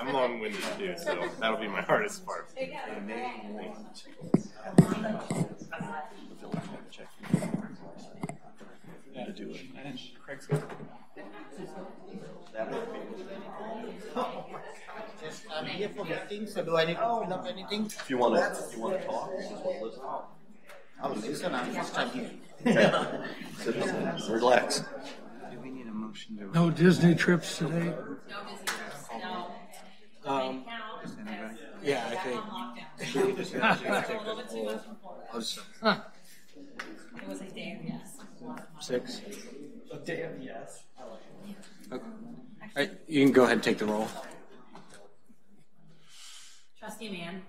I'm long-winded too, so that'll be my hardest part. To do it. And Craig's good. Just I'm here for meetings, so do I need to fill up anything? If you want to talk, you just want to listen. I'll listen. I'm first time here. Sit down, relax. Do we need a motion to? No Disney trips today? No Disney trips, no. Just anybody? Yeah, I think. A little bit too much from Florida. It was a day of yes. 6. A day of yes. Okay. All right, you can go ahead and take the roll. Trustee Mann.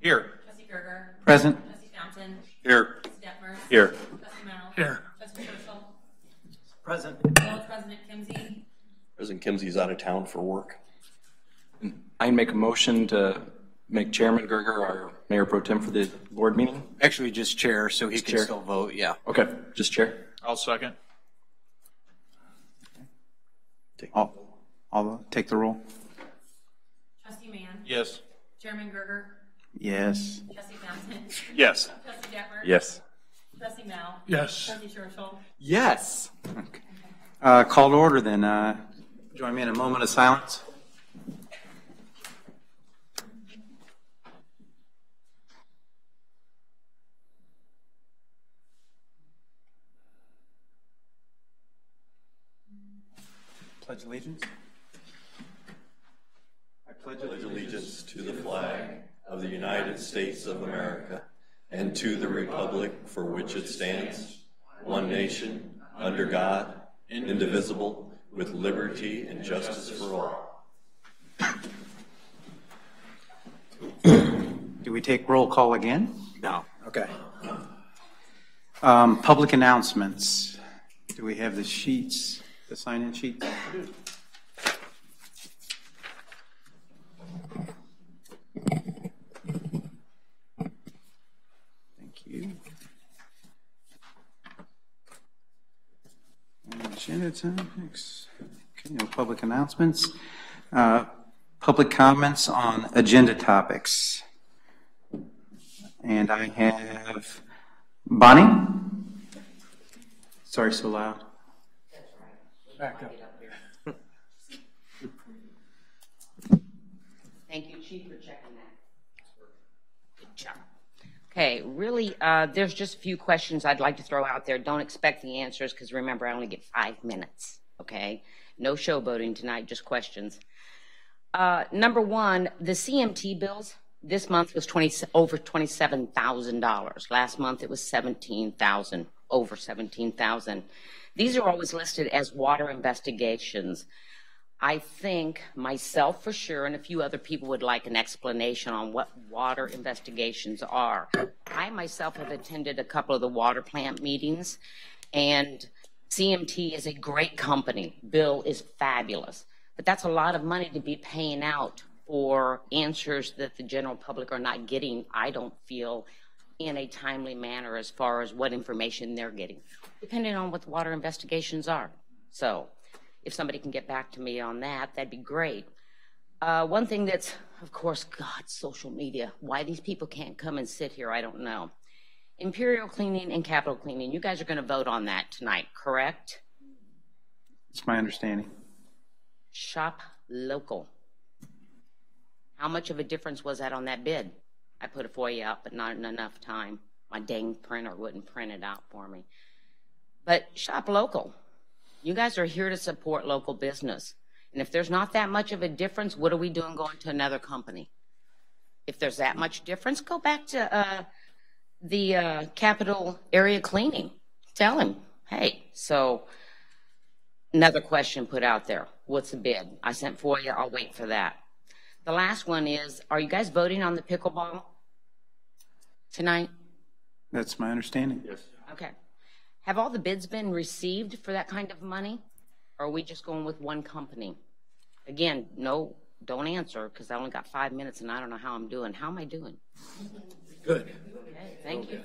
Here. Trustee Gerger. Present. Trustee Fountain. Here. Trustee Detmers. Here. Trustee Mel. Here. Trustee Churchill. Present. Village President Kimsey. President Kimsey's out of town for work. I make a motion to make Chairman Gerger our Mayor Pro Tem for the board meeting. Actually, just chair, so he Just can chair. still vote, yeah. Okay, just chair. I'll second. I'll take the roll. Trustee Mann. Yes. Chairman Gerger. Yes. Trustee Fountain. Yes. Trustee Detmers. Yes. Trustee Mel. Yes. Trustee Churchill. Yes. Okay. Call to order then. Join me in a moment of silence. Pledge allegiance. I pledge Pledge allegiance to the flag of the United States of America and to the republic for which it stands, one nation, under God, indivisible, with liberty and justice for all. Do we take roll call again? No. Okay. Public announcements. Do we have the sheets, the sign-in sheets? Thank you. And agenda topics. Okay, no public announcements. Public comments on agenda topics. And I have Bonnie. Sorry, so loud. Back up. Thank you, Chief, for checking that. Good job. Okay, really, there's just a few questions I'd like to throw out there. Don't expect the answers because remember, I only get 5 minutes, okay? No showboating tonight, just questions. Number one, the CMT bills, this month was over $27,000. Last month it was $17,000, over $17,000. These are always listed as water investigations. I think myself for sure and a few other people would like an explanation on what water investigations are. I myself have attended a couple of the water plant meetings, and CMT is a great company. Bill is fabulous, but that's a lot of money to be paying out for answers that the general public are not getting, I don't feel, in a timely manner as far as what information they're getting, depending on what the water investigations are. So if somebody can get back to me on that, that'd be great. One thing that's, of course, God, social media, why these people can't come and sit here, I don't know. Imperial cleaning and capital cleaning, you guys are going to vote on that tonight, correct? It's my understanding. Shop local. How much of a difference was that on that bid? I put a FOIA out, but not in enough time. My dang printer wouldn't print it out for me. But shop local. You guys are here to support local business. And if there's not that much of a difference, what are we doing going to another company? If there's that much difference, go back to the capital area cleaning. Tell him, hey, so another question put out there. What's the bid? I sent FOIA, I'll wait for that. The last one is, are you guys voting on the pickleball tonight? That's my understanding. Yes. Okay. Have all the bids been received for that kind of money? Or are we just going with one company? Again, no, don't answer because I only got 5 minutes and I don't know how I'm doing. How am I doing? Good. Okay, thank you.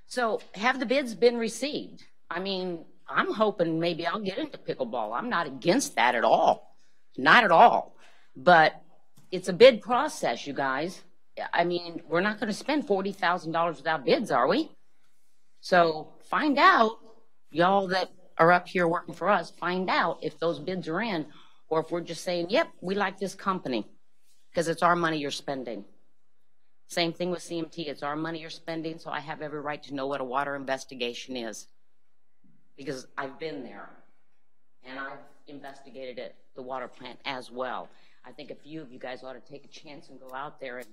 So have the bids been received? I mean, I'm hoping maybe I'll get into pickleball. I'm not against that at all. Not at all. But it's a bid process, you guys. I mean, we're not going to spend $40,000 without bids, are we? So find out, y'all that are up here working for us, find out if those bids are in, or if we're just saying, yep, we like this company, because it's our money you're spending. Same thing with CMT. It's our money you're spending, so I have every right to know what a water investigation is, because I've been there, and I've investigated it, the water plant as well. I think a few of you guys ought to take a chance and go out there and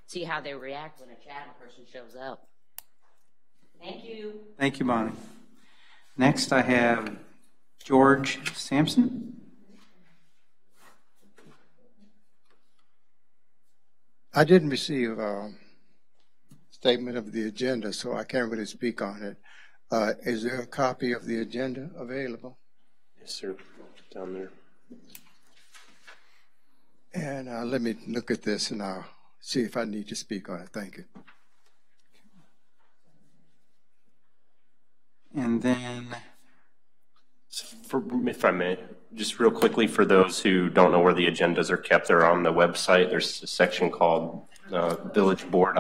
see how they react when a Chatham person shows up. Thank you. Thank you, Bonnie. Next, I have George Sampson. I didn't receive a statement of the agenda, so I can't really speak on it. Is there a copy of the agenda available? Yes, sir. Down there. And let me look at this and I'll see if I need to speak on it. Thank you. And then, If I may, just real quickly, for those who don't know where the agendas are kept, they're on the website. There's a section called Village Board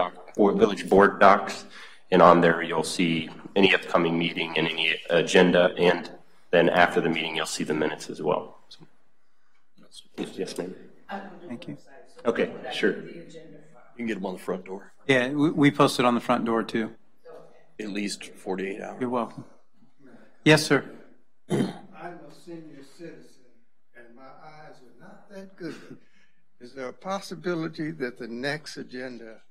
Docs, and on there you'll see any upcoming meeting and any agenda, and then after the meeting you'll see the minutes as well. So, yes, ma'am. thank you. Okay, sure. You can get them on the front door, Yeah, we posted on the front door too. at least 48 hours. You're welcome. Yes, sir. I'm a senior citizen and my eyes are not that good. Is there a possibility that the next agenda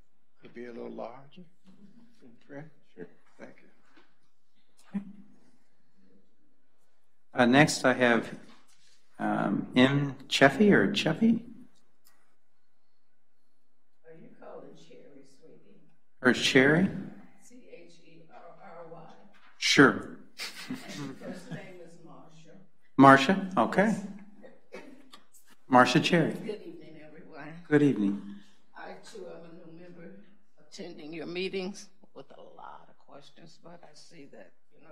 could be a little larger? Sure. Thank you. Next, I have M. Cheffy or Cheffy? Are you calling Cherry, sweetie? Or Cherry? Cherry. Sure. First name is Marsha. Marcia? Okay. Marcia Cherry. Good evening, everyone. Good evening. I, too, am a new member attending your meetings with a lot of questions, but I see that,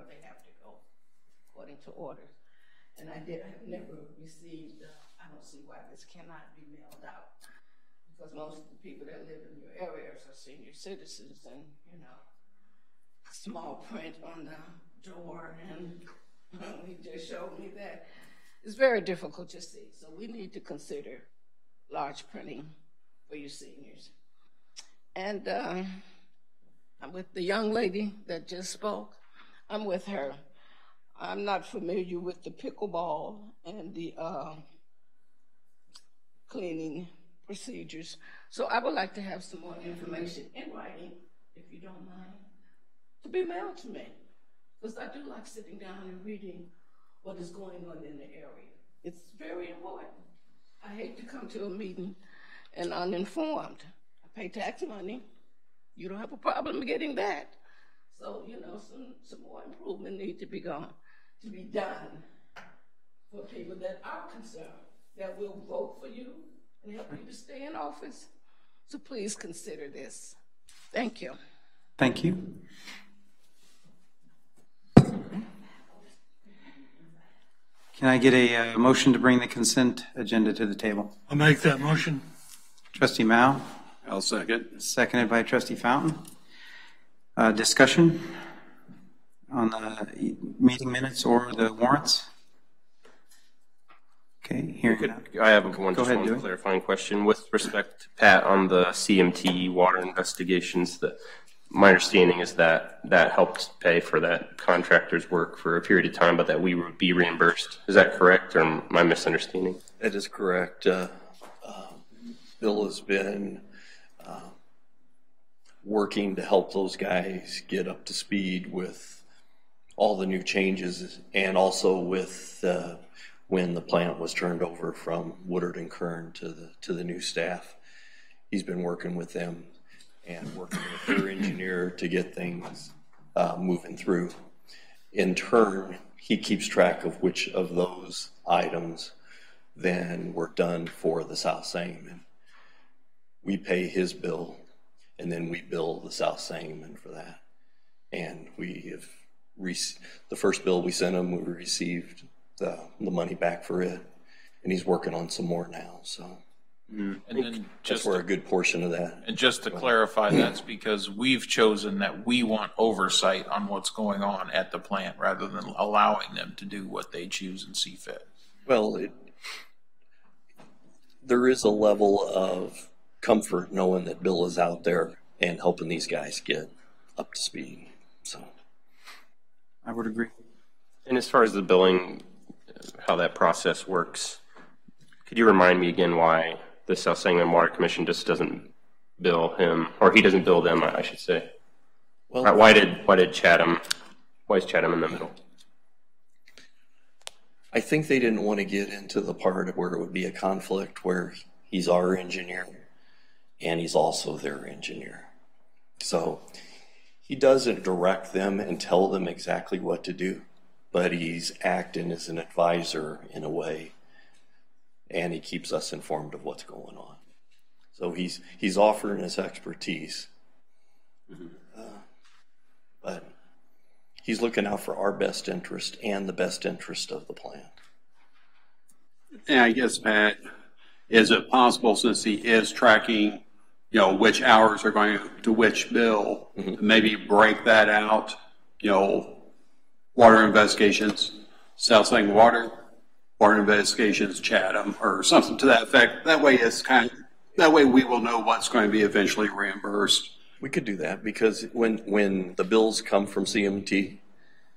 they have to go according to orders. And I have never received, I don't see why this cannot be mailed out. Because most of the people that live in your areas are senior citizens and, small print on the door, and he just showed me that. It's very difficult to see, so we need to consider large printing for you seniors. And I'm with the young lady that just spoke. I'm with her. I'm not familiar with the pickleball and the cleaning procedures, so I would like to have some more information in writing, if you don't mind, to be mailed to me, because I do like sitting down and reading what is going on in the area. It's very important. I hate to come to a meeting and uninformed. I pay tax money. You don't have a problem getting that. So, some more improvement need to be done for people that are concerned, that will vote for you and help you to stay in office. So please consider this. Thank you. Thank you. Can I get a motion to bring the consent agenda to the table? I'll make that motion. Trustee Mao, I'll second. seconded by Trustee Fountain. Discussion on the meeting minutes or the warrants? Okay, hearing none. I have one Go ahead, Dewey. clarifying question with respect to Pat on the CMT water investigations. My understanding is that helped pay for that contractor's work for a period of time, but that we would be reimbursed. Is that correct, or am I misunderstanding? That is correct. Bill has been working to help those guys get up to speed with all the new changes, and also with when the plant was turned over from Woodard and Kern to the new staff. He's been working with them and working with their engineer to get things moving through. In turn, he keeps track of which of those items then were done for the South Sangamon. We pay his bill, and then we bill the South Sangamon for that. And we have the first bill we sent him, we received the money back for it, and he's working on some more now. So And then That's just where a good portion of that. and just to clarify, that's because we've chosen that we want oversight on what's going on at the plant rather than allowing them to do what they choose and see fit. Well, there is a level of comfort knowing that Bill is out there and helping these guys get up to speed. So I would agree. And as far as the billing, how that process works, could you remind me again why the South Sangamon Water Commission just doesn't bill him, or he doesn't bill them, I should say? Well, why is Chatham in the middle? I think they didn't want to get into the part where it would be a conflict where he's our engineer and he's also their engineer. So he doesn't direct them and tell them exactly what to do, but he's acting as an advisor in a way, and he keeps us informed of what's going on. So he's offering his expertise, but he's looking out for our best interest and the best interest of the plant. Yeah, I guess, Pat, is it possible, since he is tracking, which hours are going to which bill, to maybe break that out, water investigations, South Sangamon Water Investigations, Chatham, or something to that effect. That way we will know what's going to be eventually reimbursed. We could do that because when the bills come from CMT,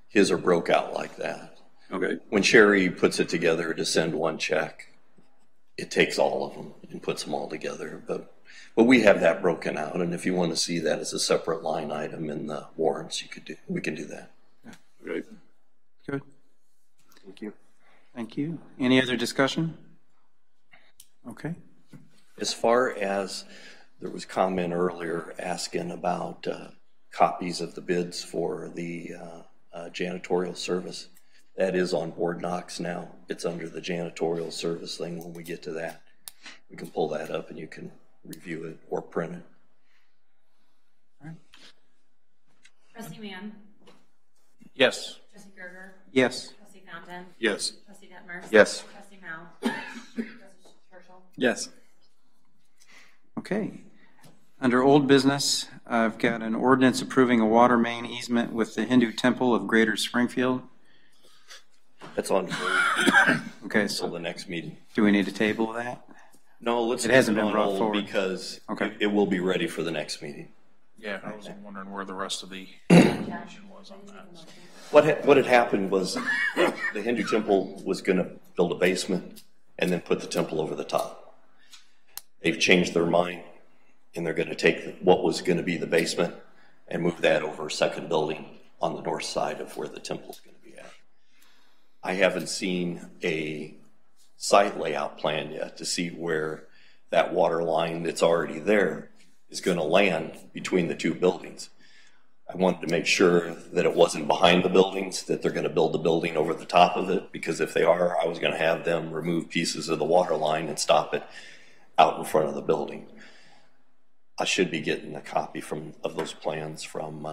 his are broke out like that. Okay. When Sherry puts it together to send one check, it takes all of them and puts them all together. But we have that broken out, and if you want to see that as a separate line item in the warrants, we can do that. Great. Good. Thank you. Thank you. Any other discussion? Okay. As far as there was comment earlier asking about copies of the bids for the janitorial service, that is on board docs now. It's under the janitorial service thing. When we get to that, we can pull that up and you can review it or print it. All right. Trustee Mann. Yes. Trustee Gerger. Yes. Trustee Fountain. Yes. Trustee Detmers. Yes. Trustee Mao. Trustee Churchill. Yes. Okay. Under old business, I've got an ordinance approving a water main easement with the Hindu Temple of Greater Springfield. That's on hold Okay, until so the next meeting. do we need to table that? No, let's It keep hasn't it been on brought hold forward. because Okay. it will be ready for the next meeting. Yeah, I was wondering where the rest of the information was on that. So. What had happened was the Hindu temple was going to build a basement and then put the temple over the top. They've changed their mind, and they're going to take what was going to be the basement and move that over a second building on the north side of where the temple is going to be at. I haven't seen a site layout plan yet to see where that water line that's already there is going to land between the two buildings. I wanted to make sure that it wasn't behind the buildings, that they're going to build the building over the top of it, because if they are, I was going to have them remove pieces of the water line and stop it out in front of the building. I should be getting a copy of those plans from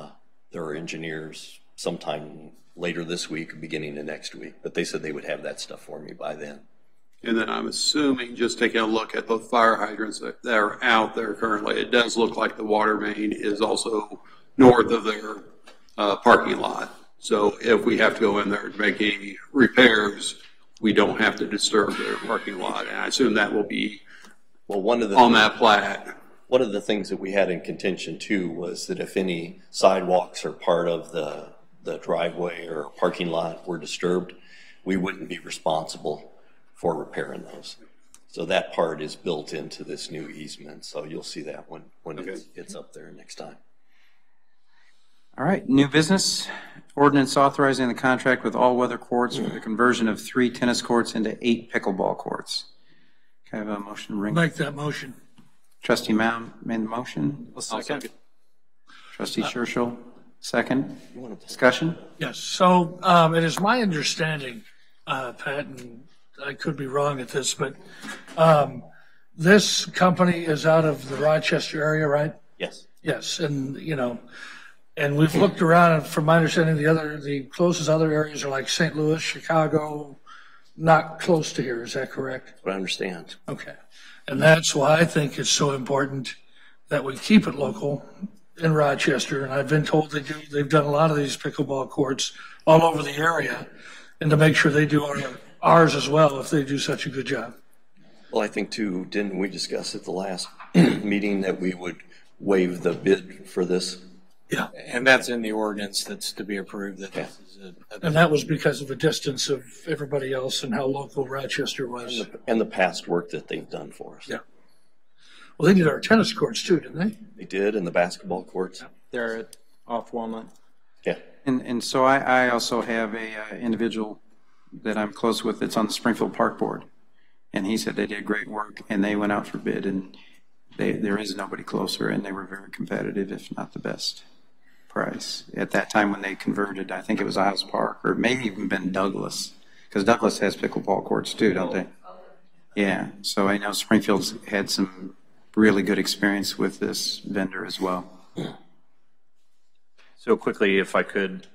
their engineers sometime later this week or beginning of next week, but they said they would have that stuff for me by then. And then I'm assuming, just taking a look at the fire hydrants that are out there currently, it does look like the water main is also north of their parking lot. So if we have to go in there to make any repairs, we don't have to disturb their parking lot. And I assume that will be on that plat. One of the things that we had in contention too was that if any sidewalks or part of the driveway or parking lot were disturbed, we wouldn't be responsible for repairing those. So that part is built into this new easement. So you'll see that when it's up there next time. All right, new business. Ordinance authorizing the contract with All Weather Courts for the conversion of 3 tennis courts into 8 pickleball courts. Can I have a motion? Make that motion. Trustee Mao made the motion. I'll second. Trustee Churchill, second. Discussion? Yes, so it is my understanding, Pat, and I could be wrong at this, but this company is out of the Rochester area, right? Yes. Yes, and and we've looked around, and from my understanding, the closest other areas are like St. Louis, Chicago, not close to here. Is that correct? I understand. Okay. And that's why I think it's so important that we keep it local in Rochester. And I've been told they've done a lot of these pickleball courts all over the area, and to make sure they do ours as well if they do such a good job. Well, I think too, didn't we discuss at the last meeting that we would waive the bid for this? Yeah. And that's in the ordinance that's to be approved. That this is And that was because of the distance of everybody else and how local Rochester was. And the past work that they've done for us. Yeah. Well, they did our tennis courts too, didn't they? They did, and the basketball courts. They're off Walnut. Yeah. And so I also have a individual that I'm close with that's on the Springfield Park Board. And he said they did great work, and they went out for bid, and there is nobody closer, and they were very competitive, if not the best price. At that time when they converted, I think it was Isles Park, or maybe even been Douglas, because Douglas has pickleball courts too, don't they? Yeah, so I know Springfield's had some really good experience with this vendor as well. So quickly, if I could,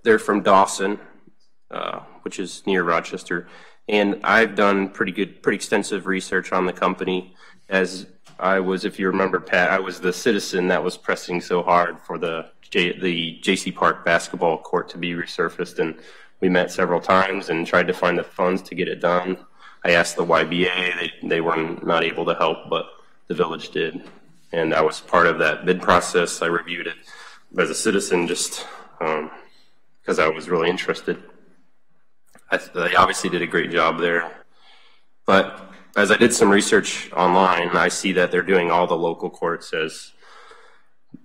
they're from Dawson, which is near Rochester, and I've done pretty extensive research on the company. As I was, if you remember, Pat, I was the citizen that was pressing so hard for the J.C. Park basketball court to be resurfaced, and we met several times and tried to find the funds to get it done. I asked the YBA; they were not able to help, but the village did, and I was part of that bid process. I reviewed it as a citizen, just because I was really interested. They obviously did a great job there, but as I did some research online, I see that they're doing all the local courts, as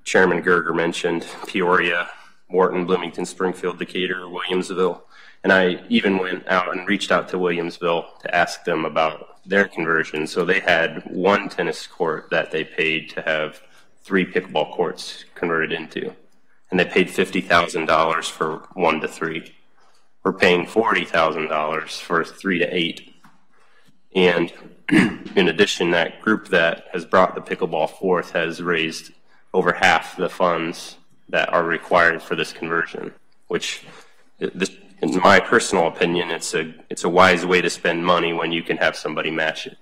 Chairman Gerger mentioned: Peoria, Morton, Bloomington, Springfield, Decatur, Williamsville. And I even went out and reached out to Williamsville to ask them about their conversion. So they had one tennis court that they paid to have 3 pickleball courts converted into. And they paid $50,000 for 1 to 3. We're paying $40,000 for 3 to 8. And in addition, that group that has brought the pickleball forth has raised over half the funds that are required for this conversion, which, in my personal opinion, it's a wise way to spend money when you can have somebody match it.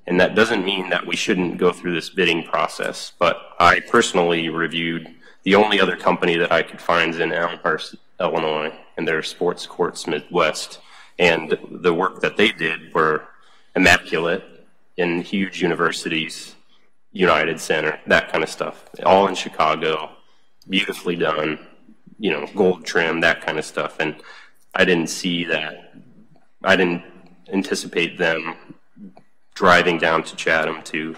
And that doesn't mean that we shouldn't go through this bidding process, but I personally reviewed the only other company that I could find is in Elmhurst, Illinois, and their Sports Courts Midwest. And the work that they did were immaculate in huge universities, United Center, that kind of stuff, all in Chicago, beautifully done, gold trim, that kind of stuff. And I didn't see that. I didn't anticipate them driving down to Chatham to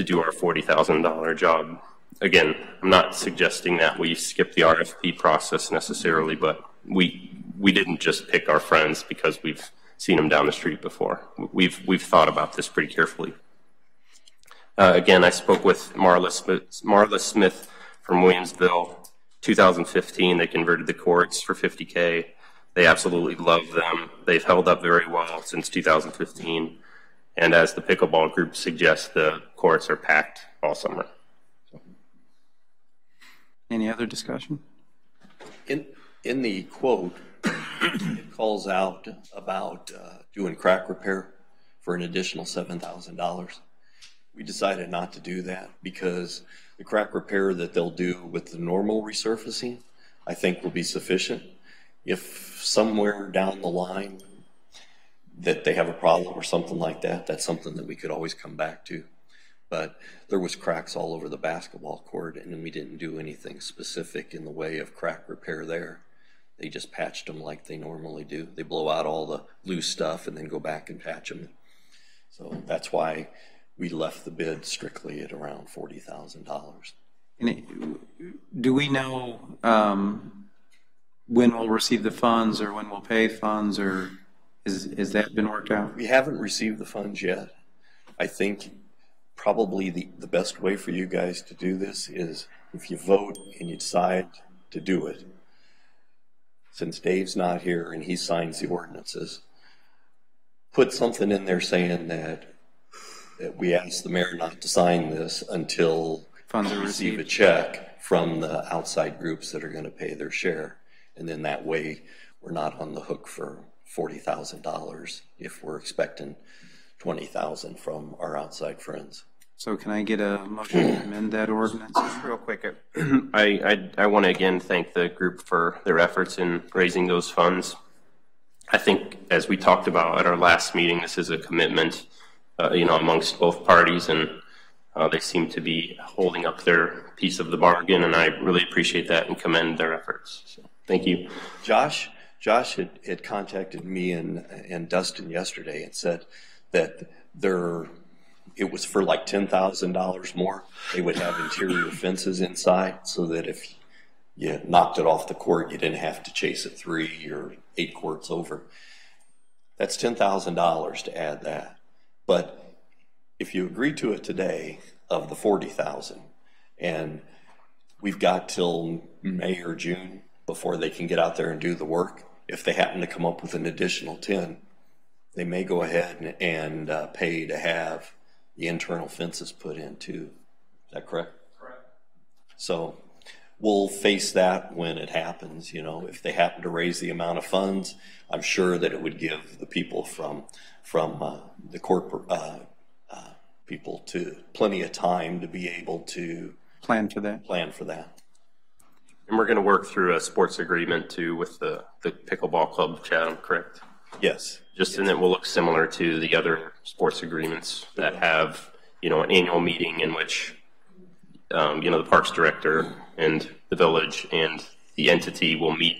do our $40,000 job. Again, I'm not suggesting that we skip the RFP process necessarily, but we didn't just pick our friends because we've seen them down the street before. We've thought about this pretty carefully. Again, I spoke with Marla Smith from Williamsville. 2015, they converted the courts for $50K. They absolutely love them. They've held up very well since 2015. And as the pickleball group suggests, the courts are packed all summer. Any other discussion? In the quote, it calls out about doing crack repair for an additional $7,000. We decided not to do that because the crack repair that they'll do with the normal resurfacing, I think, will be sufficient. If somewhere down the line that they have a problem or something like that, that's something that we could always come back to. But there was cracks all over the basketball court, and we didn't do anything specific in the way of crack repair there. They just patched them like they normally do. They blow out all the loose stuff and then go back and patch them. So that's why we left the bid strictly at around $40,000. Do we know when we'll receive the funds or when we'll pay funds, or has that been worked out? We haven't received the funds yet. I think probably the best way for you guys to do this is if you vote and you decide to do it. Since Dave's not here and he signs the ordinances, put something in there saying that we ask the mayor not to sign this until funds we are receive received. a check from the outside groups that are going to pay their share. And then that way we're not on the hook for $40,000 if we're expecting $20,000 from our outside friends. So can I get a motion to amend that ordinance? Real quick, I want to again thank the group for their efforts in raising those funds. I think, as we talked about at our last meeting, this is a commitment, amongst both parties, and they seem to be holding up their piece of the bargain, and I really appreciate that and commend their efforts. So, thank you. Josh had contacted me and Dustin yesterday and said that it was for like $10,000 more. They would have interior fences inside so that if you knocked it off the court, you didn't have to chase it 3 or 8 courts over. That's $10,000 to add that. But if you agree to it today of the $40,000, and we've got till May or June before they can get out there and do the work, if they happen to come up with an additional 10, they may go ahead and pay to have the internal fences put in too. Is that correct? Correct. So we'll face that when it happens. If they happen to raise the amount of funds, I'm sure that it would give the people from the corporate people to plenty of time to be able to plan for that. And we're going to work through a sports agreement too with the pickleball club of Chatham, correct? Yes. And it will look similar to the other sports agreements that have, an annual meeting in which, the parks director and the village and the entity will meet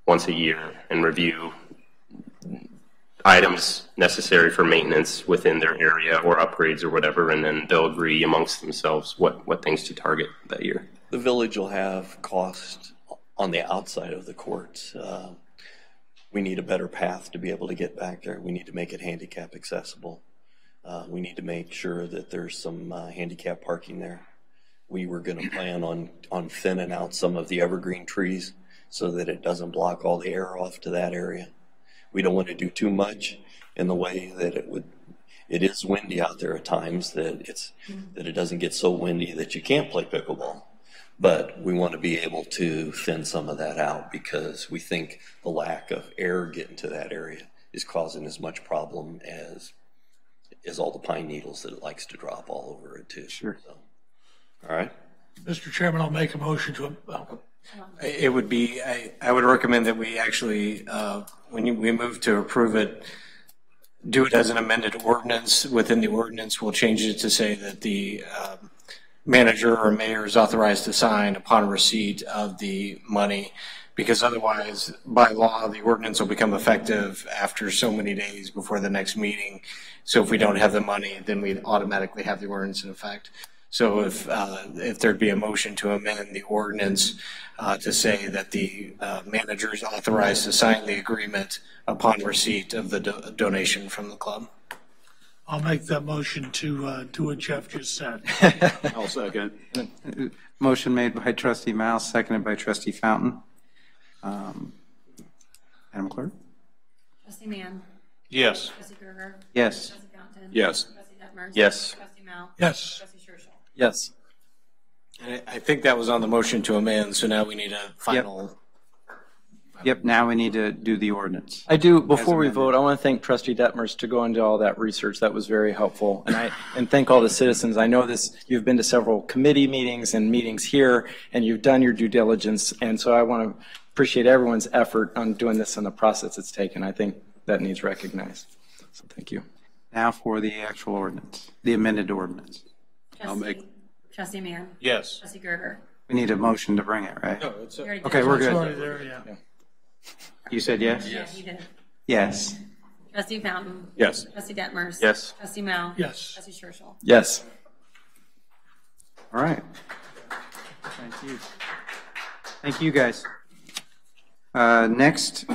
once a year and review items necessary for maintenance within their area or upgrades or whatever, and then they'll agree amongst themselves what things to target that year. The village will have cost on the outside of the courts. We need a better path to be able to get back there. We need to make it handicap accessible. We need to make sure that there's some handicap parking there. We were going to plan on thinning out some of the evergreen trees so that it doesn't block all the air off to that area. We don't want to do too much in the way that it is windy out there at times, that it doesn't get so windy that you can't play pickleball. But we want to be able to thin some of that out because we think the lack of air getting to that area is causing as much problem as all the pine needles that it likes to drop all over it too. Sure. So, all right. Mr. Chairman, I'll make a motion to. It would be, I would recommend that we actually, when we move to approve it, do it as an amended ordinance. Within the ordinance, we'll change it to say that the manager or mayor is authorized to sign upon receipt of the money, because otherwise, by law, the ordinance will become effective after so many days before the next meeting. So if we don't have the money, then we'd automatically have the ordinance in effect. So if there'd be a motion to amend the ordinance to say that the manager is authorized to sign the agreement upon receipt of the donation from the club. I'll make that motion to do what Jeff just said. I'll second. Motion made by Trustee Mouse, seconded by Trustee Fountain. Madam Clerk? Trustee Mann. Yes. Trustee Gerger. Yes. Trustee Fountain. Yes. Trustee Detmers. Yes. Trustee Mao. Yes. Trustee Churchill. Yes. And I think that was on the motion to amend, so now we need a final. Yep, now we need to do the ordinance. I do, before we vote, I want to thank Trustee Detmers to go into all that research. That was very helpful. And thank all the citizens. I know you've been to several committee meetings and meetings here, and you've done your due diligence. And so I want to appreciate everyone's effort on doing this and the process it's taken. I think that needs recognized. So thank you. Now for the actual ordinance, the amended ordinance. Trustee Mann. Yes. Trustee Gerger. We need a motion to bring it, right? No, it's You already did. Okay, we're It's good. already there, yeah. You said yes? Yeah, he did. Yes. Trustee Fountain. Yes. Trustee Detmers. Yes. Trustee Mao. Yes. Trustee Churchill. Yes. All right. Thank you. Thank you, guys. Next,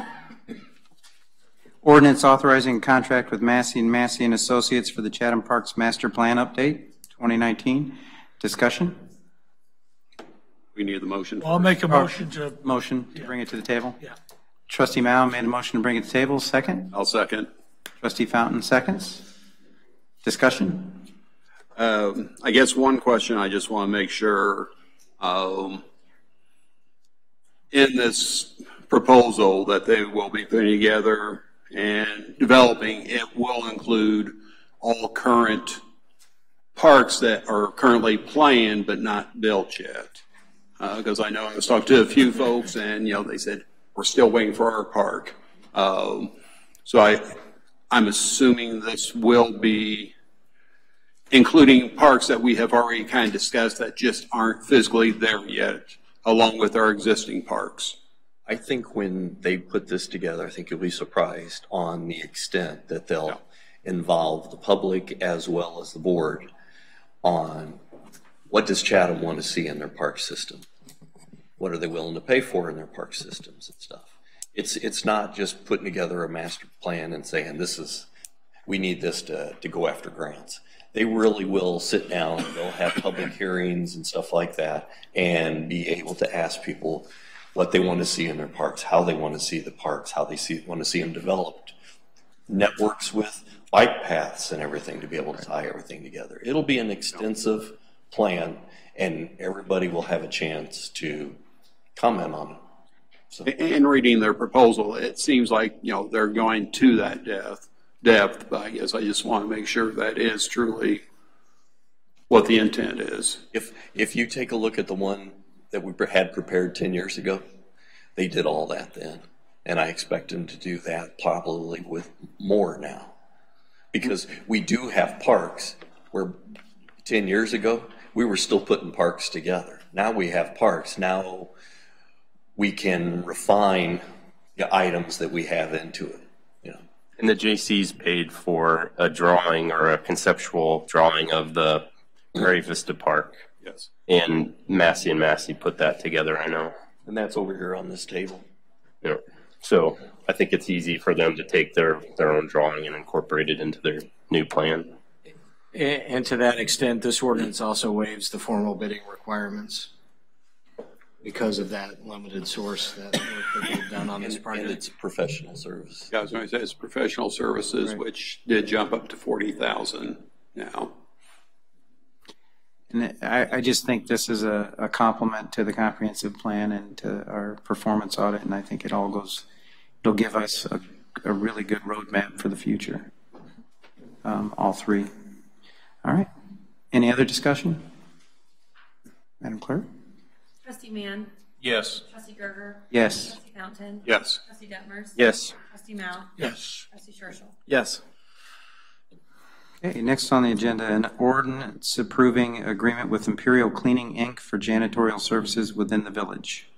ordinance authorizing contract with Massey and Massey and Associates for the Chatham Parks Master Plan Update 2019. Discussion? We need the motion. Well, I'll make a motion to. Motion to bring it to the table? Yeah. Trustee Mao made a motion to bring it to the table. Second? I'll second. Trustee Fountain seconds. Discussion? I guess one question I just want to make sure, in this proposal that they will be putting together and developing, it will include all current parks that are currently planned but not built yet. Because I know I was talking to a few folks, and they said we're still waiting for our park. So I'm assuming this will be including parks that we have already kind of discussed that just aren't physically there yet, along with our existing parks. I think when they put this together, I think you'll be surprised on the extent that they'll involve the public as well as the board on what does Chatham want to see in their park system? What are they willing to pay for in their park systems and stuff? It's not just putting together a master plan and saying we need this to go after grants. They really will sit down, they'll have public hearings and stuff like that, and be able to ask people what they want to see in their parks, how they want to see the parks, how they want to see them developed, networks with bike paths and everything to be able to tie everything together. It'll be an extensive plan, and everybody will have a chance to comment on it. So. In reading their proposal, it seems like they're going to that depth, but I guess I just want to make sure that is truly what the intent is. If you take a look at the one that we had prepared 10 years ago, they did all that then, and I expect them to do that probably with more now, because we do have parks where 10 years ago we were still putting parks together. Now we have parks. Now we can refine the items that we have into it. And the J.C.'s paid for a drawing or a conceptual drawing of the Prairie Vista Park. Yes. And Massey put that together, I know. And that's over here on this table. Yeah. So I think it's easy for them to take their own drawing and incorporate it into their new plan. And to that extent, this ordinance also waives the formal bidding requirements because of that limited source that work that they've done on this project. And it's professional service. Yeah, I was going to say it's professional services, right, which did jump up to $40,000 now. And I just think this is a complement to the comprehensive plan and to our performance audit, and I think it'll give us a really good roadmap for the future, all three. All right. Any other discussion? Madam Clerk? Trustee Mann? Yes. Trustee Gerger? Yes. Trustee Fountain? Yes. Trustee Detmers? Yes. Trustee Mao? Yes. Trustee Churchill? Yes. Okay, next on the agenda, an ordinance approving agreement with Imperial Cleaning, Inc. for janitorial services within the village.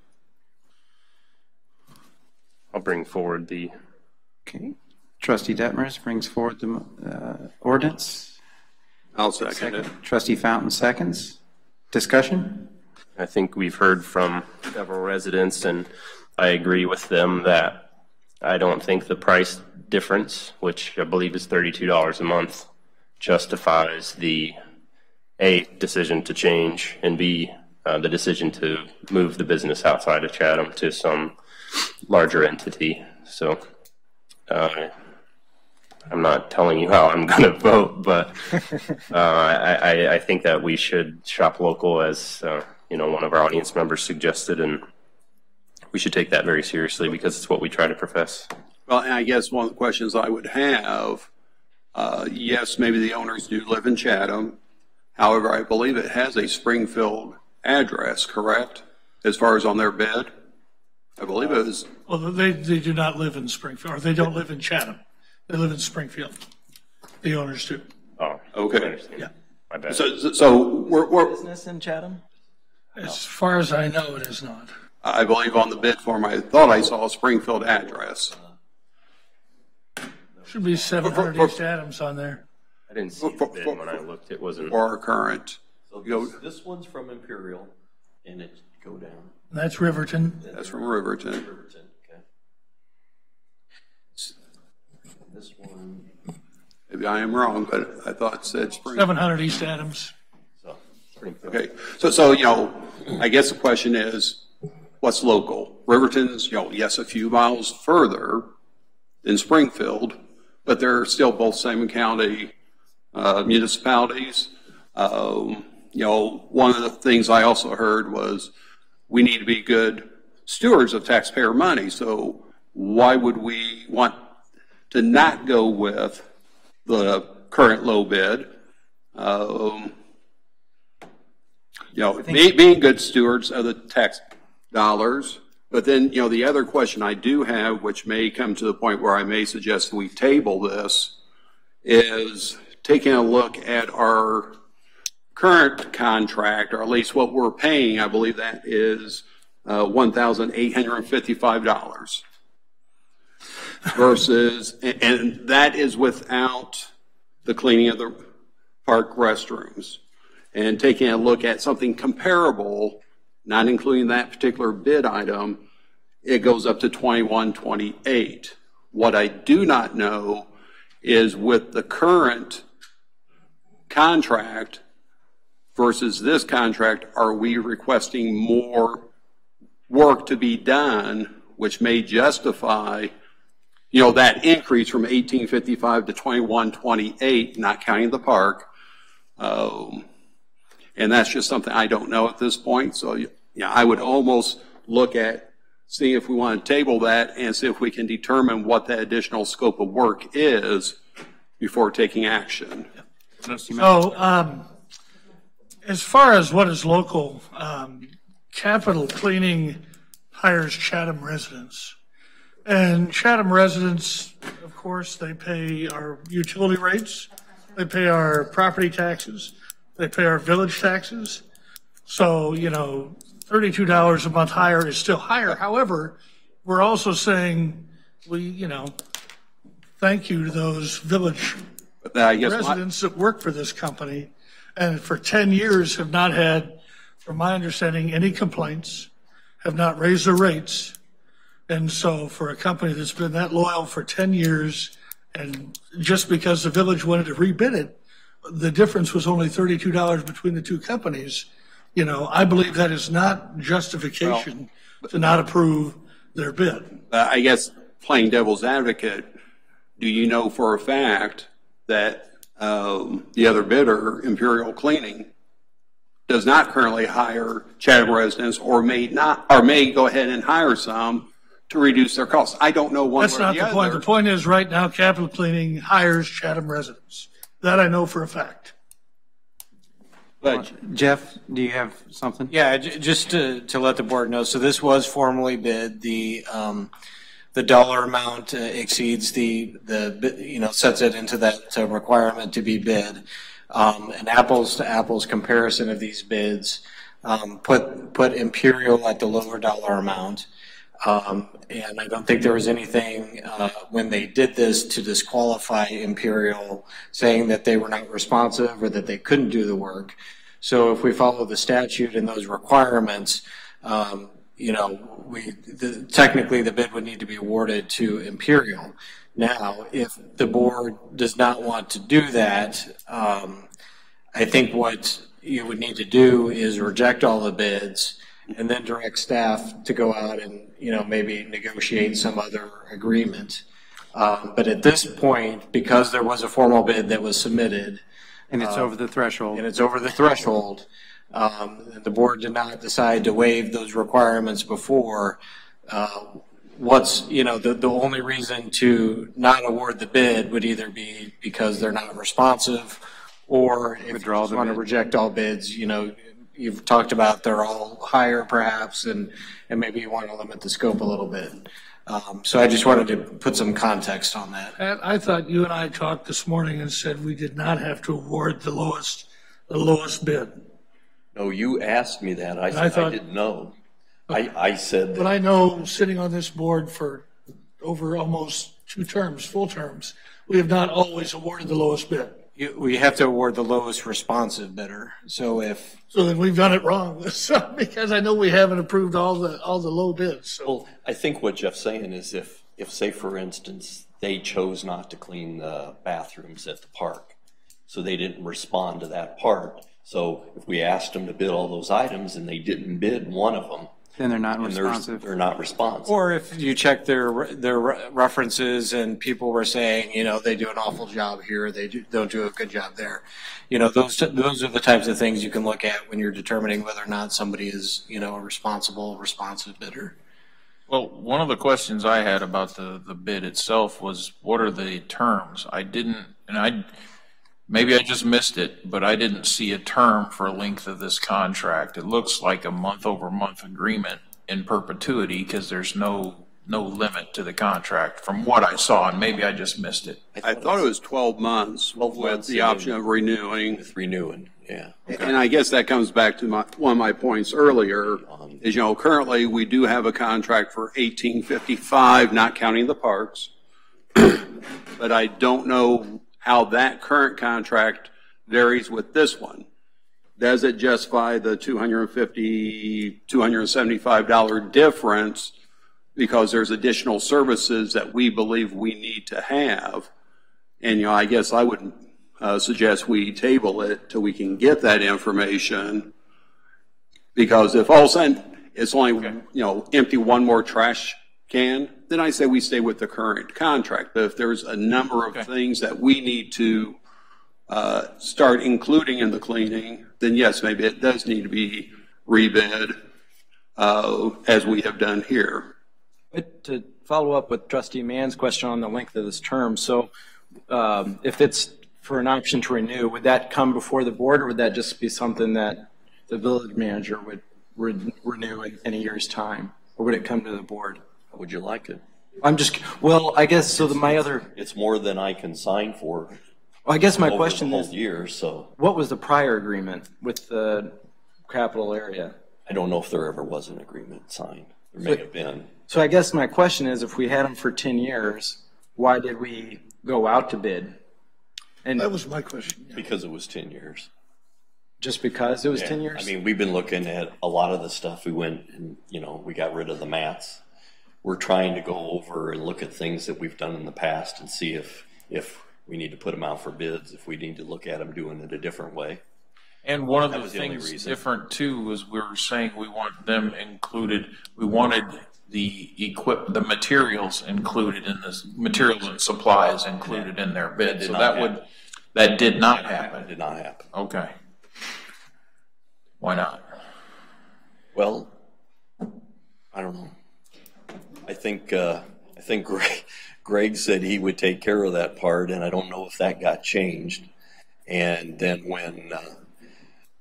I'll bring forward the... Okay. Trustee Detmers brings forward the ordinance. I'll second it. Trustee Fountain seconds. Discussion? I think we've heard from several residents, and I agree with them that I don't think the price difference, which I believe is $32 a month, justifies the A, decision to change, and B, the decision to move the business outside of Chatham to some larger entity. So I'm not telling you how I'm going to vote, but I think that we should shop local, as one of our audience members suggested, and we should take that very seriously because it's what we try to profess. Well, and I guess one of the questions I would have, yes, maybe the owners do live in Chatham. However, I believe it has a Springfield address, correct? As far as on their bid? I believe it is. Well, they do not live in Springfield, or they don't live in Chatham. They live in Springfield. The owners do. Oh, okay. Yeah. My bad. So we're business in Chatham? As far as I know, it is not. I believe on the bid form, I thought I saw a Springfield address. Should be 700 East Adams on there. I didn't see the bid when I looked. It wasn't. For our current. So this one's from Imperial, and it go down. And that's Riverton. That's from Riverton. Riverton, okay. This one. Maybe I am wrong, but I thought it said Springfield. 700 East Adams. So, Springfield. Okay. So I guess the question is, what's local? Riverton's, yes, a few miles further than Springfield, but they're still both same county municipalities. One of the things I also heard was we need to be good stewards of taxpayer money. So why would we want to not go with the current low bid. Being good stewards of the tax dollars. But then, the other question I do have, which may come to the point where I may suggest we table this, is taking a look at our current contract, or at least what we're paying. I believe that is $1,855 versus, and that is without the cleaning of the park restrooms. And taking a look at something comparable, not including that particular bid item, it goes up to $2,128. What I do not know is with the current contract versus this contract, are we requesting more work to be done, which may justify, that increase from $1,855 to $2,128, not counting the park. And that's just something I don't know at this point. So, I would almost look at seeing if we want to table that and see if we can determine what that additional scope of work is before taking action. So, as far as what is local, Capital Cleaning hires Chatham residents. And Chatham residents, of course, they pay our utility rates, they pay our property taxes, they pay our village taxes. So, $32 a month higher is still higher. However, we're also saying thank you to those village residents that work for this company and for 10 years have not had, from my understanding, any complaints, have not raised their rates. And so for a company that's been that loyal for 10 years, and just because the village wanted to rebid it, the difference was only $32 between the two companies. I believe that is not justification to not approve their bid. I guess playing devil's advocate, do you know for a fact that the other bidder, Imperial Cleaning, does not currently hire Chatham residents or may go ahead and hire some to reduce their costs? I don't know one way or the other. That's not the point. The point is right now Capital Cleaning hires Chatham residents. That I know for a fact. But Jeff, do you have something? Yeah, just to let the board know. So this was formally bid. The dollar amount exceeds the sets it into that requirement to be bid. An apples to apples comparison of these bids put Imperial at the lower dollar amount. And I don't think there was anything when they did this to disqualify Imperial, saying that they were not responsive or that they couldn't do the work. So if we follow the statute and those requirements, technically the bid would need to be awarded to Imperial. Now, if the board does not want to do that, I think what you would need to do is reject all the bids and then direct staff to go out and, maybe negotiate some other agreement. But at this point, because there was a formal bid that was submitted. And it's over the threshold. And it's over the threshold. The board did not decide to waive those requirements before. The only reason to not award the bid would either be because they're not responsive, or if you want to reject all bids, you've talked about they're all higher perhaps, and maybe you want to limit the scope a little bit. So I just wanted to put some context on that. And I thought you and I talked this morning and said we did not have to award the lowest bid. No, you asked me that. I didn't know. I said that. But I know, sitting on this board for over almost 2 terms, full terms, we have not always awarded the lowest bid. We have to award the lowest responsive bidder. So then we've done it wrong, because I know we haven't approved all the low bids. So. Well, I think what Jeff's saying is if say for instance they chose not to clean the bathrooms at the park, so they didn't respond to that part. So if we asked them to bid all those items and they didn't bid one of them, then they're not responsive. They're not responsive. Or if you check their references and people were saying, they do an awful job here, they don't do a good job there. Those are the types of things you can look at when you're determining whether or not somebody is, a responsive bidder. Well, one of the questions I had about the bid itself was, what are the terms? I maybe I just missed it, but I didn't see a term for length of this contract. It looks like a month-over-month agreement in perpetuity because there's no limit to the contract from what I saw, and maybe I just missed it. I thought it was 12 months with the option of renewing. With renewing, yeah. And I guess that comes back to one of my points earlier, is, you know, currently we do have a contract for $18.55, not counting the parks. But I don't know how that current contract varies with this one. Does it justify the $275 difference because there's additional services that we believe we need to have? And, you know, I guess I would suggest we table it till we can get that information, because if all of a sudden it's only, you know, empty one more trash can, then I say we stay with the current contract. But if there's a number of things that we need to start including in the cleaning, then yes, maybe it does need to be rebid as we have done here. But to follow up with Trustee Mann's question on the length of this term, so if it's for an option to renew, would that come before the board, or would that just be something that the village manager would renew in a year's time, or would it come to the board? How would you like it? Well, I guess, so my other... It's more than I can sign for. Well, I guess my question is, year, so what was the prior agreement with the capital area? I don't know if there ever was an agreement signed. There may have been. So I guess my question is, if we had them for 10 years, why did we go out to bid? And that was my question. Yeah. Because it was 10 years. Just because it was 10 years? I mean, we've been looking at a lot of the stuff. We went and, you know, we got rid of the mats. We're trying to go over and look at things that we've done in the past and see if we need to put them out for bids, if we need to look at them doing it a different way. And one of the things different too was we were saying we want them included. We wanted the materials included in this, materials and supplies included in their bid. So that did not happen. It did not happen. Okay. Why not? Well, I don't know. I think Greg said he would take care of that part, and I don't know if that got changed. And then when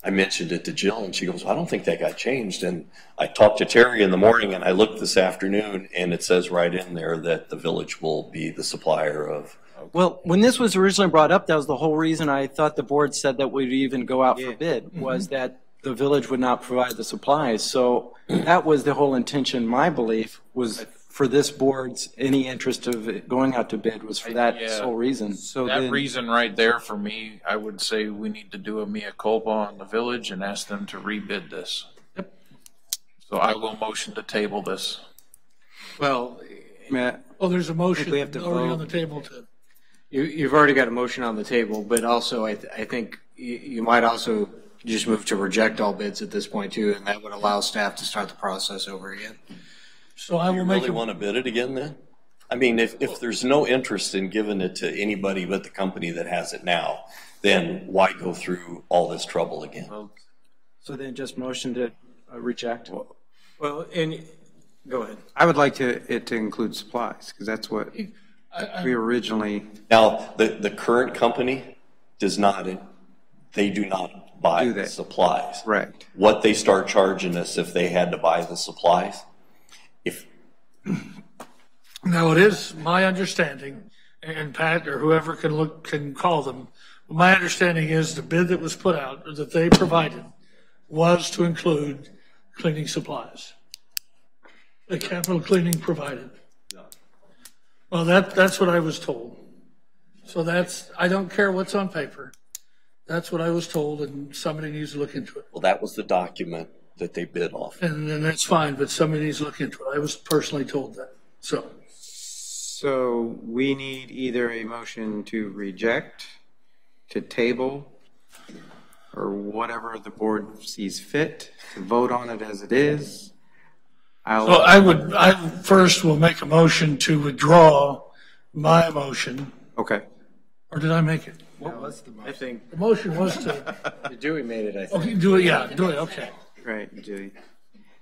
I mentioned it to Jill, and she goes, well, I don't think that got changed. And I talked to Terry in the morning, and I looked this afternoon, and it says right in there that the village will be the supplier of. Well, when this was originally brought up, that was the whole reason I thought the board said that we'd even go out for bid, was that the village would not provide the supplies. So that was the whole intention, my belief, was for this board's, any interest of it going out to bid was for that sole reason. So that reason right there for me, I would say we need to do a mea culpa on the village and ask them to rebid this. Yep. So I will motion to table this. Well, Matt, there's a motion we have to already vote on the table to. You've already got a motion on the table, but also I think you might also just move to reject all bids at this point too, and that would allow staff to start the process over again. So I will make. You really want to bid it again then? I mean, if there's no interest in giving it to anybody but the company that has it now, then why go through all this trouble again? So then just motion to reject? Well, and go ahead. I would like it to include supplies, because that's what we originally. Now, the current company does not, they do not buy the supplies. Correct. What they start charging us if they had to buy the supplies? Now, it is my understanding, and Pat or whoever can call them, my understanding is the bid that was put out, or that they provided, was to include cleaning supplies. The capital cleaning provided. Well, that's what I was told. So I don't care what's on paper. That's what I was told, and somebody needs to look into it. Well, that was the document that they bid off. And that's fine, but somebody needs to look into it. I was personally told that. So we need either a motion to reject, to table, or whatever the board sees fit, to vote on it as it is. I first will make a motion to withdraw my motion. Okay. Or did I make it? I think the motion was to. Dewey made it, I think. Okay, Dewey, yeah, Dewey, okay. Right, Dewey.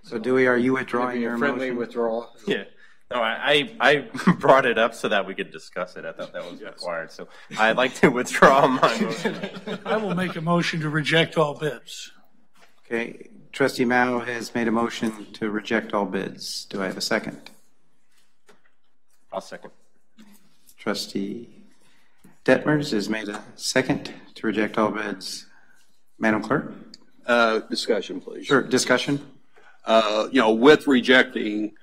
So Dewey, are you withdrawing your friendly motion? Withdrawal? Yeah. No, I brought it up so that we could discuss it. I thought that was required. So I'd like to withdraw my motion. I will make a motion to reject all bids. Okay, Trustee Mao has made a motion to reject all bids. Do I have a second? I'll second. Trustee Detmers has made a second to reject all bids. Madam Clerk? Discussion, please. Sure, discussion. With rejecting,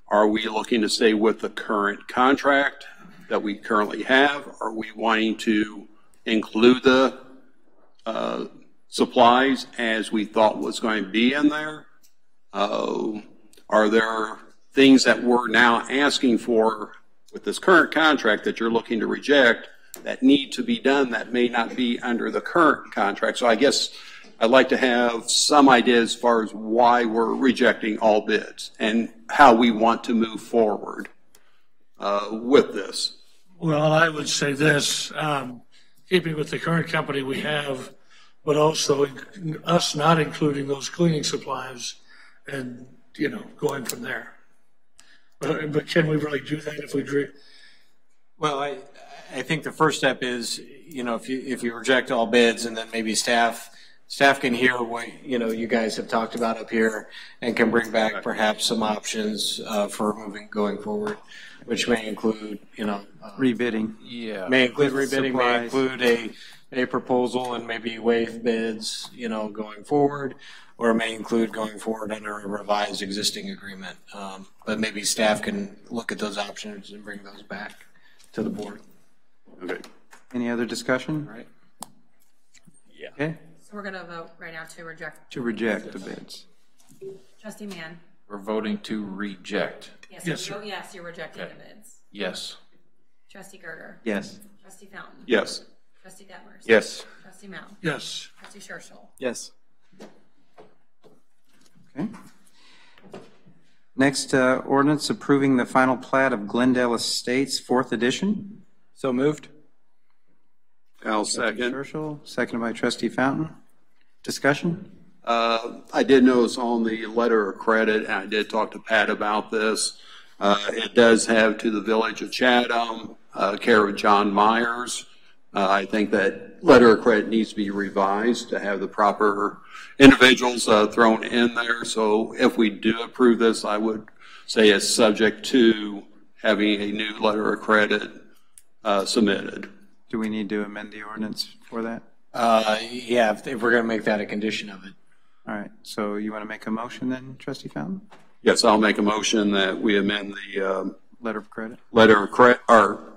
are we looking to stay with the current contract that we currently have? Are we wanting to include the supplies as we thought was going to be in there? Are there things that we're now asking for with this current contract that you're looking to reject that need to be done that may not be under the current contract? So I guess I'd like to have some idea as far as why we're rejecting all bids and how we want to move forward with this. Well, I would say this, keeping with the current company we have, but also us not including those cleaning supplies and, going from there. But can we really do that if we drink? Well, I think the first step is, if you reject all bids and then maybe staff can hear what, you guys have talked about up here and can bring back perhaps some options for going forward, which may include, rebidding. Yeah. May include rebidding, may include a proposal and maybe waive bids, going forward, or it may include going forward under a revised existing agreement. But maybe staff can look at those options and bring those back to the board. Okay. Any other discussion? All right. Yeah. Okay. So we're going to vote right now to reject. To reject the bids. Trustee Mann? We're voting to reject. Yes, Yes, so you vote yes, you're rejecting Okay. the bids. Yes. Trustee Gerger? Yes. Trustee Fountain? Yes. Trustee Detmers? Yes. Trustee Mao? Yes. Trustee Churchill? Yes. Okay. Next, ordinance approving the final plat of Glendale Estates, 4th edition. So moved. I'll second. Churchill, seconded by Trustee Fountain. Discussion? I did notice on the letter of credit, and I did talk to Pat about this, it does have to the Village of Chatham, care of John Myers. I think that letter of credit needs to be revised to have the proper individuals thrown in there. So if we do approve this, I would say it's subject to having a new letter of credit submitted. Do we need to amend the ordinance for that? Yeah, if we're going to make that a condition of it. All right, so you want to make a motion then, Trustee Fountain? Yes, I'll make a motion that we amend the letter of credit. Letter of credit, or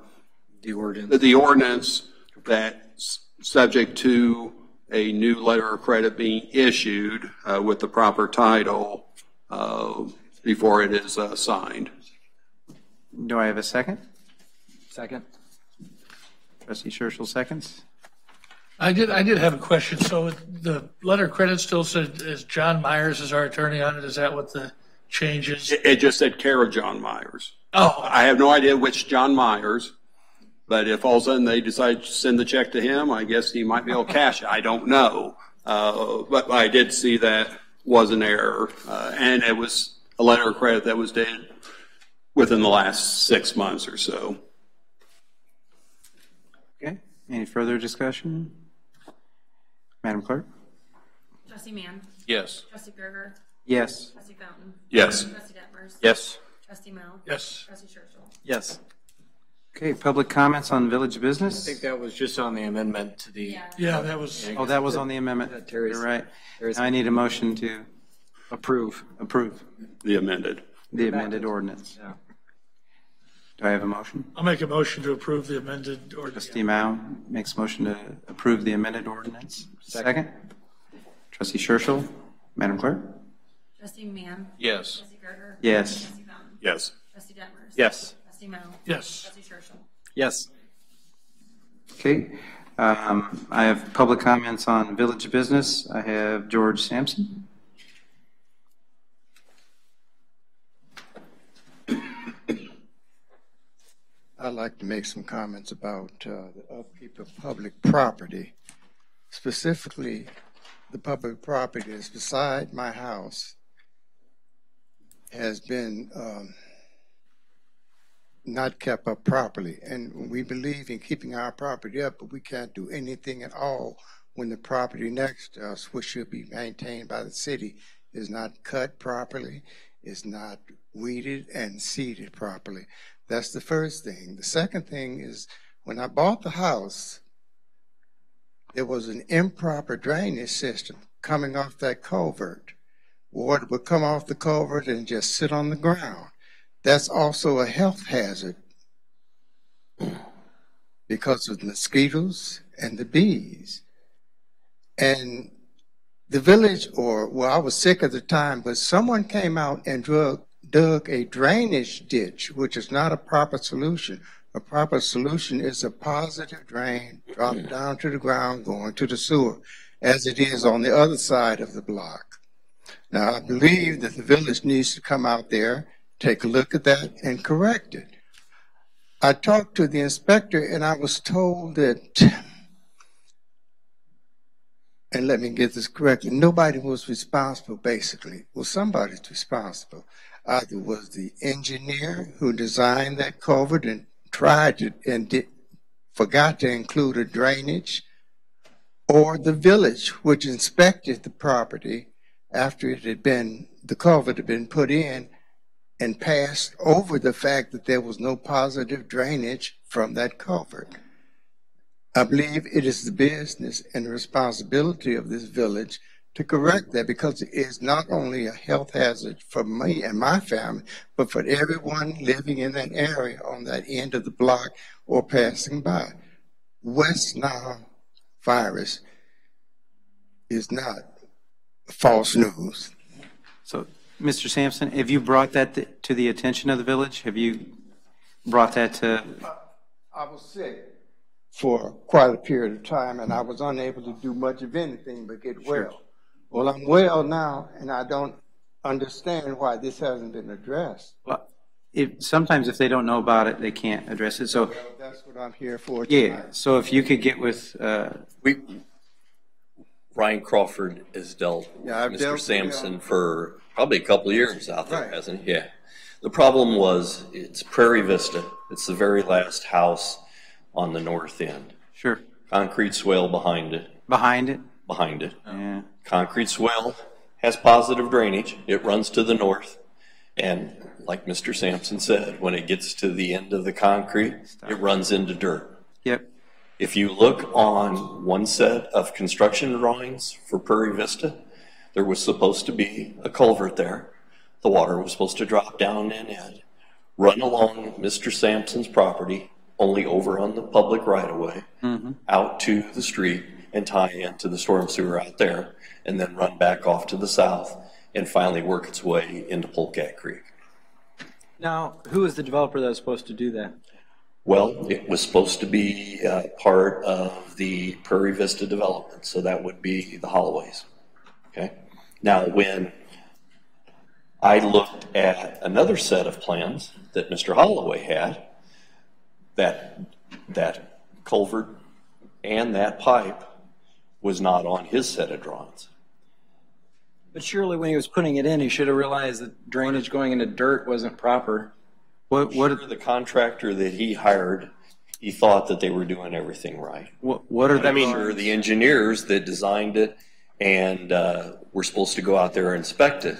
the ordinance. The ordinance that's subject to a new letter of credit being issued with the proper title before it is signed. Do I have a second? Second. Trustee Churchill seconds. I did have a question. So the letter of credit still said is John Myers is our attorney on it. Is that what the change is? It just said care of John Myers. Oh. I have no idea which John Myers, but if all of a sudden they decide to send the check to him, I guess he might be able to cash it. I don't know. But I did see that was an error. And it was a letter of credit that was dated within the last 6 months or so. Okay. Any further discussion? Madam Clerk? Trustee Mann? Yes. Trustee Gerger? Yes. Trustee Fountain? Yes. Trustee Detmers? Yes. Trustee Mao? Yes. Trustee Churchill? Yes. Okay, public comments on village business? I think that was just on the amendment to the. Yeah, that was. Oh, that was on the amendment. You're right. I need a motion to approve The amended. the amended ordinance. Yeah. Do I have a motion? I'll make a motion to approve the amended ordinance. Trustee Mao makes motion to approve the amended ordinance. Second. Trustee Churchill. Madam Clerk? Trustee Mann? Yes. Trustee Gerger? Yes. Trustee Fountain? Yes. Trustee Detmers? Yes. Trustee Mao? Yes. Trustee Churchill? Yes. Okay. I have public comments on village business. I have George Sampson. I'd like to make some comments about the upkeep of public property. Specifically, the public property that's beside my house has been not kept up properly. And we believe in keeping our property up, but we can't do anything at all when the property next to us, which should be maintained by the city, is not cut properly, is not weeded and seeded properly. That's the first thing. The second thing is, when I bought the house, there was an improper drainage system coming off that culvert. Water would come off the culvert and just sit on the ground. That's also a health hazard because of mosquitoes and the bees. And the village, I was sick at the time, but someone came out and dug a drainage ditch, which is not a proper solution. A proper solution is a positive drain, drop down to the ground, going to the sewer, as it is on the other side of the block. Now, I believe that the village needs to come out there, take a look at that, and correct it. I talked to the inspector, and I was told that, and let me get this correctly, nobody was responsible, basically. Well, somebody's responsible. Either was the engineer who designed that culvert and tried to, forgot to include a drainage, or the village, which inspected the property after it had been, the culvert had been put in, and passed over the fact that there was no positive drainage from that culvert. I believe it is the business and the responsibility of this village to correct that, because it is not only a health hazard for me and my family, but for everyone living in that area on that end of the block or passing by. West Nile virus is not false news. So, Mr. Sampson, have you brought that to the attention of the village? Have you brought that to? I was sick for quite a period of time, and I was unable to do much of anything but get well. Sure. Well, I'm well now, and I don't understand why this hasn't been addressed. Well, sometimes if they don't know about it, they can't address it. So that's what I'm here for tonight. Yeah. So if you could get with Ryan Crawford has dealt with Mr. Sampson for probably a couple of years out there, hasn't he? Yeah. The problem was it's Prairie Vista. It's the very last house on the north end. Sure. Concrete swale behind it. Behind it? Behind it. Yeah. Concrete swale has positive drainage. It runs to the north. And like Mr. Sampson said, when it gets to the end of the concrete, it runs into dirt. Yep. If you look on one set of construction drawings for Prairie Vista, there was supposed to be a culvert there. The water was supposed to drop down in it, run along Mr. Sampson's property, only over on the public right-of-way, out to the street and tie into the storm sewer out there, and then run back off to the south and finally work its way into Polecat Creek. Now, who is the developer that was supposed to do that? Well, it was supposed to be part of the Prairie Vista development, so that would be the Holloways. Okay. Now, when I looked at another set of plans that Mr. Holloway had, that culvert and that pipe was not on his set of drawings. But surely when he was putting it in, he should have realized that drainage going into dirt wasn't proper. What the contractor that he hired, he thought that they were doing everything right. What are the engineers that designed it and were supposed to go out there and inspect it?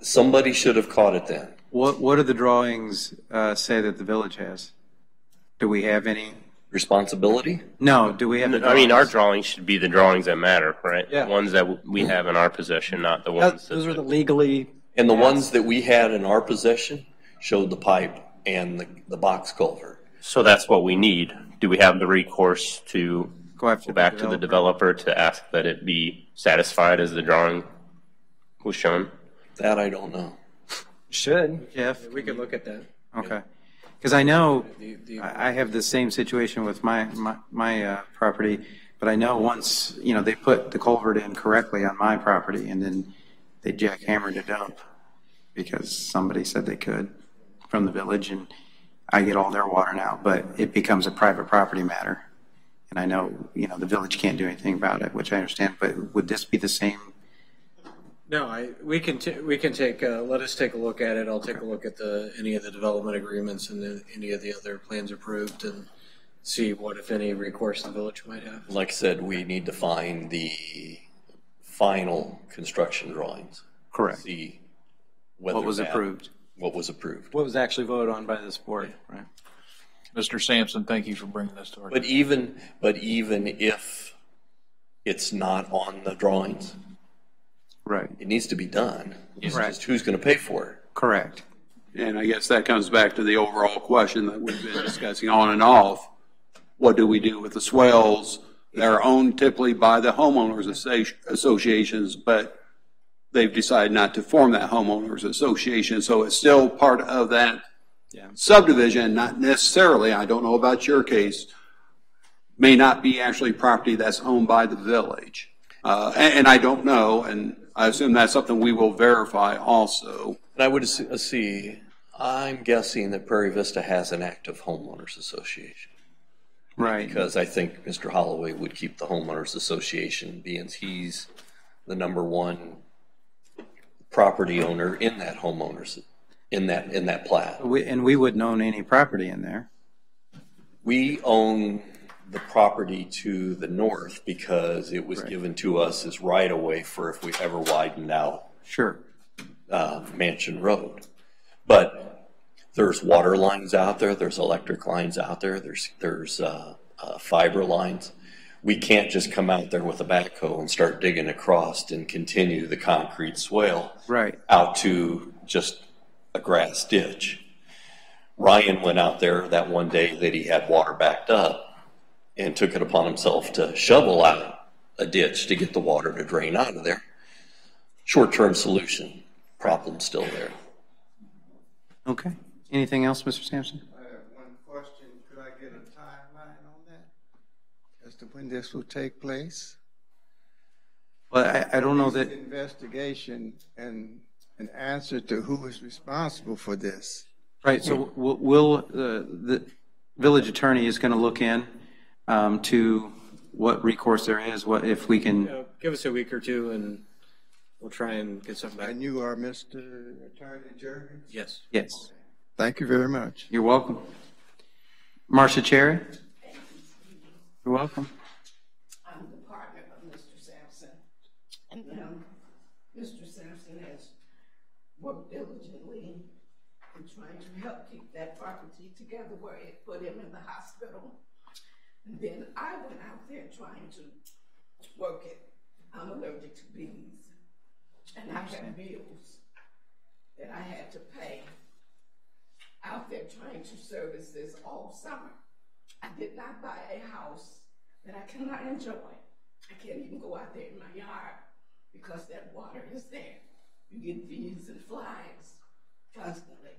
Somebody should have caught it then. What do the drawings say that the village has? Do we have any responsibility? No. Do we have the drawings? I mean, our drawings should be the drawings that matter, right? Yeah. The ones that we have in our possession, not the ones those are the legally. And the ones that we had in our possession showed the pipe and the box culvert. So that's what we need. Do we have the recourse to go back to the developer to ask that it be satisfied as the drawing was shown? That I don't know. Should. Jeff? We could look at that. Okay. Because I know I have the same situation with my property, but I know once, they put the culvert in correctly on my property and then they jackhammered it up because somebody said they could from the village, and I get all their water now, but it becomes a private property matter. And I know, the village can't do anything about it, which I understand, but would this be the same No, we can take, let us take a look at it. I'll take a look at any of the development agreements and any of the other plans approved and see what, if any, recourse the village might have. Like I said, we need to find the final construction drawings. Correct. See what was approved. What was approved. What was actually voted on by this board, right? Mr. Sampson, thank you for bringing this to our. But even if it's not on the drawings, right, it needs to be done. It's Correct. just who's going to pay for it. Correct. And I guess that comes back to the overall question that we've been discussing on and off. What do we do with the swells that are owned typically by the homeowners associations, but they've decided not to form that homeowners association, so it's still part of that subdivision, not necessarily, I don't know about your case, may not be actually property that's owned by the village. And I don't know, and I assume that's something we will verify also. And I would see, I'm guessing that Prairie Vista has an active homeowners association. Right. Because I think Mr. Holloway would keep the homeowners association, being he's the number one property owner in that homeowners, in that plat. We wouldn't own any property in there. We own the property to the north because it was given to us as right of way for if we ever widened out. Sure. Mansion Road. But there's water lines out there, there's electric lines out there, there's fiber lines. We can't just come out there with a backhoe and start digging across and continue the concrete swale out to just a grass ditch. Ryan went out there that one day that he had water backed up and took it upon himself to shovel out a ditch to get the water to drain out of there. Short-term solution, problem still there. Okay. Anything else, Mr. Sampson? I have one question. Could I get a timeline on that as to when this will take place? Well, I don't know that. Investigation and an answer to who is responsible for this. Right. So the village attorney is going to look in to what recourse there is. What if we can give us a week or two and we'll try and get something back. And you are Mr. Attorney Jurgens? Yes. Yes. Thank you very much. You're welcome. Marcia Cherry? You're welcome. I'm the partner of Mr. Sampson. And Mr. Sampson has worked diligently in trying to help keep that property together where it put him in the hospital. And then I went out there trying to work it. I'm allergic to bees. And I had bills that I had to pay. Out there trying to service this all summer. I did not buy a house that I cannot enjoy. I can't even go out there in my yard because that water is there. You get bees and flies constantly.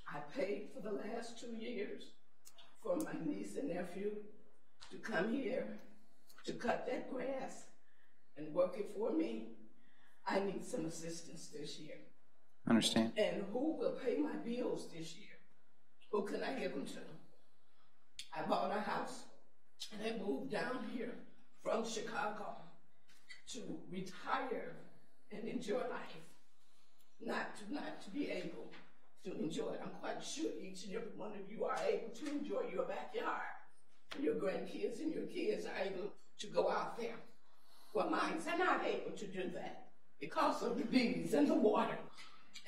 I paid for the last 2 years for my niece and nephew to come here to cut that grass and work it for me. I need some assistance this year. Understand. And who will pay my bills this year? Who can I give them to? I bought a house and I moved down here from Chicago to retire and enjoy life. Not to be able to enjoy it. I'm quite sure each and every one of you are able to enjoy your backyard. And your grandkids and your kids are able to go out there. Well, mine are not able to do that because of the bees and the water.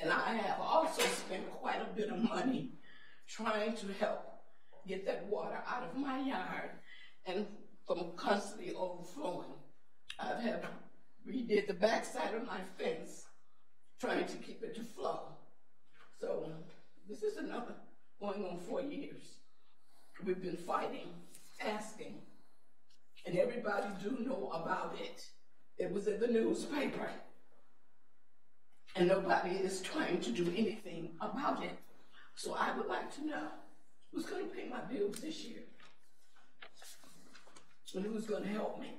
And I have also spent quite a bit of money trying to help get that water out of my yard and from constantly overflowing. I've had redid the backside of my fence trying to keep it to flow. So this is another going on 4 years. We've been fighting, asking, and everybody do know about it. It was in the newspaper. And nobody is trying to do anything about it. So I would like to know who's going to pay my bills this year and who's going to help me.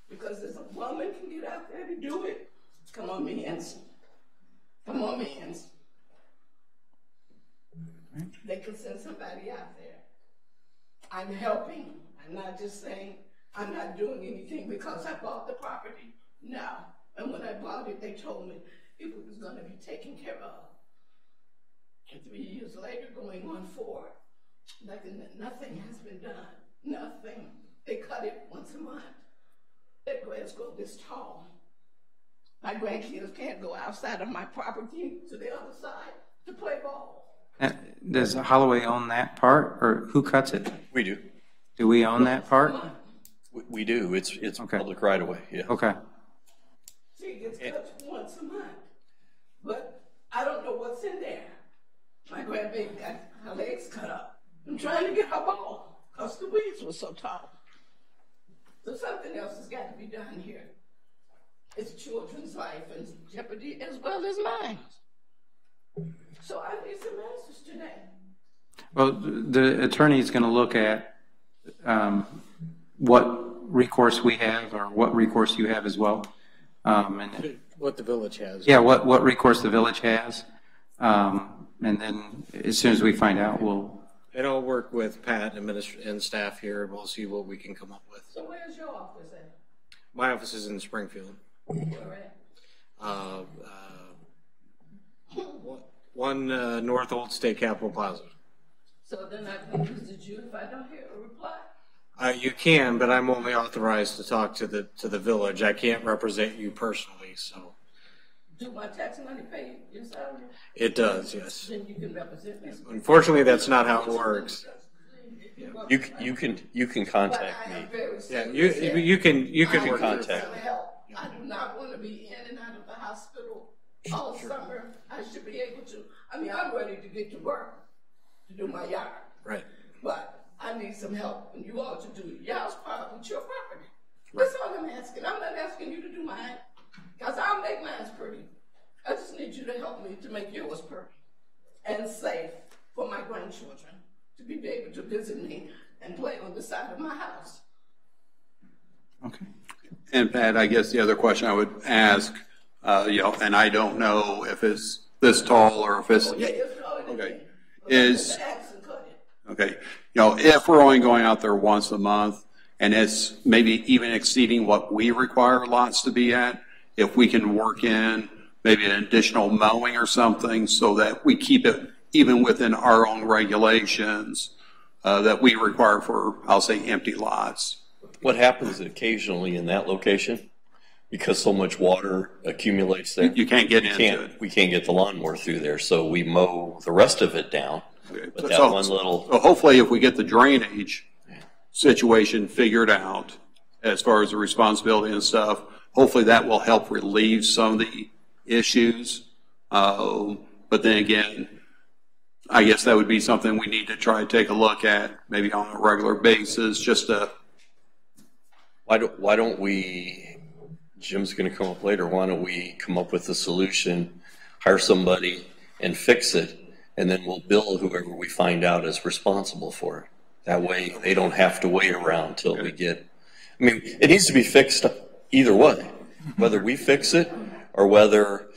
Because as a woman can get out there to do it, come on, men's. Come on, men's. They can send somebody out there. I'm helping. I'm not just saying I'm not doing anything because I bought the property. No, And when I bought it, they told me it was going to be taken care of. And 3 years later, going on 4, nothing has been done. Nothing. They cut it once a month. That grass grows this tall. My grandkids can't go outside of my property to the other side to play ball. Does Holloway own that part, or who cuts it? We do. Do we own that part? We do. It's okay. Public right of way. Yeah. Okay. See, it gets cut once a month, but I don't know what's in there. My grandbaby got her legs cut up. I'm trying to get her ball because the weeds were so tall. So something else has got to be done here. It's children's life in jeopardy as well as mine. So I need some answers today. Well, the attorney is going to look at what recourse we have, or what recourse you have as well. And what the village has. Yeah, what recourse the village has. And then as soon as we find out, we'll... And I'll work with Pat and staff here, and we'll see what we can come up with. So where's your office at? My office is in Springfield. Where at? One North Old State Capitol Plaza. So then I can visit you if I don't hear a reply? You can, but I'm only authorized to talk to the village. I can't represent you personally, so. Do my tax money pay your salary? It does, yes. Then you can represent me. Unfortunately, that's not how it works. You can contact me. Yeah, you can work contact me. I do not want to be in and out of the hospital all summer. I should be able to. I mean, I'm ready to get to work to do my yard. Right. But I need some help, and you all to do y'all's part with your property. That's all I'm asking. I'm not asking you to do mine, because I'll make mine pretty. I just need you to help me to make yours pretty and safe for my grandchildren to be able to visit me and play on the side of my house. Okay. And Pat, I guess the other question I would ask, and I don't know if it's this tall or if it's, okay, is, okay, if we're only going out there once a month and it's maybe even exceeding what we require lots to be at, if we can work in maybe an additional mowing or something so that we keep it even within our own regulations that we require for, I'll say, empty lots. What happens occasionally in that location, because so much water accumulates there, you can't get into it. We can't get the lawnmower through there, so we mow the rest of it down. Okay. But that one little... So hopefully if we get the drainage situation figured out as far as the responsibility and stuff, hopefully that will help relieve some of the issues. But then again, I guess that would be something we need to try to take a look at maybe on a regular basis, just to... Why don't we, Jim's going to come up later, why don't we come up with a solution, hire somebody and fix it, and then we'll bill whoever we find out is responsible for it. That way they don't have to wait around till we get, I mean, it needs to be fixed either way, whether we fix it or whether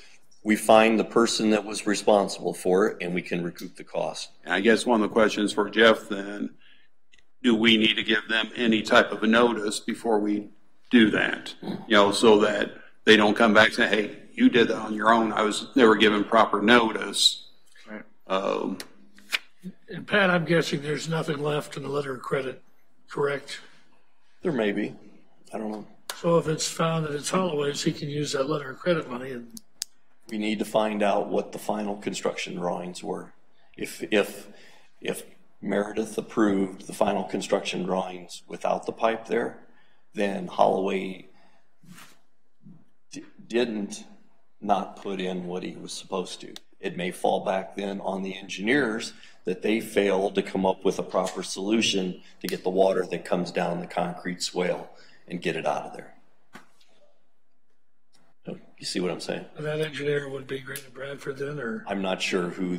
we find the person that was responsible for it and we can recoup the cost. And I guess one of the questions for Jeff then, do we need to give them any type of a notice before we do that? So that they don't come back and say, hey, you did that on your own. I was never given proper notice. Right. And Pat, I'm guessing there's nothing left in the letter of credit, correct? There may be. I don't know. So if it's found that it's Holloway's, he can use that letter of credit money. And we need to find out what the final construction drawings were. If Meredith approved the final construction drawings without the pipe there, then Holloway didn't not put in what he was supposed to. It may fall back then on the engineers that they failed to come up with a proper solution to get the water that comes down the concrete swale and get it out of there. You see what I'm saying? And that engineer would be Grady Bradford then, or? I'm not sure who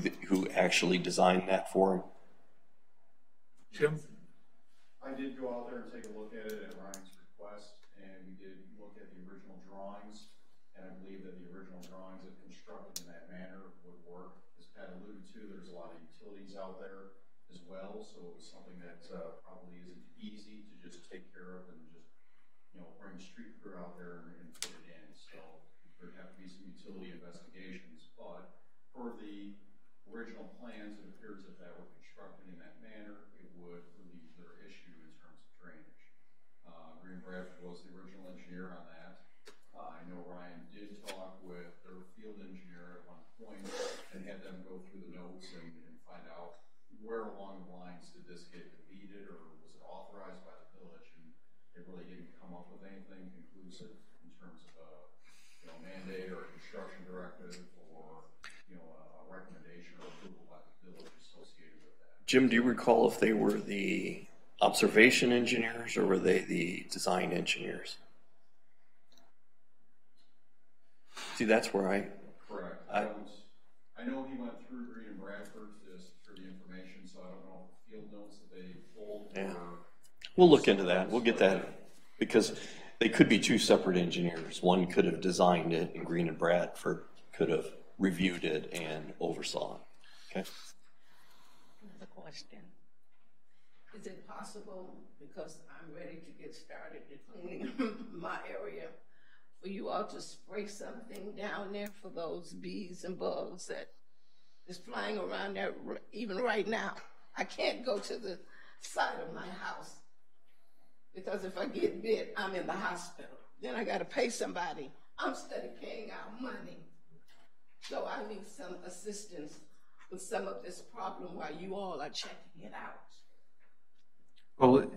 actually designed that for him. Jim? I did go out there and take a look at it at Ryan's request, and we did look at the original drawings, and I believe that the original drawings that constructed in that manner would work. As Pat alluded to, there's a lot of utilities out there as well, so it was something that probably isn't easy to just take care of and just, bring street crew out there and put it in. So utility investigations, but for the original plans, it appears that that were constructed in that manner, it would relieve their issue in terms of drainage. Green Bradford was the original engineer on that. I know Ryan did talk with their field engineer at one point and had them go through the notes and find out where along the lines did this get deleted or was it authorized by the village, and they really didn't come up with anything conclusive in terms of a mandate or a construction directive or a recommendation or approval by the village associated with that. Jim, do you recall if they were the observation engineers or were they the design engineers? See, that's where Correct. I know he went through Green and Bradford to secure the information, so I don't know if field notes that they pulled. Yeah. We'll look into that. We'll get that, because they could be two separate engineers. One could have designed it and Green and Bradford could have reviewed it and oversaw it. Okay. Another question. Is it possible, because I'm ready to get started to cleaning my area, for you all to spray something down there for those bees and bugs that is flying around there even right now? I can't go to the side of my house because if I get bit, I'm in the hospital. Then I got to pay somebody. I'm steady paying out money. So I need some assistance with some of this problem while you all are checking it out. Well,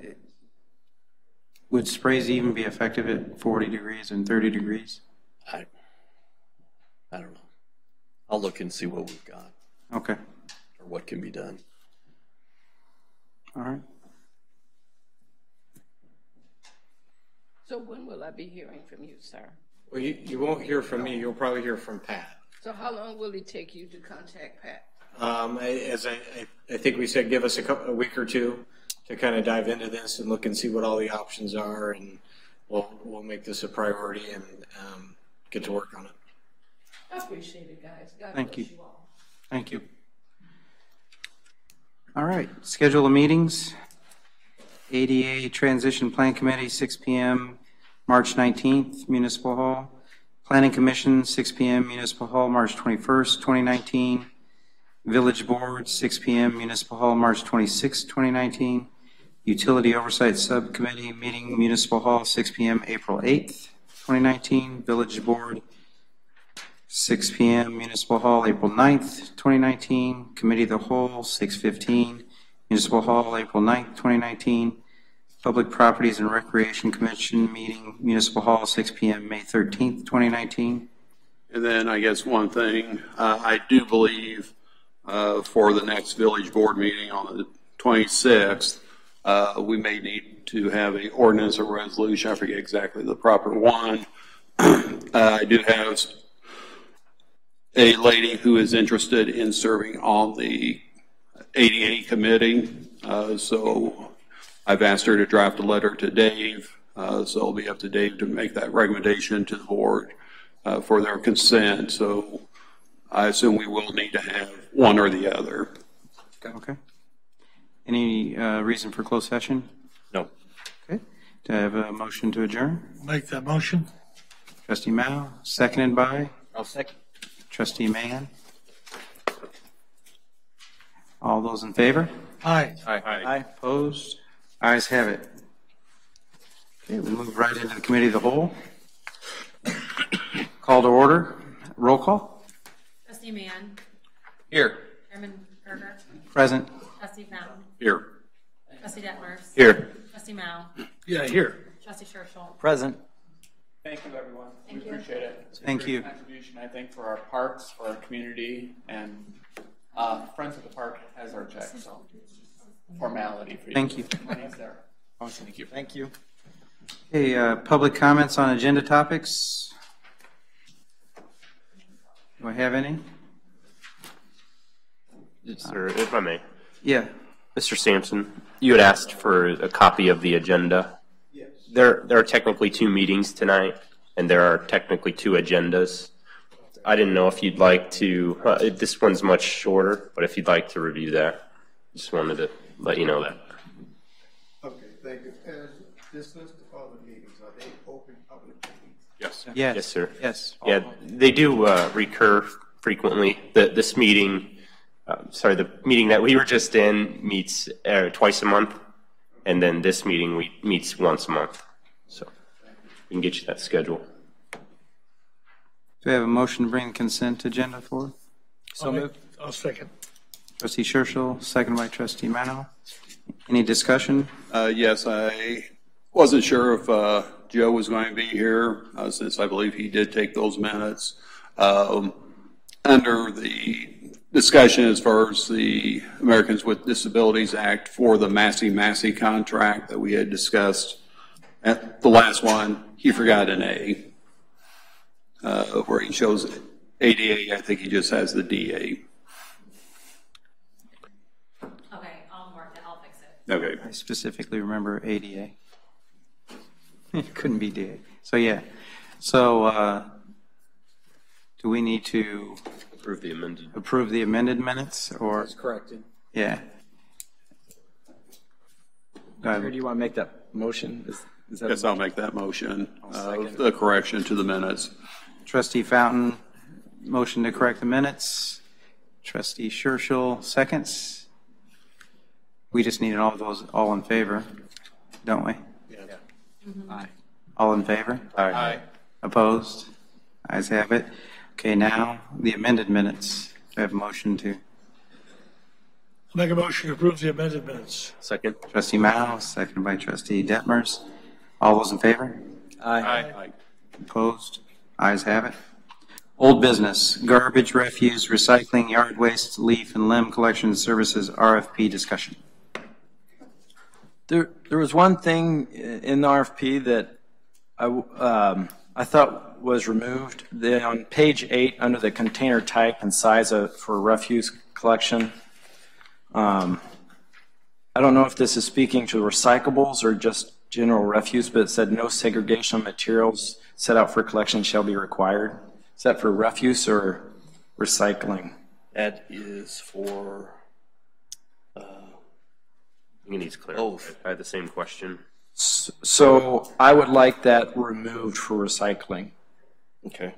would sprays even be effective at 40 degrees and 30 degrees? I don't know. I'll look and see what we've got. Okay. Or what can be done. All right. So when will I be hearing from you, sir? Well, you won't hear from me. You'll probably hear from Pat. So how long will it take you to contact Pat? As I think we said, give us a week or two to kind of dive into this and look and see what all the options are, and we'll make this a priority and get to work on it. I appreciate it, guys. God Thank bless you. you all. Thank you. All right, schedule of meetings. ADA Transition Plan Committee, 6 p.m., March 19th, Municipal Hall. Planning Commission, 6 p.m., Municipal Hall, March 21st, 2019. Village Board, 6 p.m., Municipal Hall, March 26th, 2019. Utility Oversight Subcommittee meeting, Municipal Hall, 6 p.m., April 8th, 2019. Village Board, 6 p.m., Municipal Hall, April 9th, 2019. Committee of the Whole, 6:15, Municipal Hall, April 9th, 2019. Public Properties and Recreation Commission meeting, Municipal Hall, 6 p.m., May 13th, 2019. And then I guess one thing, I do believe for the next village board meeting on the 26th, we may need to have an ordinance or resolution. I forget exactly the proper one. I do have a lady who is interested in serving on the ADA committee. So I've asked her to draft a letter to Dave. So it'll be up to Dave to make that recommendation to the board for their consent. So I assume we will need to have one or the other. Okay. Any reason for closed session? No. Okay. Do I have a motion to adjourn? Make that motion. Trustee Mao, seconded by? I'll second. Trustee Mann. All those in favor? Aye. Aye. Opposed? Ayes have it. Okay, we'll move right into the Committee of the Whole. Call to order. Roll call. Trustee Mann. Here. Chairman Berger. Present. Trustee Fountain. Here. Trustee Detmers. Here. Trustee Mao. Yeah, here. Trustee Churchill. Present. Thank you, everyone. Thank we you. appreciate it. It's a Thank great you. Contribution, I think, for our parks, for our community, and Friends of the Park has our check, so formality for you. Thank you. Money's there. Awesome. Thank you. Thank you. Okay, public comments on agenda topics. Do I have any? Sir, if I may. Yeah. Mr. Sampson, you had asked for a copy of the agenda. Yes. There are technically 2 meetings tonight, and there are technically 2 agendas. I didn't know if you'd like to, this one's much shorter, but if you'd like to review that, just wanted to let you know that. Okay, thank you. As this list of other meetings, are they open public meetings? Yes. Yes. Yes, sir. Yes. Yeah, they do recur frequently. This meeting, the meeting that we were just in meets twice a month, and then this meeting meets once a month. So we can get you that schedule. Do we have a motion to bring the consent agenda forward? So moved. I'll second. Trustee Churchill, second by Trustee Mano. Any discussion? Yes, I wasn't sure if Joe was going to be here, since I believe he did take those minutes. Under the discussion as far as the Americans with Disabilities Act for the Massey contract that we had discussed at the last one, he forgot an A. Where he shows ADA, I think he just has the DA. Okay, I'll fix it. Okay. I specifically remember ADA. It couldn't be DA. So, yeah. So, do we need to approve the amended minutes, or? That's corrected. Yeah. Or do you want to make that motion? Is that Yes, I'll make that motion. The correction to the minutes. Trustee Fountain, motion to correct the minutes. Trustee Churchill, seconds. We just need all in favor, don't we? Yeah. Aye. All in favor? Aye. Opposed? Ayes have it. Okay, now the amended minutes. Do I have a motion to? Make a motion to approve the amended minutes. Second. Trustee Mao, seconded by Trustee Detmers. All those in favor? Aye. Opposed? Ayes have it. Old business, garbage, refuse, recycling, yard waste, leaf and limb collection services, RFP discussion. There was one thing in the RFP that I thought was removed. On page 8, under the container type and size for refuse collection, I don't know if this is speaking to recyclables or just general refuse, but it said no segregation of materials set out for collection shall be required. Is that for refuse or recycling? That is for. I think it needs clarity. I had the same question. So I would like that removed for recycling. Okay.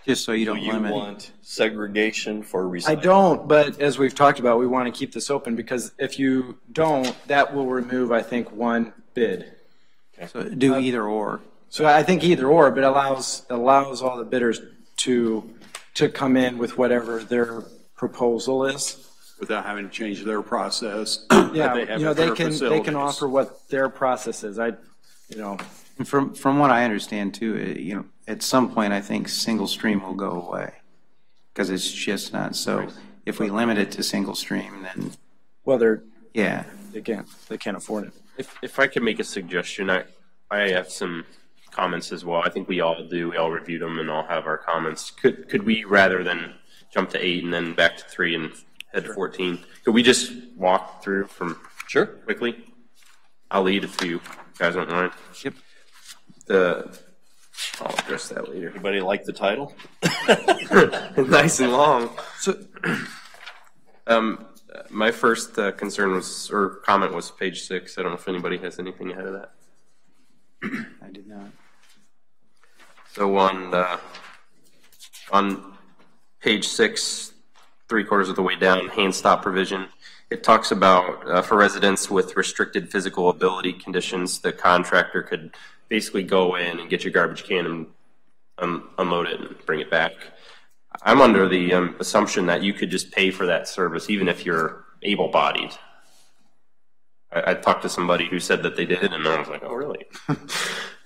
Just so you don't limit. You want segregation for recycling? I don't, but as we've talked about, we want to keep this open because if you don't, that will remove, I think, one bid. Okay. So do either or. So I think either or, but allows all the bidders to come in with whatever their proposal is. Without having to change their process. Yeah, they can offer what their process is. From what I understand too, at some point I think single stream will go away because it's just not so. Right. If we limit it to single stream, then they can't afford it. If I could make a suggestion, I have some comments as well. I think we all do. We all reviewed them and all have our comments. Could we, rather than jump to 8 and then back to 3 and head to 14, could we just walk through from quickly? I'll lead if you guys don't mind. Yep. I'll address that later. Anybody like the title? Nice and long. So, my first concern or comment was page 6. I don't know if anybody has anything ahead of that. I did not. So on page 6, 3/4 of the way down, hand stop provision, it talks about for residents with restricted physical ability conditions, the contractor could basically go in and get your garbage can and unload it and bring it back. I'm under the assumption that you could just pay for that service even if you're able-bodied. I talked to somebody who said that they did, and I was like, oh, really?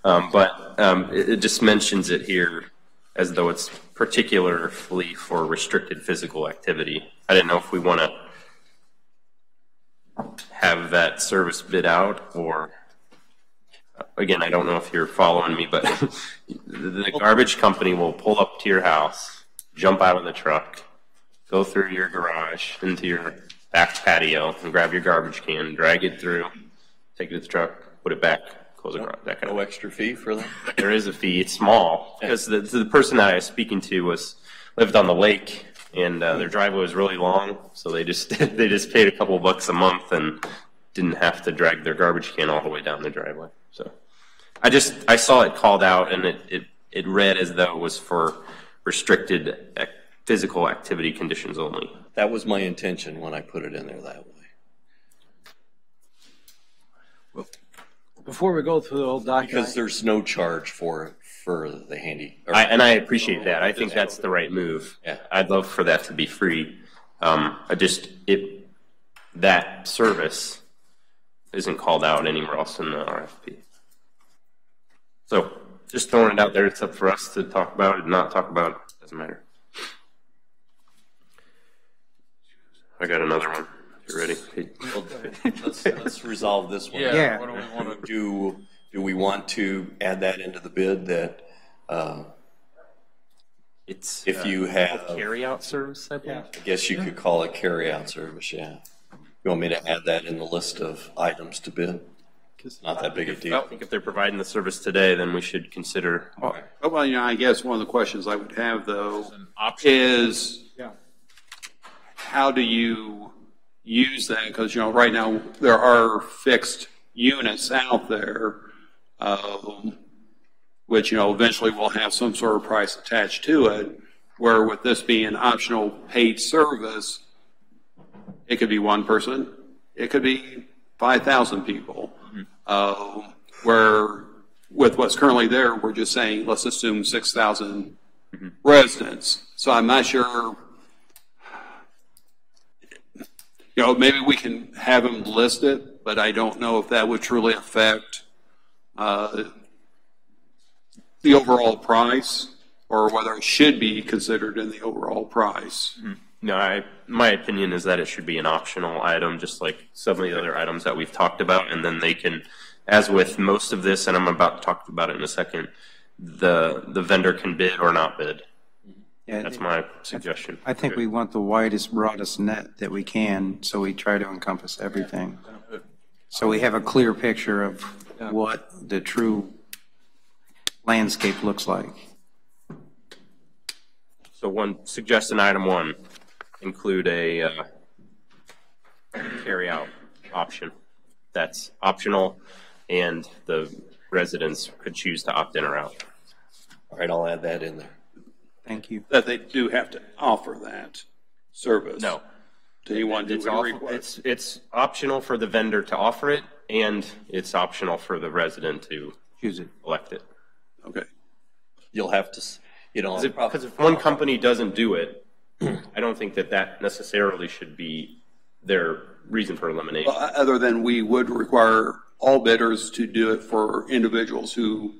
But it just mentions it here as though it's particularly for restricted physical activity. I didn't know if we want to have that service bid out, or again, I don't know if you're following me, but the garbage company will pull up to your house, jump out of the truck, go through your garage into your back patio and grab your garbage can, drag it through, take it to the truck, put it back, close the garage. That kind of extra fee for that? There is a fee. It's small because the person that I was speaking to lived on the lake, and their driveway was really long, so they just paid a couple bucks a month and didn't have to drag their garbage can all the way down the driveway. So I saw it called out, and it read as though it was for restricted physical activity conditions only. That was my intention when I put it in there that way. Before we go through the whole document. Because there's no charge for the handy. And I appreciate that. I think that's the right move. Yeah. I'd love for that to be free. That service isn't called out anywhere else in the RFP. So just throwing it out there, it's up for us to talk about it, not talk about it. Doesn't matter. I got another one. You ready? Well, let's resolve this one. Yeah. What do we want to Do we want to add that into the bid that it's if you have carry-out service? I believe. I guess you could call it carry-out service. Yeah. You want me to add that in the list of items to bid? It's not that big a deal. I think if they're providing the service today, then we should consider. Well, you know, I guess one of the questions I would have though is how do you use that? Because, you know, right now there are fixed units out there, which, you know, eventually will have some sort of price attached to it, where with this being an optional paid service, it could be one person, it could be 5,000 people. Where with what's currently there, we're just saying, let's assume 6,000 residents. So I'm not sure, you know, maybe we can have them list it, but I don't know if that would truly affect the overall price or whether it should be considered in the overall price. No, my opinion is that it should be an optional item, just like some of the other items that we've talked about, and then they can, as with most of this, and I'm about to talk about it in a second, the vendor can bid or not bid. Yeah, that's my suggestion. I think we want the widest, broadest net that we can, so we try to encompass everything. So we have a clear picture of what the true landscape looks like. So suggestion item one, include a carry-out option. That's optional, and the residents could choose to opt in or out. All right, I'll add that in there. Thank you. That they do have to offer that service. No. To anyone who would request. It's optional for the vendor to offer it, and it's optional for the resident to choose it, elect it. Okay. You'll have to, you know. Because if one company doesn't do it, I don't think that necessarily should be their reason for elimination. Well, other than we would require all bidders to do it for individuals who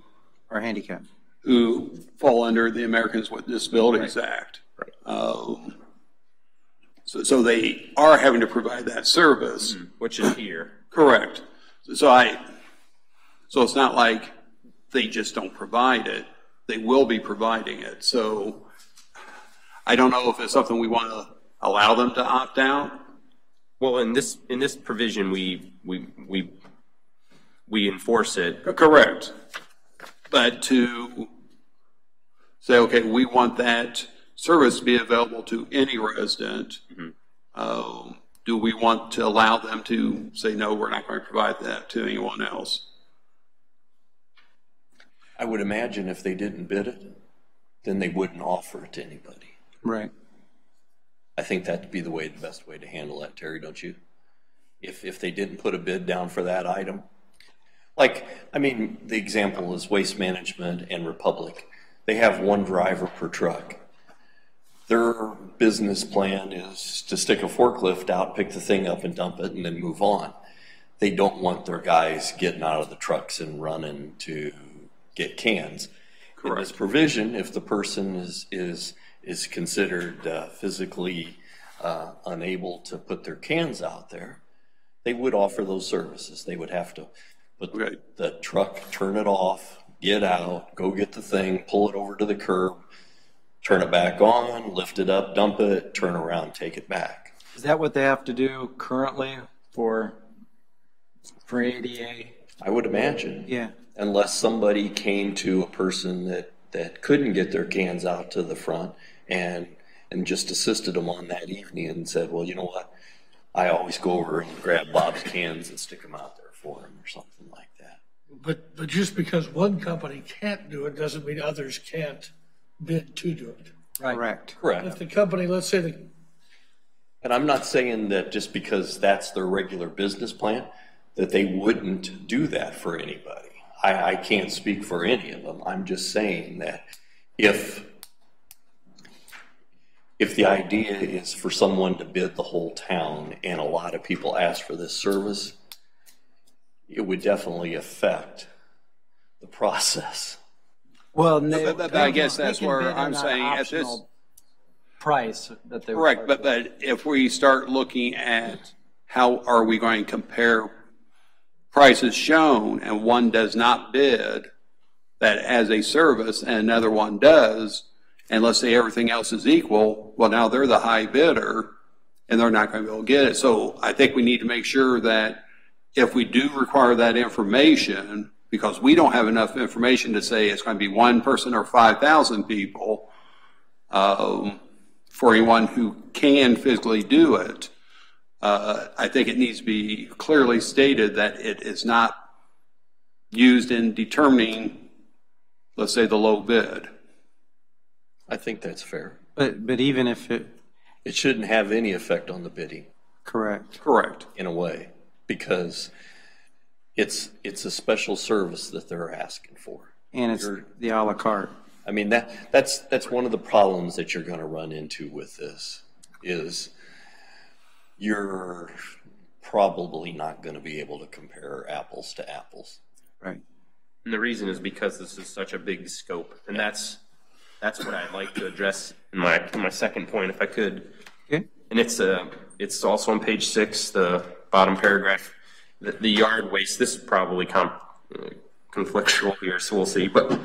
are handicapped, who fall under the Americans with Disabilities Act. Right. So they are having to provide that service, which is here. Correct. So it's not like they just don't provide it; they will be providing it. So I don't know if it's something we want to allow them to opt out. Well, in this provision, we enforce it. Correct. But to say, okay, we want that service to be available to any resident. Do we want to allow them to say, no, we're not going to provide that to anyone else? I would imagine if they didn't bid it, then they wouldn't offer it to anybody. Right. I think that'd be the best way to handle that, Terry, don't you? If they didn't put a bid down for that item. Like, I mean, the example is Waste Management and Republic. They have one driver per truck. Their business plan is to stick a forklift out, pick the thing up and dump it, and then move on. They don't want their guys getting out of the trucks and running to get cans. Correct. In this provision, if the person is considered physically unable to put their cans out there, they would offer those services. They would have to put the truck, turn it off, get out, go get the thing, pull it over to the curb, turn it back on, lift it up, dump it, turn around, take it back. Is that what they have to do currently for ADA? I would imagine. Yeah. Unless somebody came to a person that couldn't get their cans out to the front and just assisted them on that evening and said, well, you know what? I always go over and grab Bob's cans and stick them out there for him or something like that. But just because one company can't do it doesn't mean others can't bid to do it. Right. Correct. Correct. If the company, let's say the, And I'm not saying that just because that's their regular business plan, that they wouldn't do that for anybody. I can't speak for any of them. I'm just saying that if the idea is for someone to bid the whole town and a lot of people ask for this service, it would definitely affect the process. Well, But I guess that's where I'm saying at this price that they correct. But if we start looking at how are we going to compare prices shown, and one does not bid that as a service, and another one does, and let's say everything else is equal, well, now they're the high bidder, and they're not going to be able to get it. So I think we need to make sure that if we do require that information, because we don't have enough information to say it's going to be one person or 5,000 people, for anyone who can physically do it, I think it needs to be clearly stated that it is not used in determining, let's say, the low bid. I think that's fair. But even if it shouldn't have any effect on the bidding. Correct. In a way, because it's a special service that they're asking for. And it's the a la carte. I mean, that's one of the problems that you're going to run into with this is you're probably not going to be able to compare apples to apples. Right. And the reason is because this is such a big scope, and that's what I'd like to address in my second point, if I could. Okay. And it's also on page 6, the bottom paragraph, the yard waste. This is probably conflictual here, so we'll see. But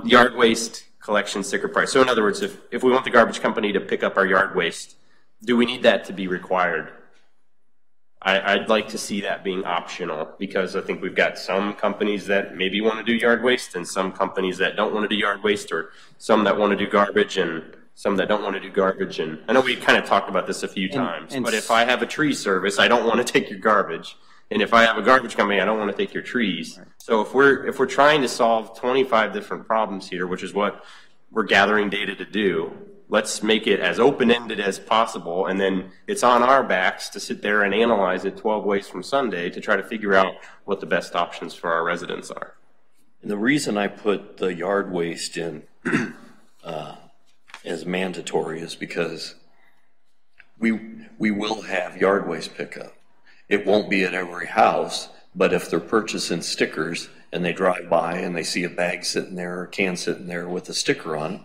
yard waste collection sticker price. So in other words, if we want the garbage company to pick up our yard waste, do we need that to be required? I'd like to see that being optional, because I think we've got some companies that maybe want to do yard waste and some companies that don't want to do yard waste, or some that want to do garbage and some that don't want to do garbage. And I know we kind of talked about this a few times, but if I have a tree service, I don't want to take your garbage. And if I have a garbage company, I don't want to take your trees. Right. So if we're trying to solve 25 different problems here, which is what we're gathering data to do, let's make it as open-ended as possible, and then it's on our backs to sit there and analyze it 12 ways from Sunday to try to figure out what the best options for our residents are. And the reason I put the yard waste in as mandatory is because we will have yard waste pickup. It won't be at every house, but if they're purchasing stickers and they drive by and they see a bag sitting there or a can sitting there with a sticker on it,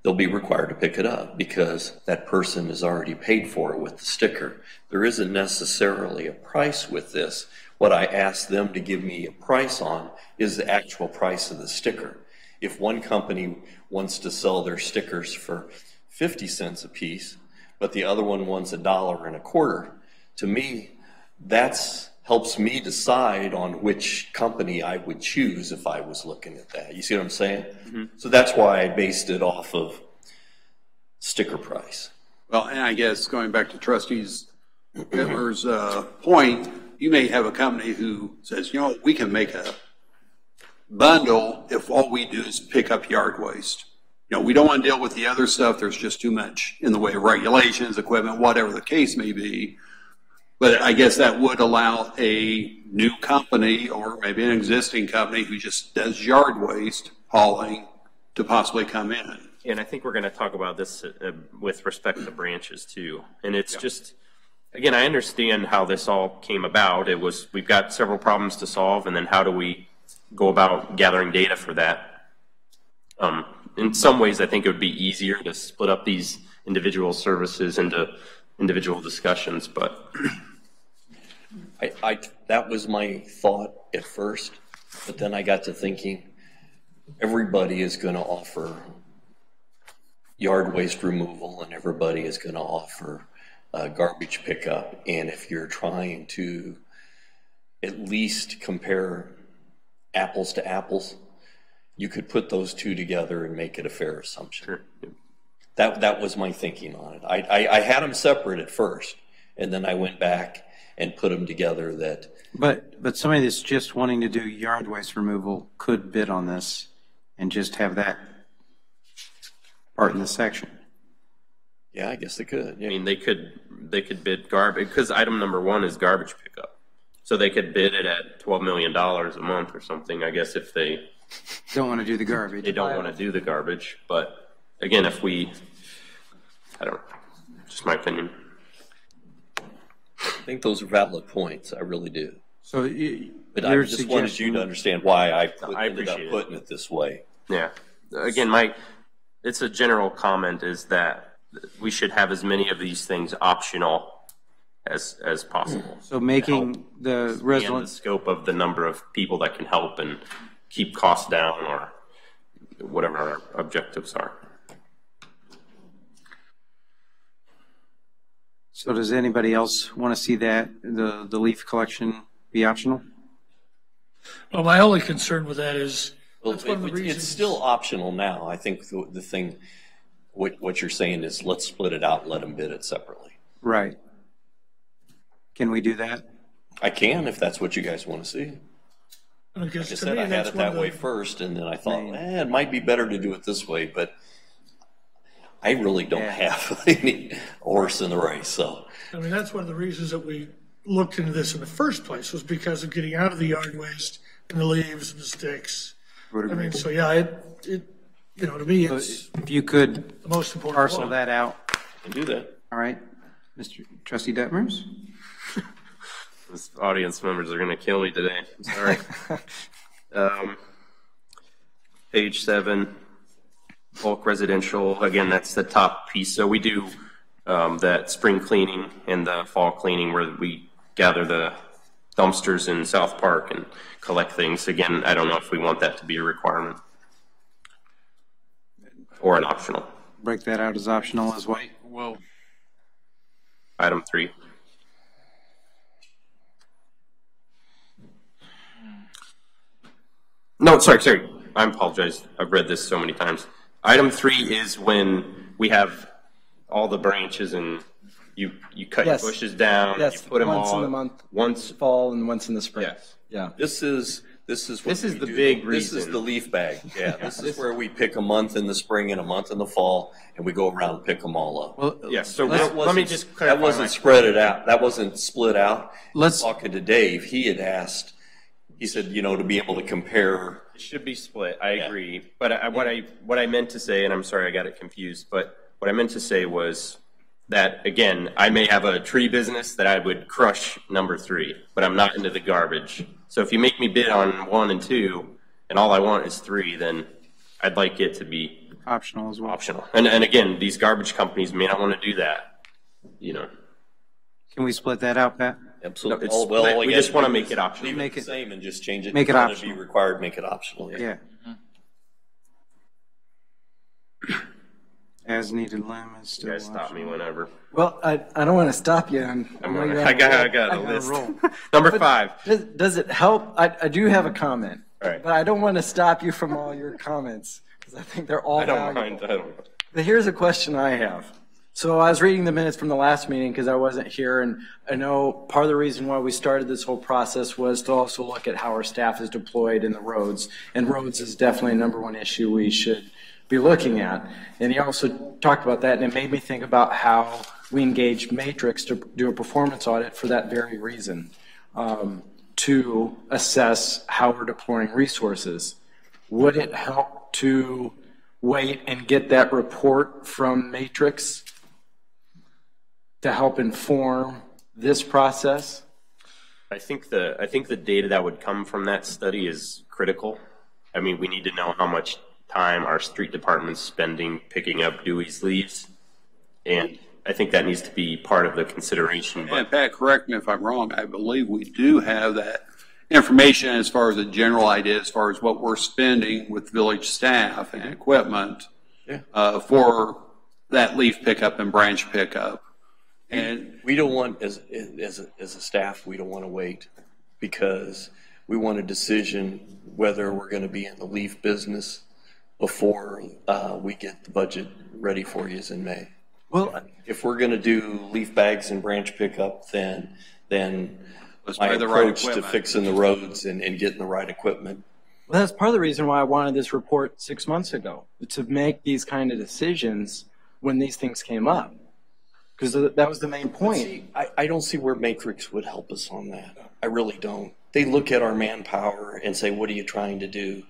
they'll be required to pick it up because that person has already paid for it with the sticker. There isn't necessarily a price with this. What I ask them to give me a price on is the actual price of the sticker. If one company wants to sell their stickers for 50 cents a piece, but the other one wants $1.25, to me, that helps me decide on which company I would choose if I was looking at that. You see what I'm saying? Mm-hmm. So that's why I based it off of sticker price. Well, and I guess going back to Trustee's Bittmer's point, you may have a company who says, you know, we can make a bundle if all we do is pick up yard waste. You know, we don't want to deal with the other stuff. There's just too much in the way of regulations, equipment, whatever the case may be. But I guess that would allow a new company or maybe an existing company who just does yard waste hauling to possibly come in. And I think we're going to talk about this with respect to branches too. And it's just, again, I understand how this all came about. It was, we've got several problems to solve, and then how do we go about gathering data for that? In some ways, I think it would be easier to split up these individual services into individual discussions, but that was my thought at first, but then I got to thinking everybody is going to offer yard waste removal and everybody is going to offer garbage pickup, and if you're trying to at least compare apples to apples, you could put those two together and make it a fair assumption. Sure. That was my thinking on it. I had them separate at first, and then I went back and put them together that. But somebody that's just wanting to do yard waste removal could bid on this and just have that part in the section. Yeah, I guess they could. Yeah. I mean, they could bid garbage, because item number 1 is garbage pickup. So they could bid it at $12 million a month or something, I guess, if they don't want to do the garbage. They don't want to do the garbage. But again, I don't know, just my opinion. I think those are valid points. I really do. So, but I just wanted you to understand why I ended up putting it this way. Yeah. Again, it's a general comment is that we should have as many of these things optional as possible. So making the the scope of the number of people that can help and keep costs down, or whatever our objectives are. So does anybody else want to see that the leaf collection be optional? Well, my only concern with that is it's still optional now. I think the thing, what you're saying is let's split it out and let them bid it separately. Right. Can we do that? I can, if that's what you guys want to see. Like I said, I had it that way first, and then I thought, it might be better to do it this way, but I really don't have any horse in the race. So I mean, that's one of the reasons that we looked into this in the first place, was because of getting out of the yard waste and the leaves and the sticks. I mean, so yeah, it to me, it's if you could the most important parcel one. that out. I can do that. All right, Mr. Trustee Detmers. This audience members are going to kill me today. I'm sorry. Page 7, bulk residential. Again, that's the top piece. So we do that spring cleaning and the fall cleaning where we gather the dumpsters in South Park and collect things. Again, I don't know if we want that to be a requirement or an optional. Break that out as optional as well. Well, item 3. No, sorry. I apologize. I've read this so many times. Item 3 is when we have all the branches and you cut your bushes down. Yes, you put them once all in the month, once fall and once in the spring. Yes. Yeah. This is the big reason. This is the leaf bag. Yeah, this is where we pick a month in the spring and a month in the fall, and we go around and pick them all up. Well, yes. So let me just clarify. That wasn't spread it out. That wasn't split out. Let's talking to Dave. He had asked. He said, to be able to compare. It should be split. I agree. But what I meant to say, and I'm sorry I got it confused, but what I meant to say was that, again, I may have a tree business that I would crush number 3, but I'm not into the garbage. So if you make me bid on 1 and 2, and all I want is 3, then I'd like it to be optional as well. Optional. And again, these garbage companies may not want to do that. Can we split that out, Pat? Absolutely. No, we just want to make it optional. Leave it the same and just change it. Make it to optional. Be required. Make it optional. Yeah. As needed limits. Still you guys stop me whenever. Well, I don't want to stop you. I got a list. Number 5. Does it help? I do have a comment, right. But I don't want to stop you from all your comments because I think they're all valuable. But here's a question I have. So I was reading the minutes from the last meeting because I wasn't here, and I know part of the reason why we started this whole process was to also look at how our staff is deployed in the roads, and roads is definitely a number 1 issue we should be looking at. And he also talked about that, and it made me think about how we engaged Matrix to do a performance audit for that very reason, to assess how we're deploying resources. Would it help to wait and get that report from Matrix to help inform this process? I think the data that would come from that study is critical. I mean, we need to know how much time our street department's spending picking up Dewey's leaves, and I think that needs to be part of the consideration. And Pat, correct me if I'm wrong, I believe we do have that information as far as a general idea as far as what we're spending with village staff and equipment for that leaf pickup and branch pickup. And we don't want, as a staff, we don't want to wait because we want a decision whether we're going to be in the leaf business before we get the budget ready for you in May. Well, if we're going to do leaf bags and branch pickup, then than Let's my buy the right approach to equipment. fixing the roads and getting the right equipment. Well, that's part of the reason why I wanted this report 6 months ago, to make these kind of decisions when these things came up. Because that was the main point. See, I don't see where Matrix would help us on that. I really don't. They look at our manpower and say, what are you trying to do?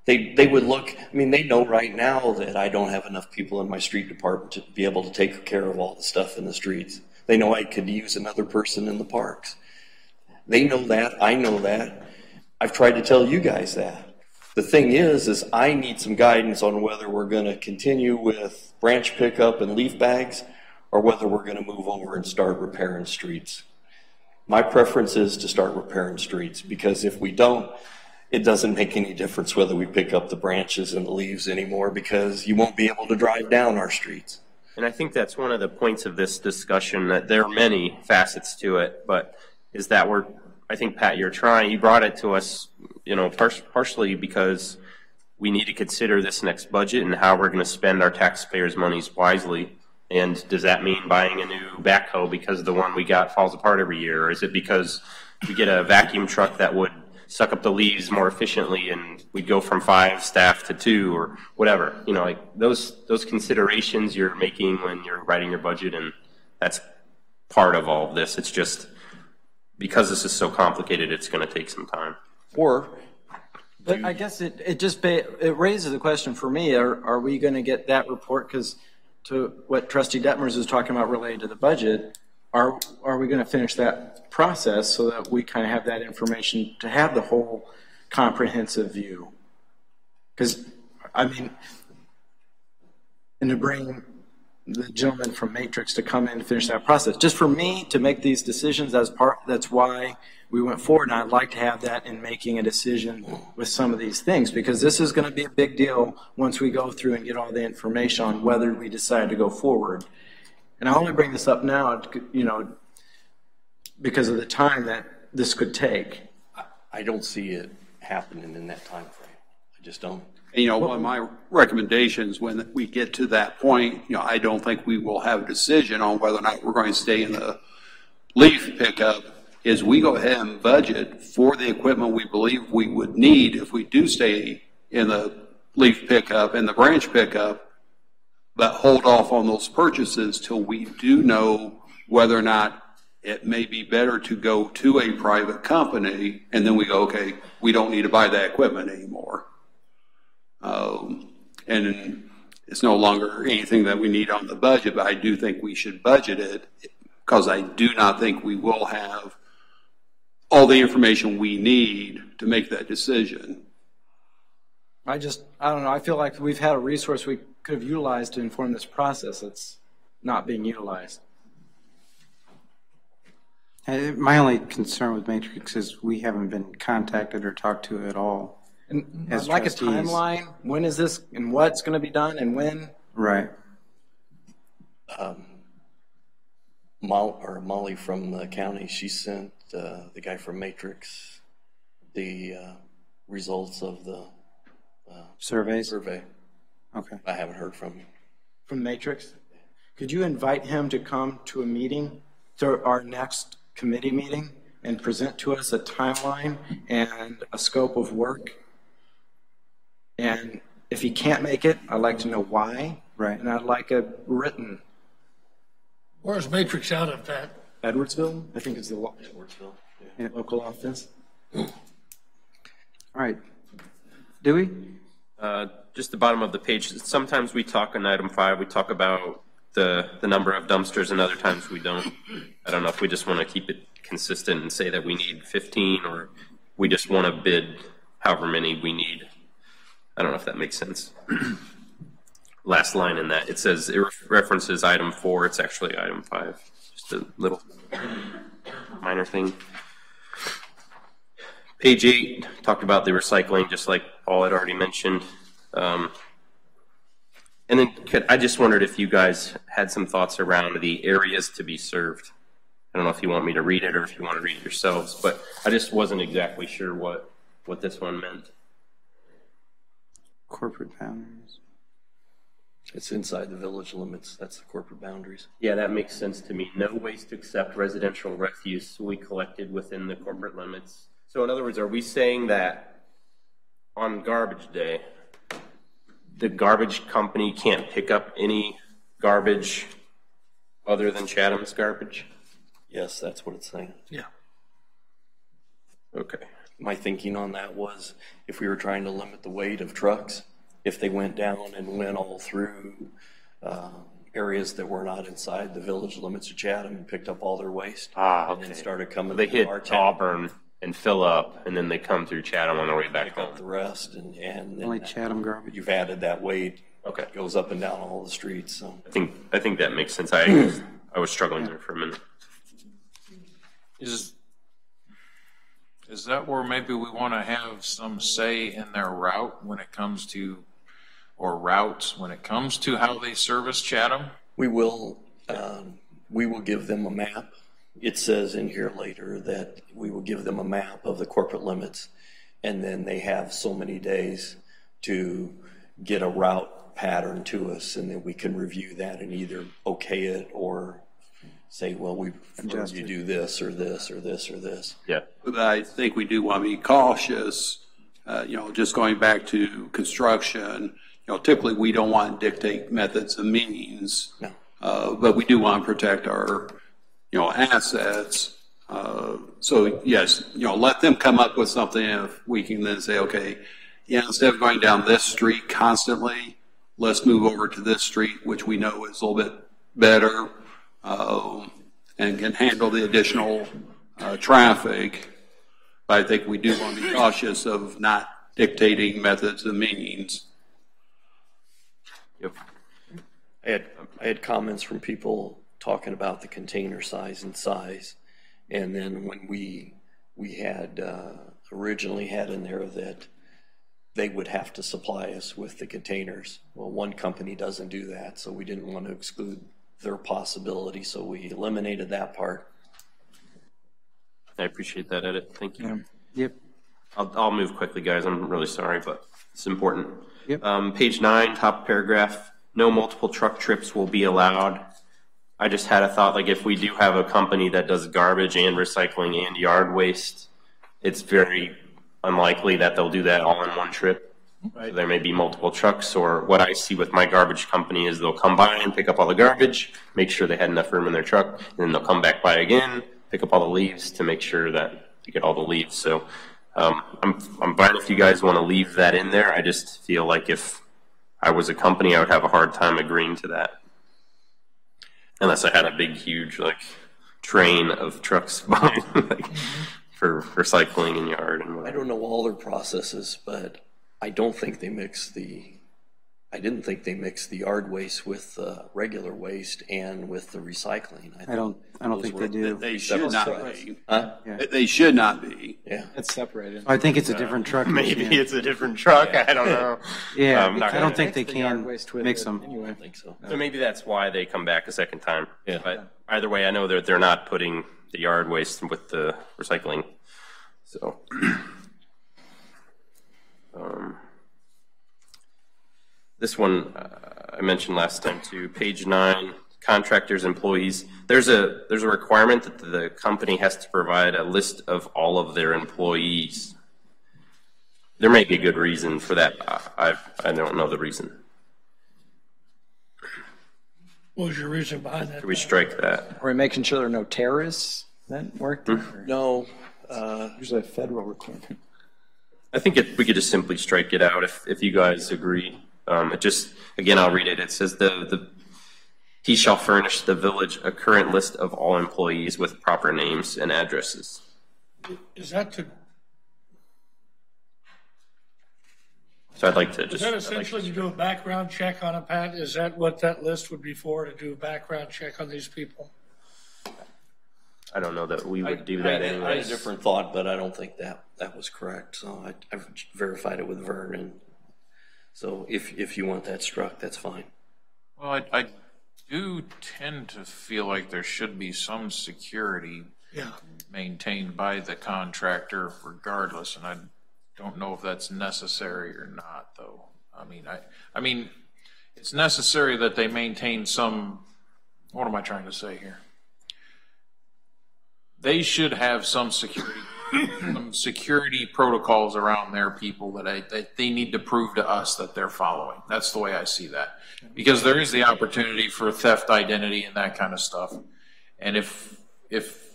They would look, I mean, they know right now that I don't have enough people in my street department to be able to take care of all the stuff in the streets. They know I could use another person in the parks. They know that. I know that. I've tried to tell you guys that. The thing is I need some guidance on whether we're going to continue with branch pickup and leaf bags or whether we're going to move over and start repairing streets. My preference is to start repairing streets, because if we don't, it doesn't make any difference whether we pick up the branches and the leaves anymore, because you won't be able to drive down our streets. And I think that's one of the points of this discussion, that there are many facets to it, but is that I think, Pat, you brought it to us, partially because we need to consider this next budget and how we're going to spend our taxpayers' monies wisely. And does that mean buying a new backhoe because the one we got falls apart every year? Or is it because we get a vacuum truck that would suck up the leaves more efficiently and we'd go from 5 staff to 2 or whatever? Like those considerations you're making when you're writing your budget, and that's part of all of this. It's just because this is so complicated, it's going to take some time. But I guess it raises the question for me, are we going to get that report? Because to what Trustee Detmers is talking about related to the budget, are we going to finish that process so that we kind of have that information to have the whole comprehensive view? Because, I mean, and to bring the gentleman from Matrix to come in and finish that process. Just for me to make these decisions, that's why we went forward, and I'd like to have that in making a decision with some of these things, because this is going to be a big deal once we go through and get all the information on whether we decide to go forward. And I only bring this up now, because of the time that this could take. I don't see it happening in that time frame. I just don't. And, one of my recommendations when we get to that point, I don't think we will have a decision on whether or not we're going to stay in the leaf pickup, is we go ahead and budget for the equipment we believe we would need if we do stay in the leaf pickup and the branch pickup, but hold off on those purchases till we do know whether or not it may be better to go to a private company, and then we go, okay, we don't need to buy that equipment anymore. And it's no longer anything that we need on the budget, but I do think we should budget it, because I do not think we will have all the information we need to make that decision. I don't know. I feel like we've had a resource we could have utilized to inform this process that's not being utilized. My only concern with Matrix is we haven't been contacted or talked to at all. And as like trustees. A timeline, when is this and what's going to be done and when? Right. Molly from the county, she sent the guy from Matrix the results of the survey. Okay. I haven't heard from him. From Matrix? Could you invite him to come to a meeting, to our next committee meeting, and present to us a timeline and a scope of work? And if he can't make it, I'd like to know why. Right. And I'd like a written. Where's Matrix out of, Pat? Edwardsville, I think is the Edwardsville, yeah. Local office. All right. Dewey? Just the bottom of the page. Sometimes we talk in item 5, we talk about the number of dumpsters, and other times we don't. I don't know if we just want to keep it consistent and say that we need 15, or we just want to bid however many we need. I don't know if that makes sense. Last line in that, it says it references item 4. It's actually item 5. Just a little minor thing. Page 8 talked about the recycling, just like Paul had already mentioned. And then I just wondered if you guys had some thoughts around the areas to be served. I don't know if you want me to read it or if you want to read it yourselves, but I just wasn't exactly sure what this one meant. Corporate boundaries. It's inside the village limits. That's the corporate boundaries. Yeah, that makes sense to me. No waste except residential refuse will be collected within the corporate limits. So in other words, are we saying that on garbage day, the garbage company can't pick up any garbage other than Chatham's garbage? Yes, that's what it's saying. Yeah. Okay. My thinking on that was if we were trying to limit the weight of trucks, if they went down and went all through areas that were not inside the village limits of Chatham and picked up all their waste, and then started coming They through hit our town, Auburn and fill up, and then they come through Chatham on their way back pick home. up the rest, and then Only Chatham garbage. you've added that weight. Okay. It goes up and down all the streets. So I think that makes sense. I was struggling there for a minute. Is that where maybe we want to have some say in their route when it comes to, or routes when it comes to how they service Chatham? we will give them a map. It says in here later that we will give them a map of the corporate limits, and then they have so many days to get a route pattern to us, and then we can review that and either okay it or say, well, we prefer you do this or this or this or this. Yeah. But I think we do want to be cautious, just going back to construction, typically we don't want to dictate methods and means. No. But we do want to protect our, assets. So yes, let them come up with something. If we can then say, okay, instead of going down this street constantly, let's move over to this street, which we know is a little bit better, and can handle the additional traffic. But I think we do want to be cautious of not dictating methods and means. Yep. I had comments from people talking about the container size, and then when we had originally had in there that they would have to supply us with the containers. Well, one company doesn't do that, so we didn't want to exclude their possibility, so we eliminated that part. I appreciate that edit. Thank you. Yep. I'll move quickly, guys. I'm really sorry, but it's important. Yep. Page 9, top paragraph. No multiple truck trips will be allowed. I just had a thought, like if we do have a company that does garbage and recycling and yard waste, it's very unlikely that they'll do that all in one trip. Right. So there may be multiple trucks, or what I see with my garbage company is they'll come by and pick up all the garbage, make sure they had enough room in their truck, and then they'll come back by again, pick up all the leaves to make sure that they get all the leaves. So I'm fine if you guys want to leave that in there. I just feel like if I was a company, I would have a hard time agreeing to that. Unless I had a big, huge, train of trucks behind, for recycling and yard and whatever. I don't know all their processes, but I didn't think they mix the yard waste with regular waste and with the recycling. I don't think they do. They should not be. Huh? Yeah. They should not be. Yeah. It's separated. I think it's a different truck. Maybe it's a different truck. I don't know. Yeah, I don't think they the yard can waste with mix it them. anyway. I think so. So maybe that's why they come back a second time. Yeah. But either way, I know that they're not putting the yard waste with the recycling. So. This one I mentioned last time too. Page 9, contractors, employees. There's a requirement that the company has to provide a list of all of their employees. There may be a good reason for that. I don't know the reason. What was your reason behind that? Should we strike that? Are we making sure there are no terrorists that work there? No. Usually a federal requirement. I think we could just simply strike it out if you guys agree. It just, again, I'll read it. It says he shall furnish the village a current list of all employees with proper names and addresses. Is that to? So I'd like to Is just. that essentially to do a background check on a Pat? Is that what that list would be for, to do a background check on these people? I don't know that we would do I that had anyway. a different thought, but I don't think that was correct. So I've verified it with Vernon. So if you want that struck, that's fine. Well, I do tend to feel like there should be some security maintained by the contractor regardless, and I don't know if that's necessary or not, though. I mean, it it's necessary that they maintain some, what am I trying to say here? They should have some security protocols around their people that they need to prove to us that they're following. That's the way I see that. Because there is the opportunity for theft identity and that kind of stuff. And if the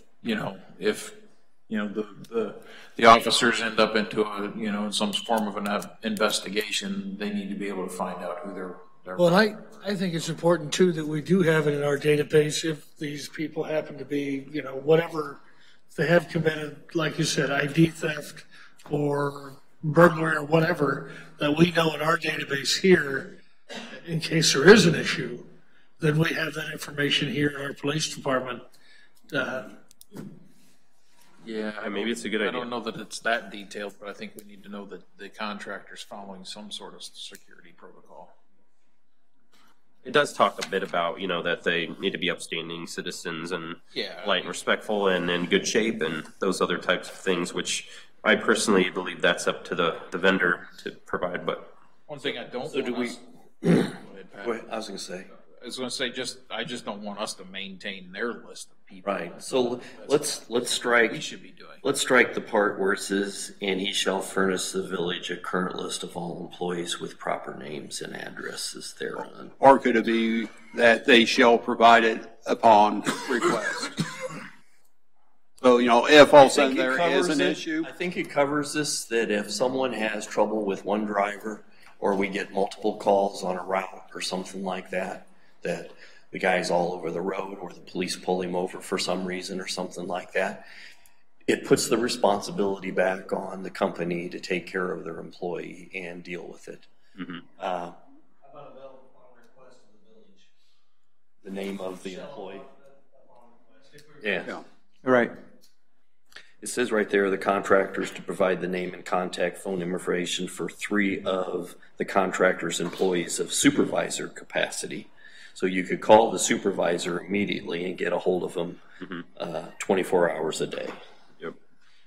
officers end up into some form of an investigation, they need to be able to find out who they're. Well, I think it's important too that we do have it in our database if these people happen to be, whatever, if they have committed, like you said, ID theft or burglary or whatever, that we know in our database here, in case there is an issue, then we have that information here in our police department. Yeah, maybe it's a good idea. I don't know that it's that detailed, but I think we need to know that the contractor's following some sort of security protocol. It does talk a bit about, that they need to be upstanding citizens and polite and respectful and in good shape and those other types of things, which I personally believe that's up to the vendor to provide. But one thing I don't So do we? Go ahead, Pat. Go ahead. I was going to say. I was going to say I just don't want us to maintain their list of people. Right. So let's strike. We should be doing. Let's strike the part where it says, "And he shall furnish the village a current list of all employees with proper names and addresses thereon." Or could it be that they shall provide it upon request? So, if all of a sudden there is an issue. I think it covers this, that if someone has trouble with one driver, or we get multiple calls on a route or something like that, that the guy's all over the road or the police pull him over for some reason or something like that, it puts the responsibility back on the company to take care of their employee and deal with it. Mm-hmm. How about available upon request of the village? The name of the employee. Yeah. Right. It says right there, the contractors to provide the name and contact phone information for 3 of the contractor's employees of supervisor capacity. So you could call the supervisor immediately and get a hold of them 24 hours a day. Yep.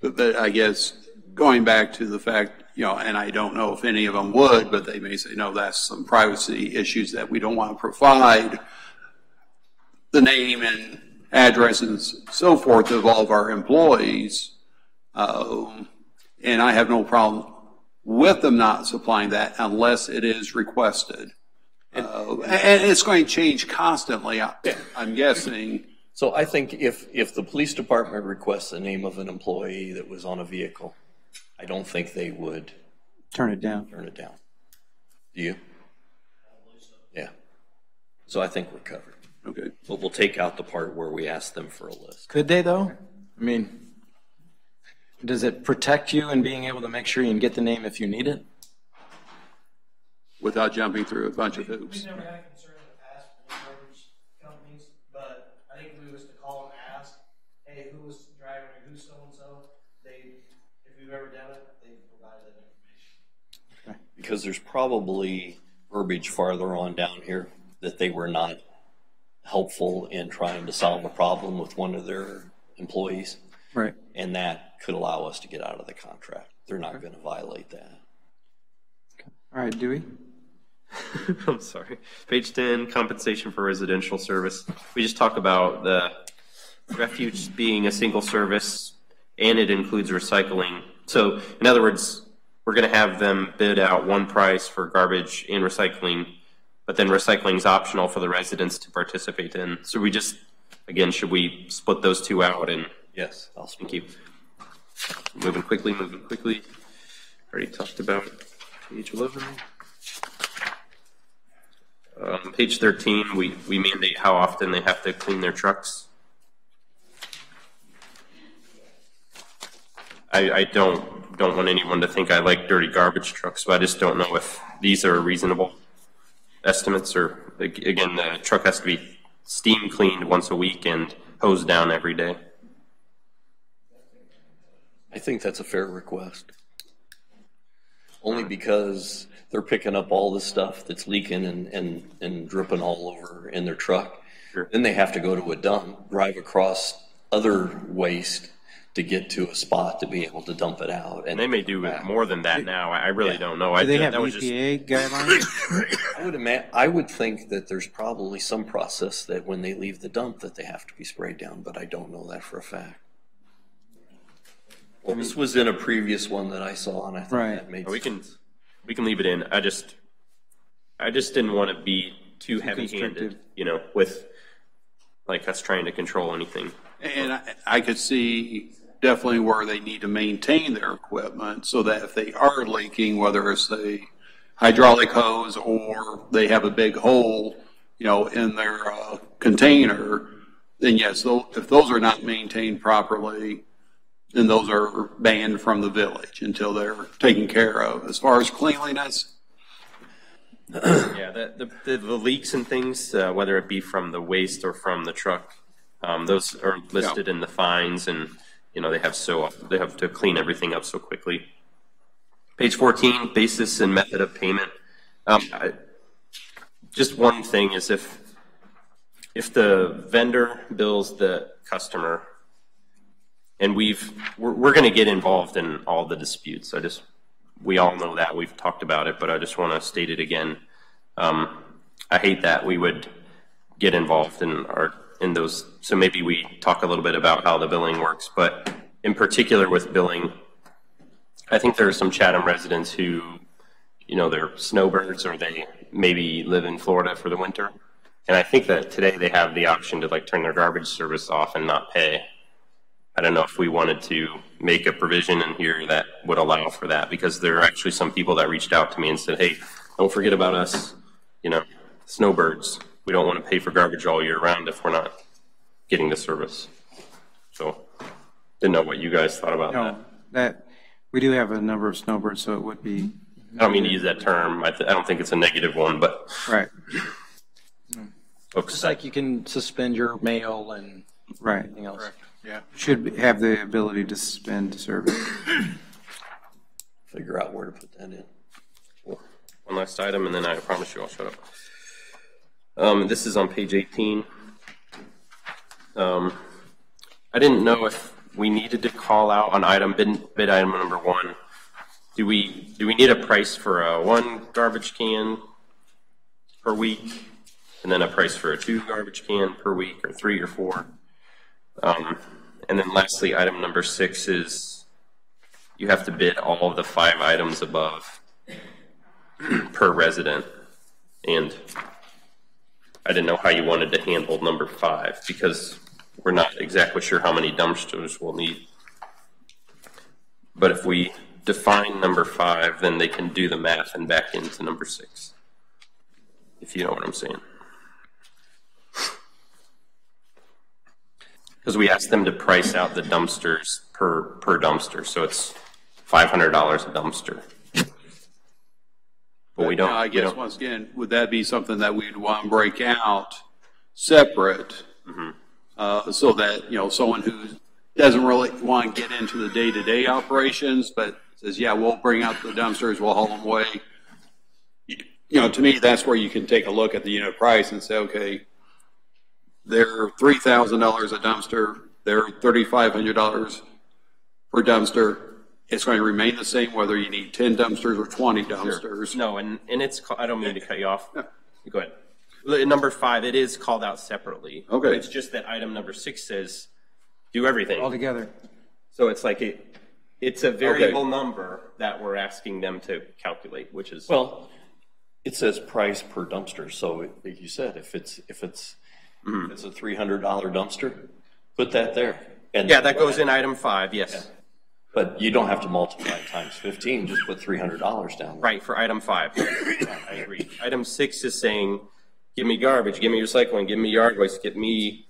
But I guess going back to the fact, and I don't know if any of them would, but they may say, no, that's some privacy issues that we don't want to provide the name and address and so forth of all of our employees. And I have no problem with them not supplying that unless it is requested. And it's going to change constantly, I'm guessing. So I think if the police department requests the name of an employee that was on a vehicle, I don't think they would turn it down. Do you? Yeah. So I think we're covered. Okay. But we'll take out the part where we ask them for a list. Could they, though? I mean, does it protect you in being able to make sure you can get the name if you need it? Without jumping through a bunch of hoops. We've never had a concern in the past with garbage companies, but I think if we was to call and ask, hey, who was driving or who's so-and-so, if we've ever done it, they provide that information. Okay. Because there's probably verbiage farther on down here that they were not helpful in trying to solve a problem with one of their employees. Right. And that could allow us to get out of the contract. They're not going to violate that. Okay. All right, Dewey? I'm sorry. Page 10, compensation for residential service. We just talk about the refuge being a single service, and it includes recycling. So, in other words, we're going to have them bid out one price for garbage and recycling, but then recycling is optional for the residents to participate in. So we just, again, should we split those two out? And yes, I'll thank you. Moving quickly. Already talked about page 11. Page 13, we mandate how often they have to clean their trucks. I don't want anyone to think I like dirty garbage trucks, but I just don't know if these are reasonable estimates, or again, the truck has to be steam cleaned once a week and hosed down every day. I think that's a fair request. Only because they're picking up all the stuff that's leaking and dripping all over in their truck. Sure. Then they have to go to a dump, drive across other waste to get to a spot to be able to dump it out. And they may do more than that now. I really don't know. Do they have EPA guidelines? I would think that there's probably some process that when they leave the dump that they have to be sprayed down, but I don't know that for a fact. Well, this was in a previous one that I saw, and I thought that made sense. We can leave it in. I just didn't want to be too heavy-handed, with like us trying to control anything. And I could see definitely where they need to maintain their equipment so that if they are leaking, whether it's a hydraulic hose or they have a big hole, in their container, then yes, if those are not maintained properly, then those are banned from the village until they're taken care of. As far as cleanliness, yeah, the leaks and things, whether it be from the waste or from the truck, those are listed in the fines, and they have to clean everything up so quickly. Page 14, basis and method of payment. Just one thing is if the vendor bills the customer, and we're going to get involved in all the disputes. We all know that, we've talked about it, but I just want to state it again. I hate that we would get involved in those. So maybe we talk a little bit about how the billing works, but in particular with billing, I think there are some Chatham residents who, they're snowbirds or they maybe live in Florida for the winter. And I think that today they have the option to turn their garbage service off and not pay. I don't know if we wanted to make a provision in here that would allow for that, because there are actually some people that reached out to me and said, hey, don't forget about us, snowbirds. We don't want to pay for garbage all year round if we're not getting the service. So didn't know what you guys thought about that. We do have a number of snowbirds, so it would be. I don't mean to use that term. I don't think it's a negative one, but. Right. Just like you can suspend your mail and anything else. Correct. Yeah. Should have the ability to suspend service. Figure out where to put that in. Cool. One last item, and then I promise you I'll shut up. This is on page 18. I didn't know if we needed to call out on bid item number 1. Do we need a price for one garbage can per week, and then a price for a 2 garbage can per week, or 3 or 4? And then lastly, item number 6 is you have to bid all of the 5 items above per resident. And I didn't know how you wanted to handle number 5, because we're not exactly sure how many dumpsters we'll need. But if we define number 5, then they can do the math and back into number 6, if you know what I'm saying. Because we asked them to price out the dumpsters per dumpster, so it's $500 a dumpster. But we don't. I guess once again, would that be something that we'd want to break out separate, so that someone who doesn't really want to get into the day-to-day operations, but says, "Yeah, we'll bring out the dumpsters, we'll haul them away." To me, that's where you can take a look at the unit price and say, okay, they're $3,000 a dumpster. They're $3,500 per dumpster. It's going to remain the same whether you need 10 dumpsters or 20 dumpsters. Sure. No, and it's, I don't mean to cut you off. Go ahead. Number 5, it is called out separately. Okay. It's just that item number 6 says do everything. All together. So it's it's a variable number that we're asking them to calculate, which is. Well, it says price per dumpster. So like you said, if it's a $300 dumpster, put that there. And yeah, that goes in item 5, yes. Yeah. But you don't have to multiply it times 15, just put $300 down there. Right, for item 5. I agree. Item 6 is saying, give me garbage, give me recycling, give me yard waste, give me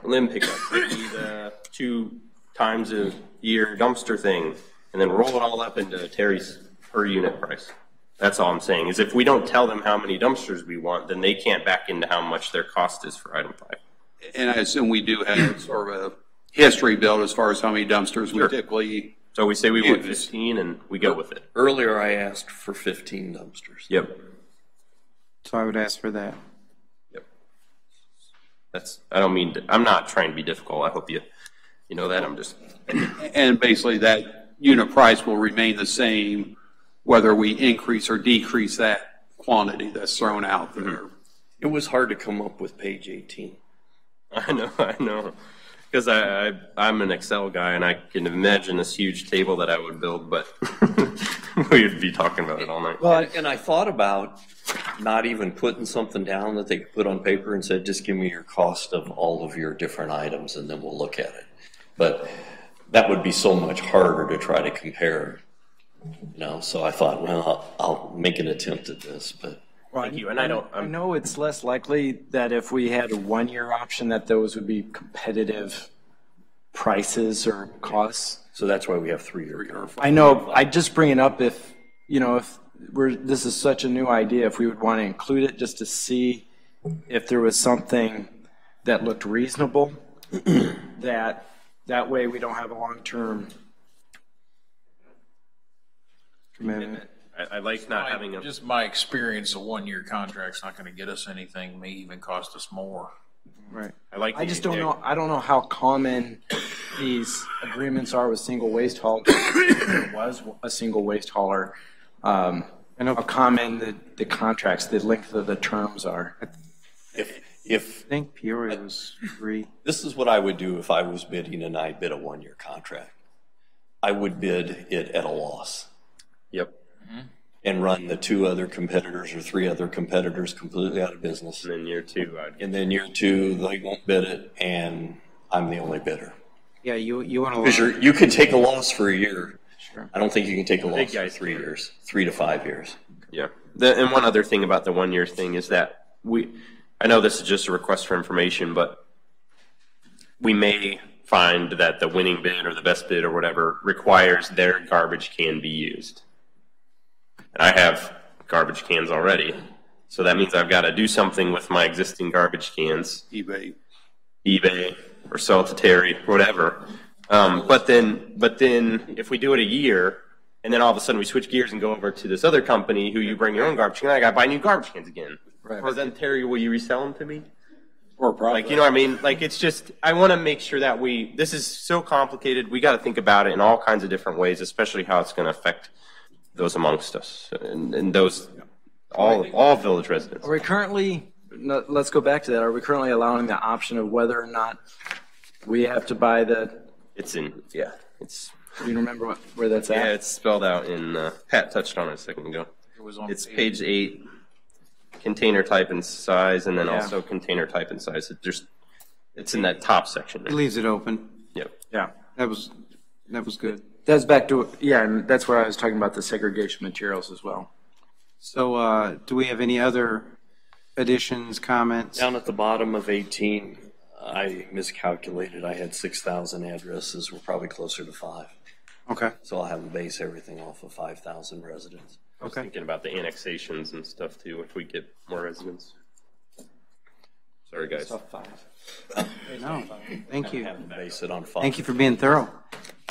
limb pickup, give me the 2 times a year dumpster thing, and then roll it all up into Terry's per unit price. That's all I'm saying, is if we don't tell them how many dumpsters we want, then they can't back into how much their cost is for item 5. And I assume we do have sort of a history built as far as how many dumpsters we typically. So we say we want 15 and we go with it. Earlier I asked for 15 dumpsters. Yep. So I would ask for that. Yep. I don't mean to, I'm not trying to be difficult. I hope you You know that, I'm just. And basically that unit price will remain the same whether we increase or decrease that quantity that's thrown out there. It was hard to come up with page 18. I know. Because I'm an Excel guy, and I can imagine this huge table that I would build, but we'd be talking about it all night. Well, and I thought about not even putting something down that they could put on paper and said, just give me your cost of all of your different items, and then we'll look at it. But that would be so much harder to try to compare, you know. So I thought, well, I'll make an attempt at this, but. Thank you. And I know it's less likely that if we had a 1-year option that those would be competitive prices or costs. So that's why we have 3-year. I know. I just bring it up if this is such a new idea, if we would want to include it just to see if there was something that looked reasonable, that way we don't have a long-term commitment. I like not having a. Just my experience, a 1-year contract's not going to get us anything. May even cost us more. Right. I just don't know. I don't know how common these agreements are with single waste haulers. It was a single waste hauler. I know how common the contracts, the length of the terms are. I think Peoria was 3. This is what I would do if I was bidding and I bid a 1-year contract. I would bid it at a loss. Yep. And run the 2 other competitors or 3 other competitors completely out of business. And then year 2, year 2, they won't bid it, and I'm the only bidder. Yeah, you want to. Because you can take a loss for a year. Sure. I don't think you can take a loss for 3 years, 3 to 5 years. Yeah. And one other thing about the 1-year thing is that I know this is just a request for information, but we may find that the winning bid or the best bid or whatever requires their garbage can be used. And I have garbage cans already, so that means I've got to do something with my existing garbage cans. eBay, or sell it to Terry, whatever. But then, if we do it a year, and then all of a sudden we switch gears and go over to this other company who you bring your own garbage can, I got to buy new garbage cans again. Right. Or then Terry, will you resell them to me? Or probably. Like, you know what I mean? Like, it's just, I want to make sure that this is so complicated. We got to think about it in all kinds of different ways, especially how it's going to affect those amongst us and those all village residents. Are we currently, let's go back to that, are we currently allowing the option of whether or not we have to buy it's do you remember where that's at? Yeah, it's spelled out in, Pat touched on it a second ago. It's page 8, container type and size, and then also container type and size. It's in that top section. It leaves it open. Yep. Yeah. That was good. That's back to, and that's where I was talking about the segregation materials as well. So do we have any other additions, comments? Down at the bottom of 18, I miscalculated. I had 6,000 addresses. We're probably closer to 5. Okay. So I'll have to base everything off of 5,000 residents. I was thinking about the annexations and stuff too, if we get more residents. Sorry, guys. No, thank you. Base it on 5. Thank you for being thorough.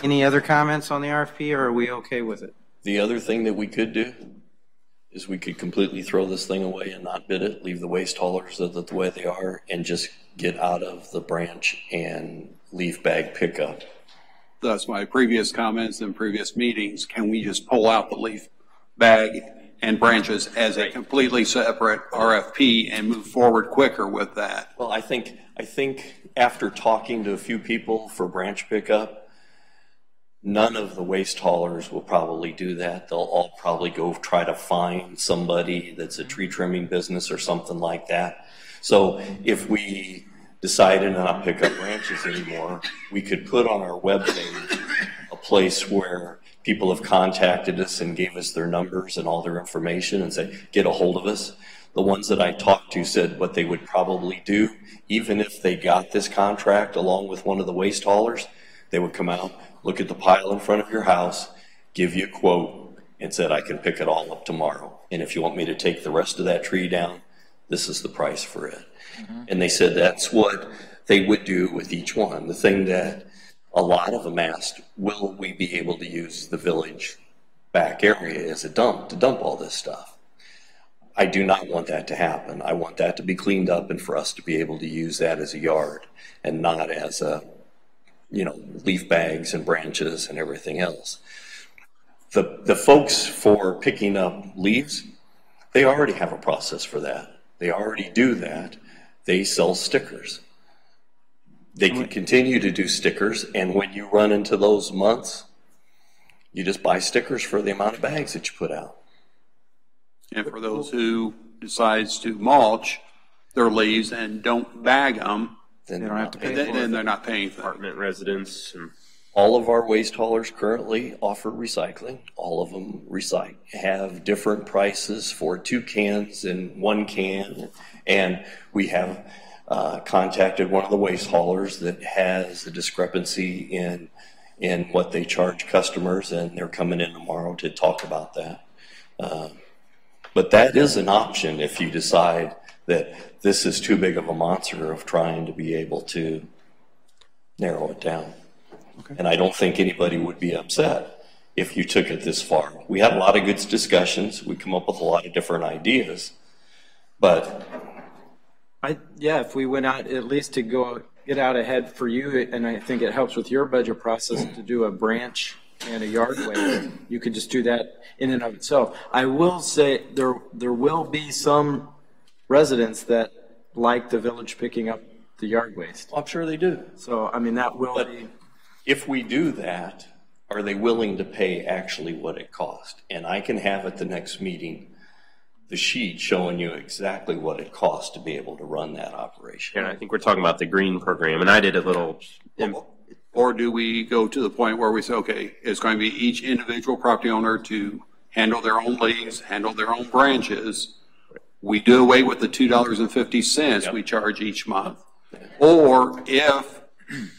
Any other comments on the RFP, or are we okay with it? The other thing that we could do is we could completely throw this thing away and not bid it, leave the waste haulers the way they are, and just get out of the branch and leaf bag pickup. That's my previous comments in previous meetings. Can we just pull out the leaf bag and branches as a completely separate RFP and move forward quicker with that? Well, I think after talking to a few people for branch pickup, none of the waste haulers will probably do that. They'll all probably go try to find somebody that's a tree trimming business or something like that. So if we decided to not pick up branches anymore, we could put on our webpage a place where people have contacted us and gave us their numbers and all their information and say, get a hold of us. The ones that I talked to said what they would probably do, even if they got this contract along with one of the waste haulers, they would come out, look at the pile in front of your house, give you a quote, and said, I can pick it all up tomorrow. And if you want me to take the rest of that tree down, this is the price for it. Mm-hmm. And they said that's what they would do with each one. The thing that a lot of them asked, will we be able to use the village back area as a dump to dump all this stuff? I do not want that to happen. I want that to be cleaned up and for us to be able to use that as a yard and not as a leaf bags and branches and everything else. The folks for picking up leaves, they already have a process for that. They already do that. They sell stickers. They can continue to do stickers, and when you run into those months, you just buy stickers for the amount of bags that you put out. And for those who decides to mulch their leaves and don't bag them, then they don't have to pay. Then they're not paying for it. Apartment residents. All of our waste haulers currently offer recycling. All of them have different prices for 2 cans and 1 can. And we have contacted one of the waste haulers that has a discrepancy in what they charge customers, and they're coming in tomorrow to talk about that. But that is an option if you decide that this is too big of a monster of trying to be able to narrow it down. Okay. And I don't think anybody would be upset if you took it this far. We had a lot of good discussions. We come up with a lot of different ideas, but if we went out at least to get out ahead for you, and I think it helps with your budget process to do a branch and a yard waste. You could just do that in and of itself. I will say there will be some residents that like the village picking up the yard waste. I'm sure they do. So, I mean, that will be. If we do that, are they willing to pay actually what it cost? And I can have at the next meeting the sheet showing you exactly what it costs to be able to run that operation. And I think we're talking about the green program, and I did a little. Or do we go to the point where we say, okay, it's going to be each individual property owner to handle their own leaves, handle their own branches? We do away with the $2.50 we charge each month. Or if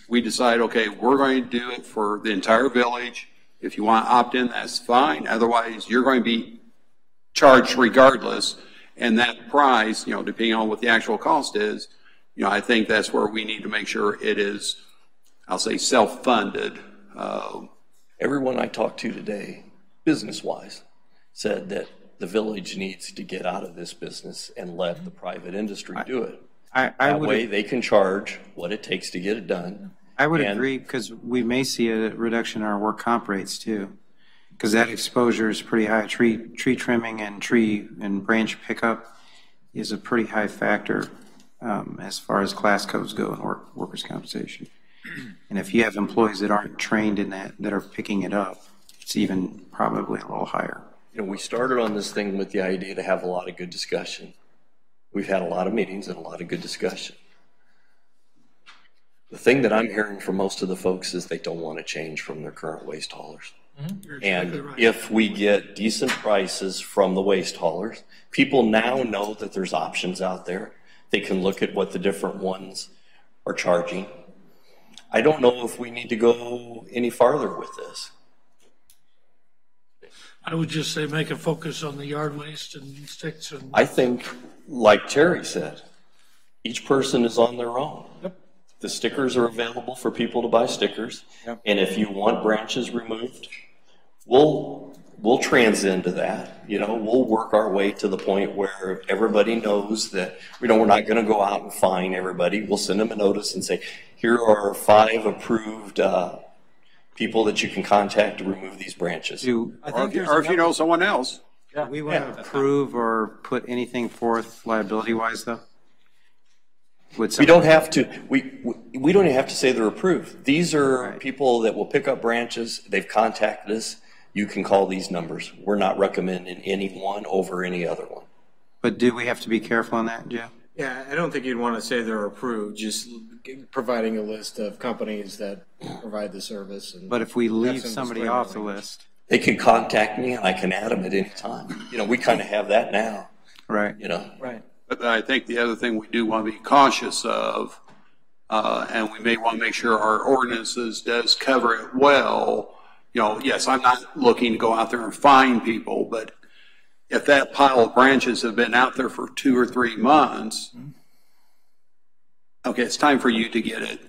we decide, okay, we're going to do it for the entire village. If you want to opt in, that's fine. Otherwise, you're going to be charged regardless. And that price, depending on what the actual cost is, I think that's where we need to make sure it is, I'll say, self-funded. Everyone I talked to today, business-wise, said that the village needs to get out of this business and let the private industry do it. That way they can charge what it takes to get it done. I would agree, because we may see a reduction in our work comp rates too, because that exposure is pretty high. Tree trimming and tree and branch pickup is a pretty high factor as far as class codes go in workers' compensation. And if you have employees that aren't trained in that are picking it up, it's even probably a little higher. We started on this thing with the idea to have a lot of good discussion. We've had a lot of meetings and a lot of good discussion. The thing that I'm hearing from most of the folks is they don't want to change from their current waste haulers. And if we get decent prices from the waste haulers, people now know that there's options out there. They can look at what the different ones are charging. I don't know if we need to go any farther with this. I would just say make a focus on the yard waste and sticks. And I think, like Terry said, each person is on their own. Yep. The stickers are available for people to buy stickers. Yep. And if you want branches removed, we'll trans into that. We'll work our way to the point where everybody knows that, we're not going to go out and fine everybody. We'll send them a notice and say, here are 5 approved people that you can contact to remove these branches. Or if you know someone else. Yeah. We want to approve or put anything forth liability-wise, though? We don't have to. We don't even have to say they're approved. These are people that will pick up branches. They've contacted us. You can call these numbers. We're not recommending any one over any other one. But do we have to be careful on that, Jeff? Yeah, I don't think you'd want to say they're approved, just providing a list of companies that provide the service. But if we leave somebody off the list, they can contact me and I can add them at any time. We kind of have that now. Right. Right. But I think the other thing we do want to be cautious of, and we may want to make sure our ordinances does cover it well. Yes, I'm not looking to go out there and fine people, but if that pile of branches have been out there for 2 or 3 months, okay, it's time for you to get it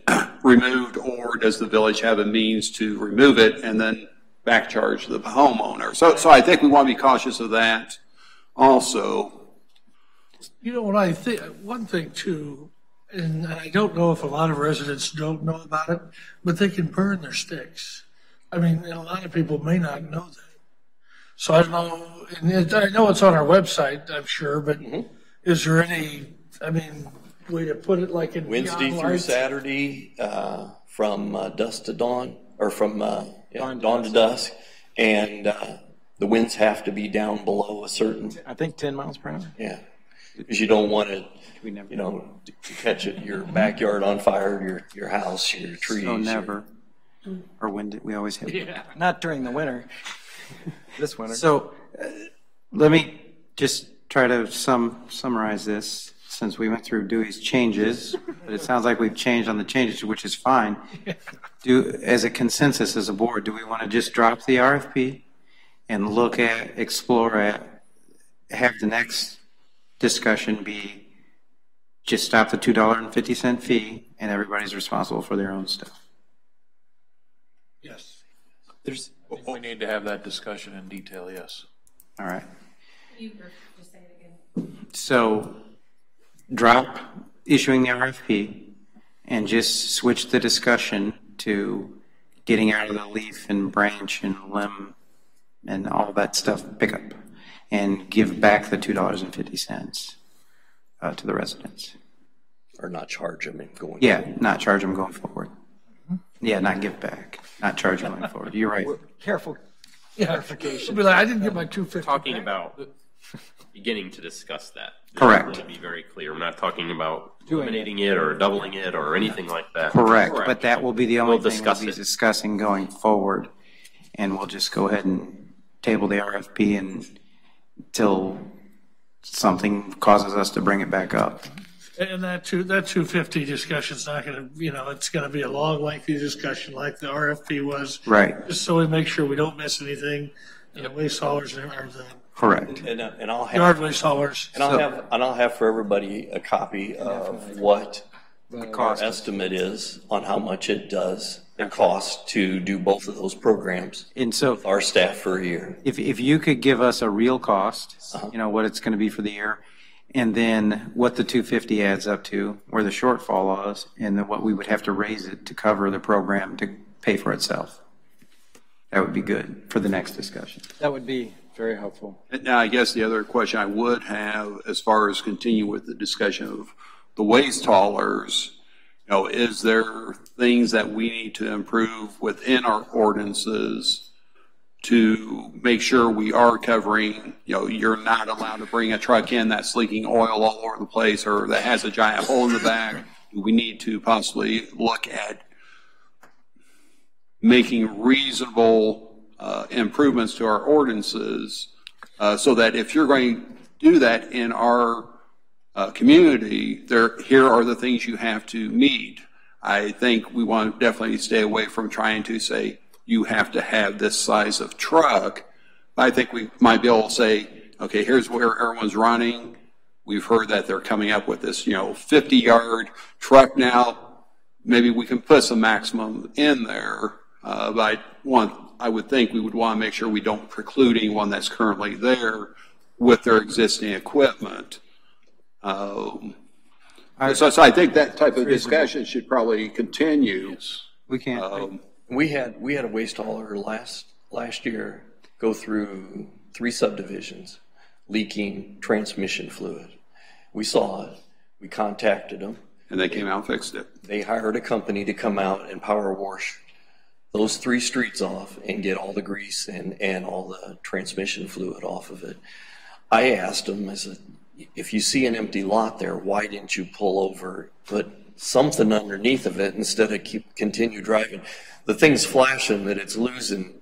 removed, or does the village have a means to remove it and then back charge the homeowner? So I think we want to be cautious of that also. What I think, one thing too, and I don't know if a lot of residents don't know about it, but they can burn their sticks. I mean, and a lot of people may not know that. So I don't know, and I know it's on our website, I'm sure, but is there any, I mean, way to put it like in Wednesday neon through lights? Saturday, from dusk to dawn, or from Dawn dawn to to dusk, and the winds have to be down below a certain. I think 10 miles per hour. Yeah, because you don't want it, you know, to catch it, your backyard on fire, your house, your trees. So never. Or when did we always have? Yeah. Not during the winter. This winter. So let me just try to summarize this, since we went through Dewey's changes, but it sounds like we've changed on the changes, which is fine. As a consensus as a board, do we want to just drop the RFP and look at, explore at, have the next discussion be just stop the $2.50 fee and everybody's responsible for their own stuff? Yes. I think we need to have that discussion in detail, yes. All right. You just say it again. So drop issuing the RFP and just switch the discussion to getting out of the leaf and branch and limb and all that stuff pickup, and give back the $2.50 to the residents. Or not charge them and going. Yeah, not charge them going forward. Yeah, not give back, not charge them going forward. You're right. Careful. Clarification. Be like, I didn't get my 250. Talking about beginning to discuss that. Correct. To be very clear, I'm not talking about eliminating it or doubling it or anything like that. Correct, but that will be the only We'll thing we'll discuss be it. discussing going forward. And we'll just go ahead and table the RFP until something causes us to bring it back up. And that 250 discussion's not going to, it's going to be a long, lengthy discussion like the RFP was. Right. Just so we make sure we don't miss anything, and the waste haulers and everything. Correct. And I'll have Yard waste haulers. And I'll have for everybody a copy of what our estimate is on how much it costs to do both of those programs. And so with our staff for a year. If you could give us a real cost, what it's going to be for the year, and then what the 250 adds up to, where the shortfall was, and then what we would have to raise it to cover the program to pay for itself. That would be good for the next discussion. That would be very helpful. Now, I guess the other question I would have, as far as continue with the discussion of the waste haulers, is there things that we need to improve within our ordinances to make sure we are covering, you're not allowed to bring a truck in that's leaking oil all over the place or that has a giant hole in the back? We need to possibly look at making reasonable improvements to our ordinances so that if you're going to do that in our community, here are the things you have to meet. I think we want to definitely stay away from trying to say you have to have this size of truck. I think we might be able to say, okay, here's where everyone's running. We've heard that they're coming up with this, 50-yard truck now. Maybe we can put some maximum in there. But I would think we would want to make sure we don't preclude anyone that's currently there with their existing equipment. So I think that type of discussion should probably continue. We can't. We had a waste hauler last year go through 3 subdivisions leaking transmission fluid. We saw it. We contacted them. And they came out and fixed it. They hired a company to come out and power wash those 3 streets off and get all the grease and all the transmission fluid off of it. I asked them, I said, if you see an empty lot there, why didn't you pull over, put something underneath of it instead of continue driving? The thing's flashing that it's losing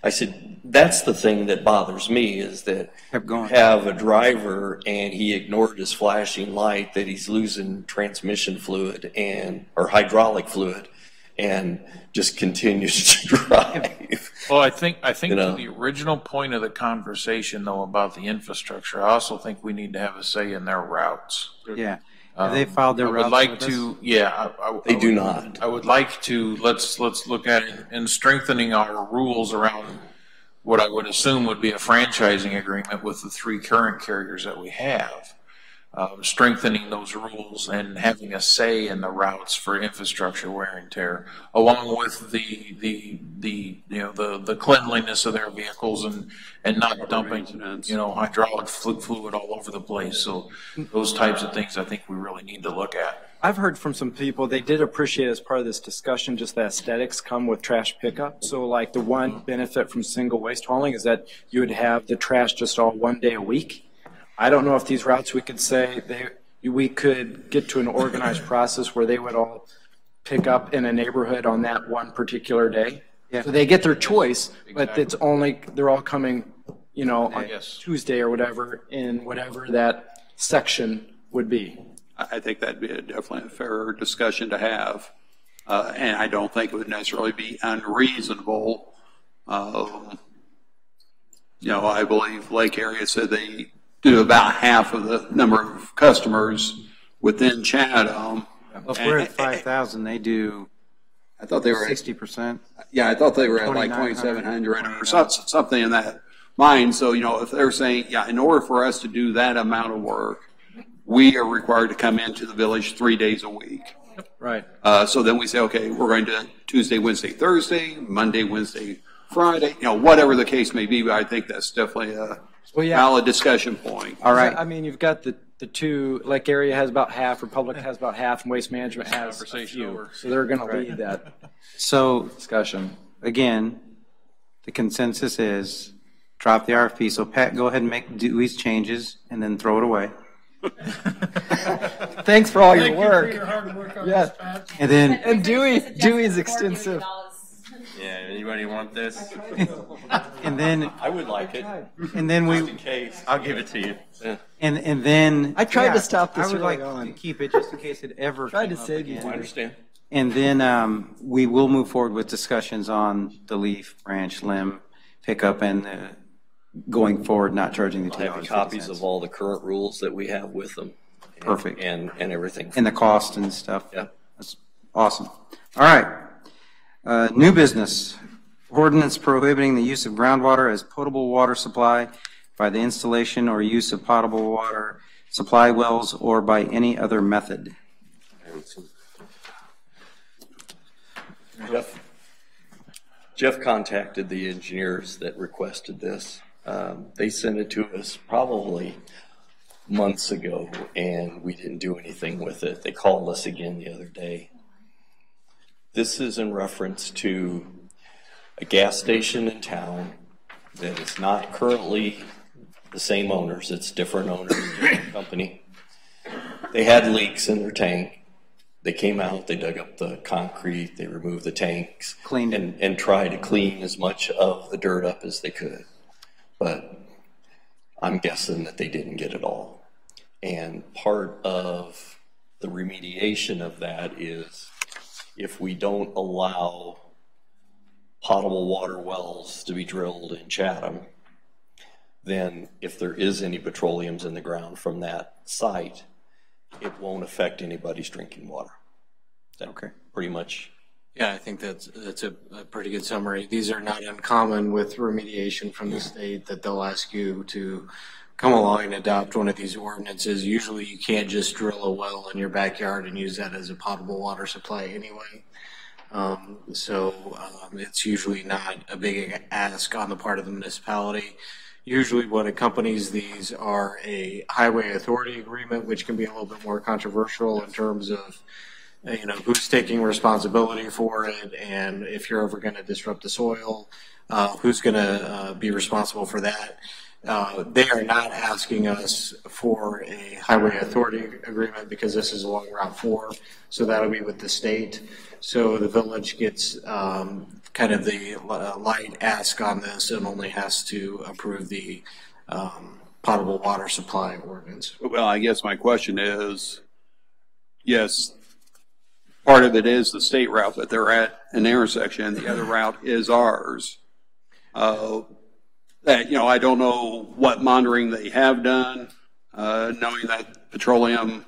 I said, that's the thing that bothers me, is that you have a driver and he ignored his flashing light, that he's losing transmission fluid or hydraulic fluid, and just continues to drive. Well, I think to the original point of the conversation, though, about the infrastructure, I also think we need to have a say in their routes. Yeah. Have they filed their routes? I would like to, they do not. I would like to, let's look at it in strengthening our rules around what I would assume would be a franchising agreement with the 3 current carriers that we have. strengthening those rules and having a say in the routes for infrastructure wear and tear, along with the cleanliness of their vehicles and not dumping, hydraulic fluid all over the place. So those types of things I think we really need to look at. I've heard from some people, they did appreciate as part of this discussion, just the aesthetics come with trash pickup. So like the one benefit from single waste hauling is that you would have the trash just all one day a week. I don't know if these routes we could say we could get to an organized process where they would all pick up in a neighborhood on that one particular day. Yeah. So they get their choice, but it's only, they're all coming, on Tuesday or whatever in whatever that section would be. I think that'd be definitely a fair discussion to have. And I don't think it would necessarily be unreasonable. I believe Lake Area said they do about half of the number of customers within Chatham. Well, if we're at 5,000, they do. I thought they were 60%. Yeah, I thought they were at like 2,700 or something in that mind. So, if they're saying, in order for us to do that amount of work, we are required to come into the village 3 days a week. Right. So then we say, okay, we're going to Tuesday, Wednesday, Thursday, Monday, Wednesday, Friday, whatever the case may be. But I think that's definitely a valid discussion point. All right. I mean, you've got the two, Lake Area has about half, Republic has about half, and Waste Management has a few. So they're going to lead that discussion. Again, the consensus is drop the RFP. So Pat, go ahead and make Dewey's changes and then throw it away. Thanks for all your work. You for your hard work on Yeah. this, Pat. And Dewey's extensive. Yeah, anybody want this? And then I would like it. And then Just in case. I'll give it to you. Yeah. And then I tried to stop this I would early like on. to keep it just in case it ever Tried to came up save you. again. I understand. And then we will move forward with discussions on the leaf, branch, limb pickup and going forward, not charging the I have copies of all the current rules that we have with them. Perfect. And everything. And the cost and stuff. Yeah. That's awesome. All right. New business. Ordinance prohibiting the use of groundwater as potable water supply by the installation or use of potable water supply wells or by any other method. Jeff contacted the engineers that requested this. They sent it to us probably months ago, and we didn't do anything with it. They called us again the other day. This is in reference to a gas station in town that is not currently the same owners. It's different owners, different company. They had leaks in their tank. They came out, they dug up the concrete, they removed the tanks, Cleaned and tried to clean as much of the dirt up as they could. But I'm guessing that they didn't get it all. And part of the remediation of that is if we don't allow potable water wells to be drilled in Chatham, then if there is any petroleums in the ground from that site, it won't affect anybody's drinking water. Okay. Pretty much. Yeah, I think that's a pretty good summary. These are not uncommon with remediation from the state that they'll ask you to come along and adopt one of these ordinances. Usually you can't just drill a well in your backyard and use that as a potable water supply anyway. It's usually not a big ask on the part of the municipality. Usually what accompanies these are a highway authority agreement, which can be a little bit more controversial in terms of who's taking responsibility for it, and if you're ever going to disrupt the soil, who's going to be responsible for that. They are not asking us for a highway authority agreement because this is along Route 4, so that'll be with the state. So the village gets kind of the light ask on this and only has to approve the potable water supply ordinance. Well, I guess my question is, yes, part of it is the state route that they're at an intersection. The other route is ours. I don't know what monitoring they have done, knowing that petroleum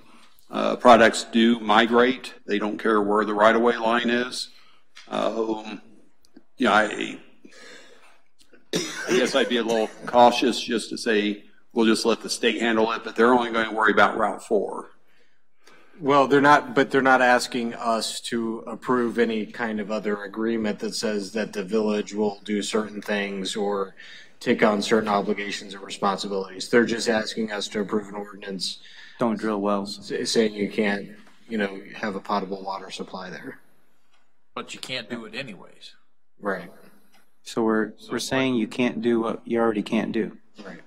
products do migrate. They don't care where the right-of-way line is. I guess I'd be a little cautious just to say we'll just let the state handle it, but they're only going to worry about Route 4. Well, they're not asking us to approve any kind of other agreement that says that the village will do certain things or take on certain obligations or responsibilities. They're just asking us to approve an ordinance. Don't drill wells. Saying you can't, have a potable water supply there. But you can't do it anyways. Right. So we're saying you can't do what you already can't do. Right.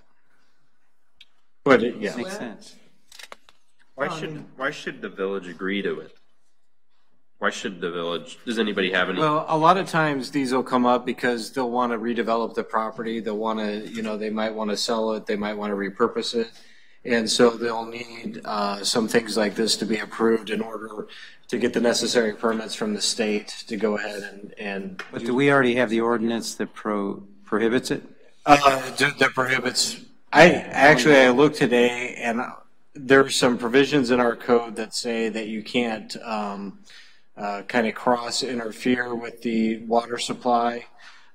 But yeah. Makes sense. Why should the village agree to it? Why should the village, does anybody have any? Well, a lot of times these will come up because they'll want to redevelop the property. They'll want to, they might want to sell it. They might want to repurpose it. And so they'll need some things like this to be approved in order to get the necessary permits from the state to go ahead and. But do we already have the ordinance that prohibits it? That prohibits. I looked today and there's some provisions in our code that say that you can't kind of interfere with the water supply.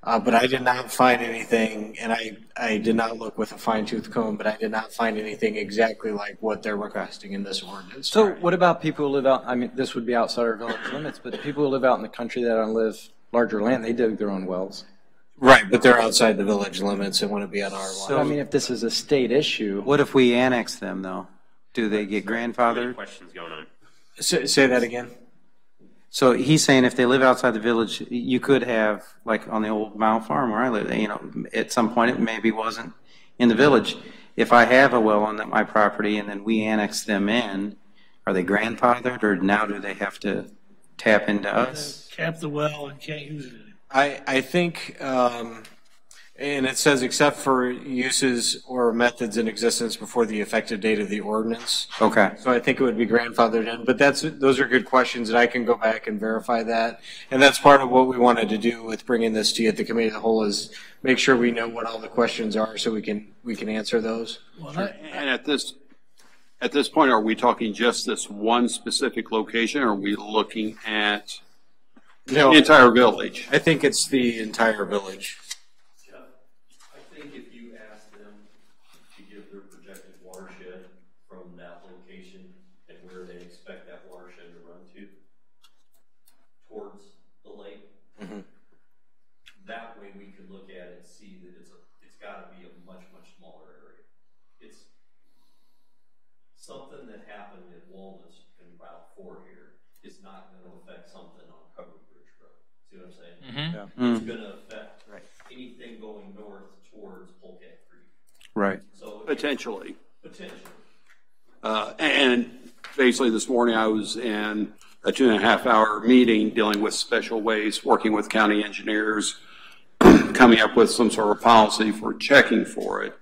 But I did not find anything, and I did not look with a fine-tooth comb, but I did not find anything exactly like what they're requesting in this ordinance. So what about people who live out, this would be outside our village limits, but people who live out in the country that don't live larger land, they dig their own wells. Right, but they're outside the village limits and wouldn't be on our water. So, if this is a state issue. What if we annex them, though? Do they get grandfathered? Questions going on. Say that again. So he's saying if they live outside the village, you could have, like on the old Mile Farm where I live, at some point it maybe wasn't in the village. If I have a well on my property and then we annex them in, are they grandfathered or now do they have to tap into us? Cap the well and can't use it. I think, and it says except for uses or methods in existence before the effective date of the ordinance. Okay. So I think it would be grandfathered in, but those are good questions and I can go back and verify that. And that's part of what we wanted to do with bringing this to you at the committee of the whole is make sure we know what all the questions are so we can answer those. Well, sure. And at this point, are we talking just this one specific location or are we looking at the entire village? I think it's the entire village. I think if you ask them to give their projected watershed from that location and where they expect that watershed to run to towards the lake, that way we could look at it and see that it's got to be a much, much smaller area. It's something that happened at Walnuts in Route 4 here is not going to affect something on Covered Bridge Road. See what I'm saying? It's going to affect anything going north towards Polecat Creek. Right. So Potentially. Potentially. And basically this morning I was in a 2.5-hour meeting dealing with special waste, working with county engineers, coming up with some sort of policy for checking for it.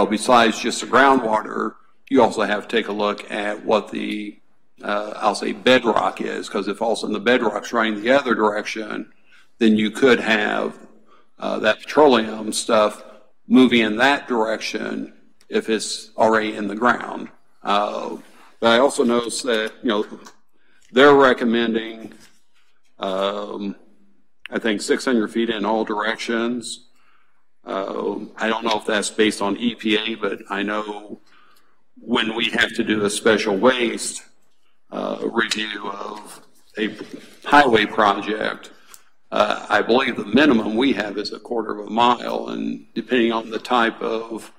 Besides just the groundwater, you also have to take a look at what the I'll say bedrock is, because if all of a sudden the bedrock's running the other direction, then you could have that petroleum stuff moving in that direction if it's already in the ground. But I also noticed that, they're recommending, I think 600 feet in all directions. I don't know if that's based on EPA, but I know when we have to do a special waste review of a highway project, I believe the minimum we have is 1/4 mile, and depending on the type of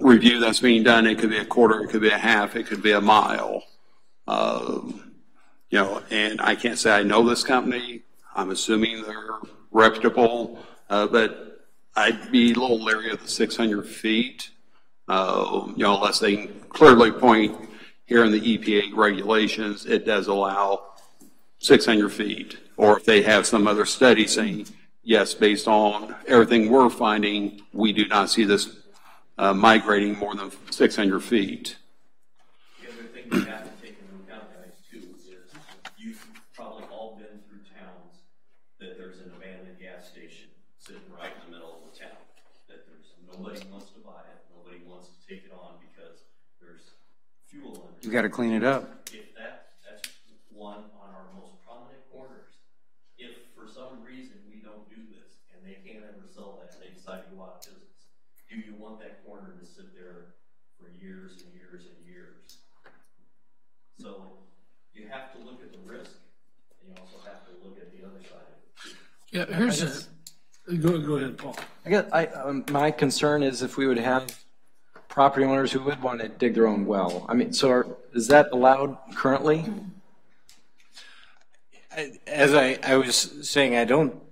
review that's being done, it could be 1/4, it could be 1/2, it could be a mile. And I can't say I know this company. I'm assuming they're reputable, but I'd be a little leery of the 600 feet, unless they can clearly point here in the EPA regulations, it does allow 600 feet. Or if they have some other study saying, yes, based on everything we're finding, we do not see this migrating more than 600 feet. The other thing you have to take into account, guys, too, is you've probably all been through towns that there's an abandoned gas station sitting right in the middle of the town. That nobody wants to buy it, nobody wants to take it on because there's fuel in it. You got to clean it up. If that's one on our most prominent corners. If for some reason we don't do this and they can't ever sell that and they decide to go out of business, years and years and years. So you have to look at the risk, and you also have to look at the other side. Yeah, here's go ahead, Paul. I guess my concern is if we would have property owners who would want to dig their own well. I mean, so is that allowed currently? As I was saying,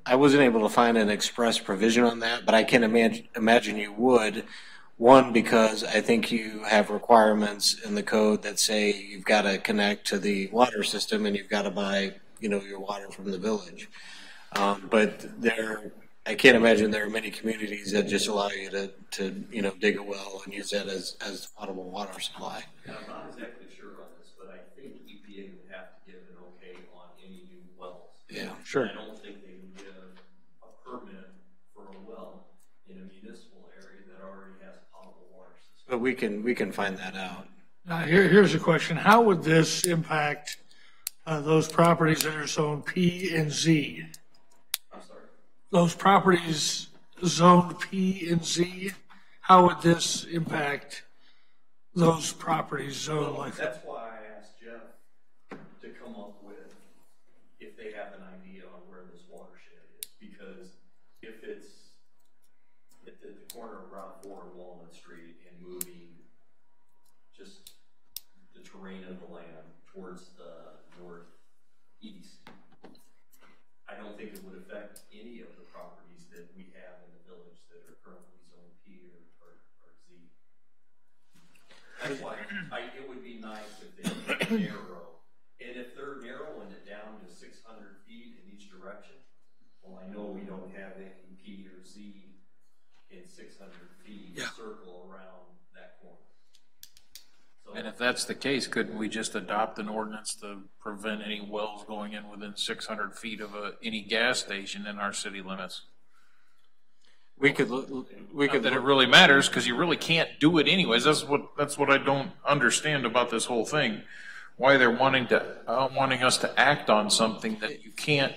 I wasn't able to find an express provision on that, but I can imagine you would. One, because I think you have requirements in the code that say you've got to connect to the water system and you've got to buy, your water from the village. But I can't imagine there are many communities that just allow you to dig a well and use that as potable water supply. Now, I'm not exactly sure on this, but I think EPA would have to give an okay on any new wells. Yeah, sure. I don't think they would give a permit for a well in a municipal area that already has a potable water system. But we can find that out. Now, here's a question. How would this impact those properties that are zoned P and Z? I'm sorry? Those properties zoned P and Z, how would this impact those properties zoned like that? That's why I asked Jeff to come up with if they have an idea on where this watershed is, because if it's at the corner of Route 4 and Walnut Street and moving just the terrain of the land towards the northeast, I don't think it would affect any of the properties that we have in the village that are currently zone P or Z. That's why it would be nice if they were narrow. And if they're narrowing it down to 600 feet in each direction, well, I know we don't have any P or Z in 600 feet circle around that corner. So, And if that's the case, couldn't we just adopt an ordinance to prevent any wells going in within 600 feet of any gas station in our city limits? We could that it really matters, because you really can't do it anyways. That's what I don't understand about this whole thing. Why they're wanting us to act on something that you can't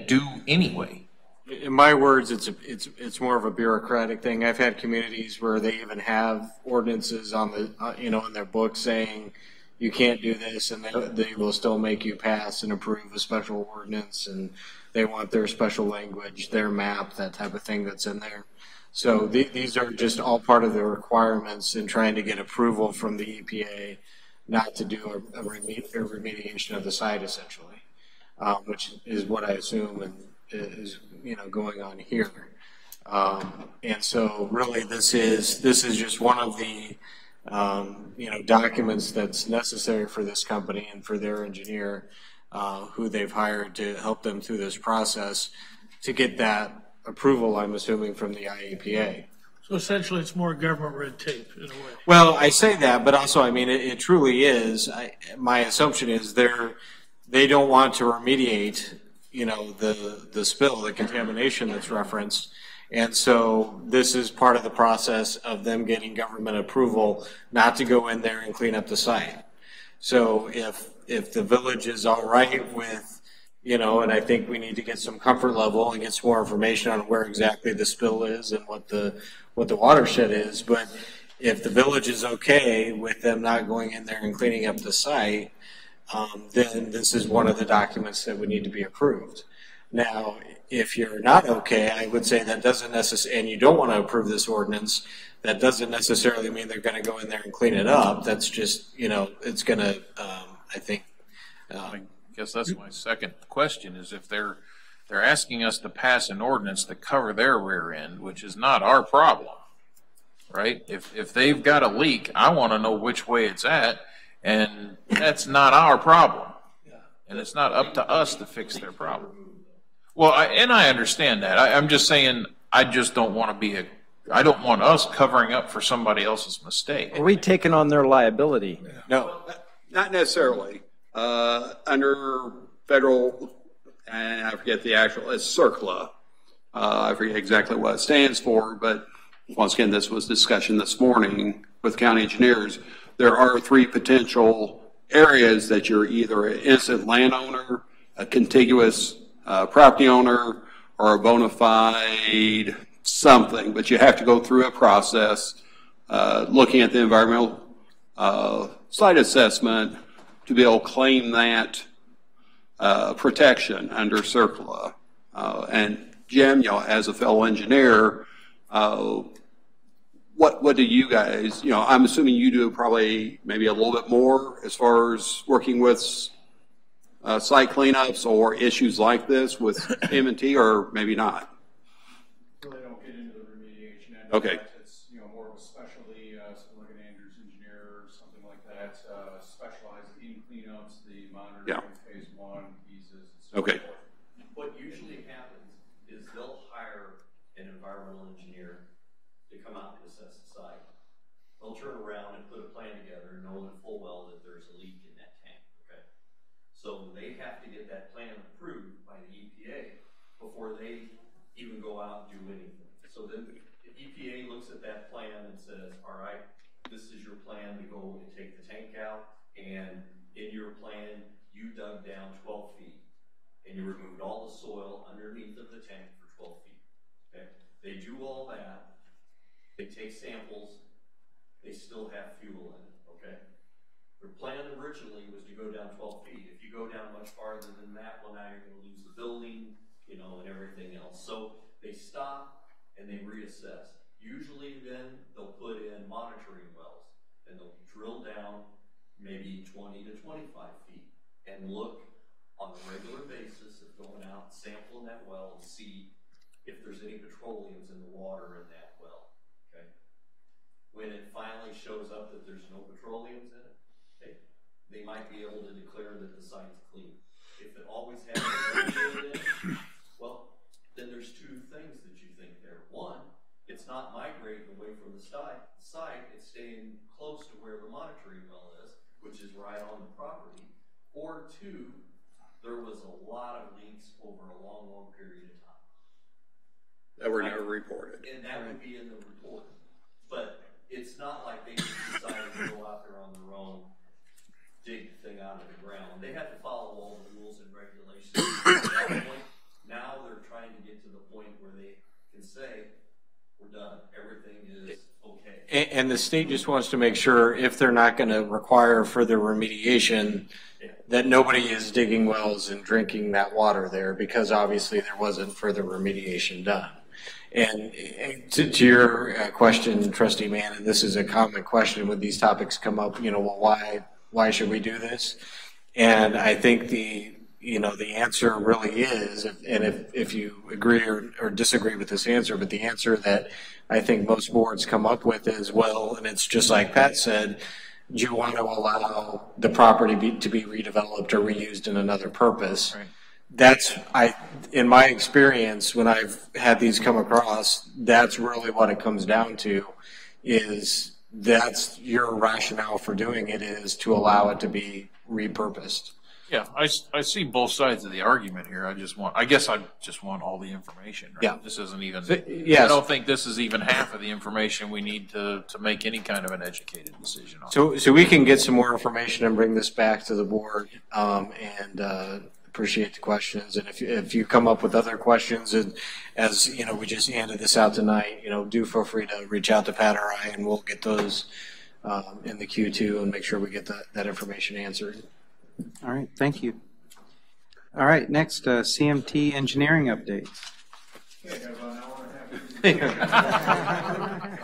do anyway. In my words, it's more of a bureaucratic thing. I've had communities where they even have ordinances on the in their book saying you can't do this, and they will still make you pass and approve a special ordinance, and they want their special language, their map, that type of thing that's in there. So these are just all part of the requirements in trying to get approval from the EPA not to do a remediation of the site, essentially, which is what I assume is going on here. And so really this is just one of the documents that's necessary for this company and for their engineer who they've hired to help them through this process to get that approval, I'm assuming, from the IEPA. So essentially it's more government red tape in a way. Well, I say that, but also, I mean, it truly is. My assumption is they don't want to remediate the spill, the contamination that's referenced. And so this is part of the process of them getting government approval not to go in there and clean up the site. So if the village is all right with, and I think we need to get some comfort level and get some more information on where exactly the spill is and what the watershed is. But if the village is okay with them not going in there and cleaning up the site, then this is one of the documents that would need to be approved. Now, if you're not okay, I would say that doesn't necessarily, and you don't want to approve this ordinance, that doesn't necessarily mean they're going to go in there and clean it up. That's just, it's going to, I think. I guess that's my second question, is if they're asking us to pass an ordinance to cover their rear end, which is not our problem, right? If they've got a leak, I want to know which way it's at, and that's not our problem. And it's not up to us to fix their problem. Well, I understand that. I'm just saying, I just don't want to be I don't want us covering up for somebody else's mistake. Are we taking on their liability? No. Not necessarily. Under federal, and I forget the actual, it's CERCLA. I forget exactly what it stands for, but once again, this was discussion this morning with county engineers. There are 3 potential areas that you're either an innocent landowner, a contiguous property owner, or a bona fide something, but you have to go through a process looking at the environmental site assessment to be able to claim that protection under CERCLA. And Jim, as a fellow engineer, what do you guys, I'm assuming you do probably maybe a little bit more as far as working with site cleanups or issues like this with M&T, or maybe not? Really don't get into the remediation end. Okay. It's more of a specialty, something like an Andrews engineer or something like that, specialized in cleanups, the monitoring phase 1 pieces. Okay. What usually happens is they'll hire an environmental engineer to come out and assess the site. They'll turn around and put a plan together knowing full well that there's a leak in that tank, okay? So they have to get that plan approved by the EPA before they even go out and do anything. So then the EPA looks at that plan and says, all right, this is your plan to go and take the tank out, and in your plan, you dug down 12 feet and you removed all the soil underneath of the tank for 12 feet, okay? They do all that. They take samples, they still have fuel in it, okay? Their plan originally was to go down 12 feet. If you go down much farther than that, well, now you're going to lose the building, and everything else. So they stop and they reassess. Usually then they'll put in monitoring wells and they'll drill down maybe 20 to 25 feet and look on a regular basis of going out and sampling that well and see if there's any petroleums in the water in that well. When it finally shows up that there's no petroleums in it, they might be able to declare that the site's clean. If it always has petroleum in it, well, then there's two things that you think there. One, it's not migrating away from the site, it's staying close to where the monitoring well is, which is right on the property. Or two, there was a lot of leaks over a long, long period of time. That were never reported. And that would be in the report. But it's not like they just decided to go out there on their own, dig the thing out of the ground. They have to follow all the rules and regulations. At that point, now they're trying to get to the point where they can say, we're done, everything is okay. And the state just wants to make sure if they're not going to require further remediation, that nobody is digging wells and drinking that water there, because obviously there wasn't further remediation done. And to your question, Trustee Mann, and this is a common question when these topics come up, well, why should we do this? And I think the answer really is, and if you agree or disagree with this answer, but the answer that I think most boards come up with is, well, and it's just like Pat said, do you want to allow the property to be redeveloped or reused in another purpose? Right. In my experience, when I've had these come across, that's really what it comes down to, is that's your rationale for doing it, is to allow it to be repurposed. Yeah, I see both sides of the argument here. I guess I just want all the information, right? Yeah. This isn't even, yes. I don't think this is even half of the information we need to make any kind of an educated decision on. So we can get some more information and bring this back to the board, and appreciate the questions. And if you come up with other questions, and as we just handed this out tonight, do feel free to reach out to Pat or I, and we'll get those in the queue too, and make sure we get that information answered. All right, thank you. All right, next, CMT engineering updates. Okay, have an hour and a half.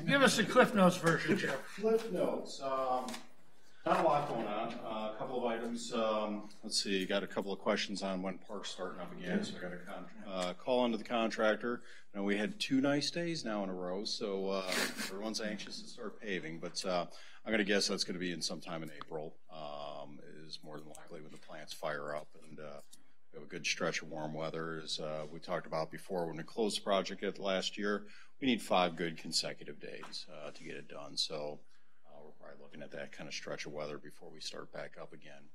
Give us the Cliff Notes version, Jeff. Cliff Notes. Not a lot going on. A couple of items. Let's see. Got a couple of questions on when park's starting up again. So I got a call into the contractor. We had 2 nice days now in a row, so everyone's anxious to start paving. But I'm going to guess that's going to be in sometime in April. Is more than likely when the plants fire up, and we have a good stretch of warm weather. As we talked about before, when we closed the project last year, we need 5 good consecutive days to get it done. So we're probably looking at that kind of stretch of weather before we start back up again.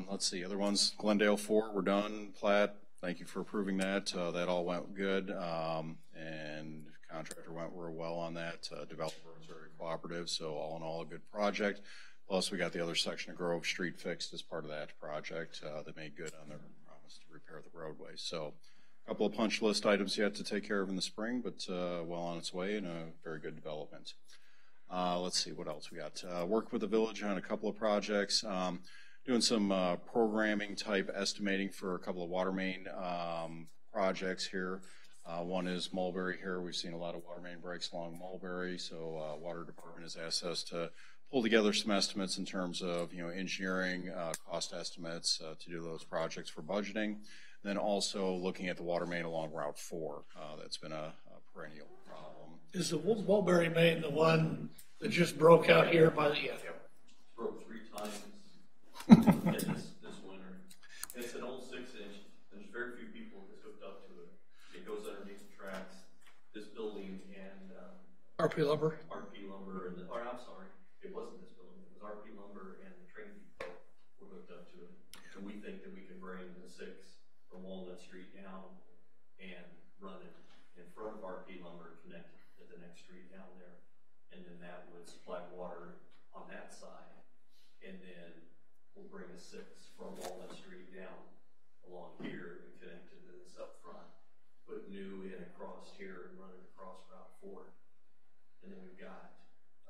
Let's see, other ones. Glendale 4, we're done. Plat, thank you for approving that. That all went good, and contractor went real well on that. Developer was very cooperative, so all in all, a good project. Plus, we got the other section of Grove Street fixed as part of that project. They made good on their promise to repair the roadway. So A couple of punch list items yet to take care of in the spring, but well on its way and a very good development. Let's see what else we got. Work with the village on a couple of projects. Doing some programming type estimating for a couple of water main projects here. One is Mulberry here. We've seen a lot of water main breaks along Mulberry, so Water Department has asked us to pull together some estimates in terms of engineering, cost estimates to do those projects for budgeting. Then also looking at the water main along Route 4. That's been a perennial problem. Is the Mulberry main the one that just broke out here by the? Broke 3 times. this winter. It's an old 6-inch. There's very few people that's hooked up to it. It goes underneath the tracks. This building and RP Lumber. RP Lumber, and or I'm sorry, it wasn't this building. It was RP Lumber and the train depot were hooked up to it. And we think that we can bring the 6 from Walnut Street down and run it in front of RP Lumber, connect it to the next street down there, and then that would supply water on that side, and then we'll bring a 6 from Walnut Street down along here and connect it to this up front. Put new in across here and run it across Route 4. And then we've got.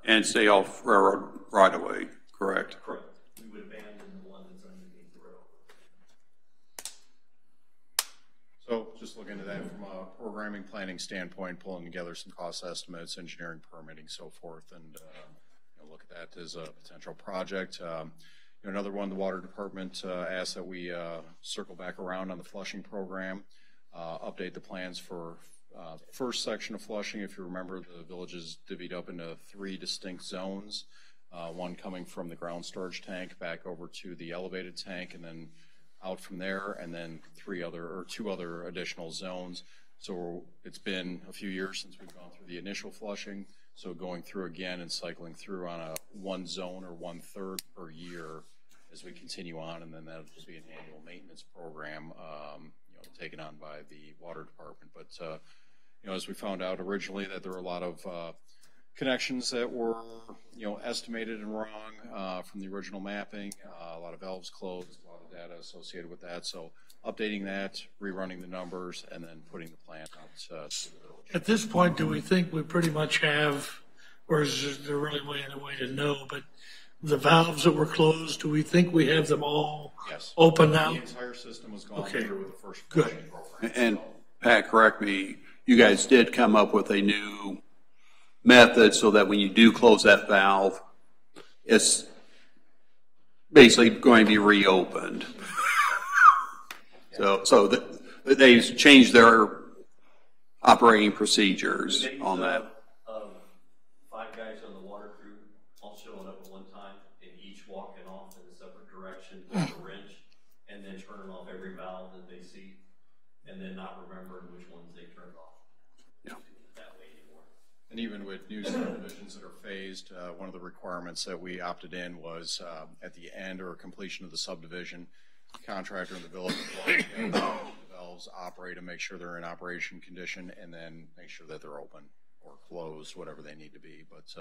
And stay off railroad right away, correct? Correct. We would abandon the one that's underneath the railroad. So just looking at that from a programming planning standpoint, pulling together some cost estimates, engineering, permitting, so forth, and look at that as a potential project. Another one, the Water Department asked that we circle back around on the flushing program, update the plans for the first section of flushing. If you remember, the village is divvied up into 3 distinct zones, one coming from the ground storage tank back over to the elevated tank, and then out from there, and then 2 other additional zones. So it's been a few years since we've gone through the initial flushing. So going through again and cycling through on a 1 zone or 1/3 per year as we continue on, and then that'll just be an annual maintenance program, taken on by the Water Department. But as we found out originally, that there were a lot of connections that were estimated and wrong from the original mapping. A lot of valves closed, a lot of data associated with that. So updating that, rerunning the numbers, and then putting the plan out to the village. At this point, do we think we pretty much have, or is there really any way to know, but the valves that were closed, do we think we have them all open now? The entire system was gone through with the first good. Program. And Pat, correct me, you guys did come up with a new method so that when you do close that valve, it's basically going to be reopened. So they've changed their operating procedures on that. 5 guys on the water crew all showing up at one time and each walking off in a separate direction with a wrench and then turning off every valve that they see and then not remembering which ones they turned off. Yeah. That way anymore. And even with new subdivisions that are phased, one of the requirements that we opted in was at the end or completion of the subdivision, the contractor in the village will have the valves operate and make sure they're in operation condition, and then make sure that they're open or closed, whatever they need to be. But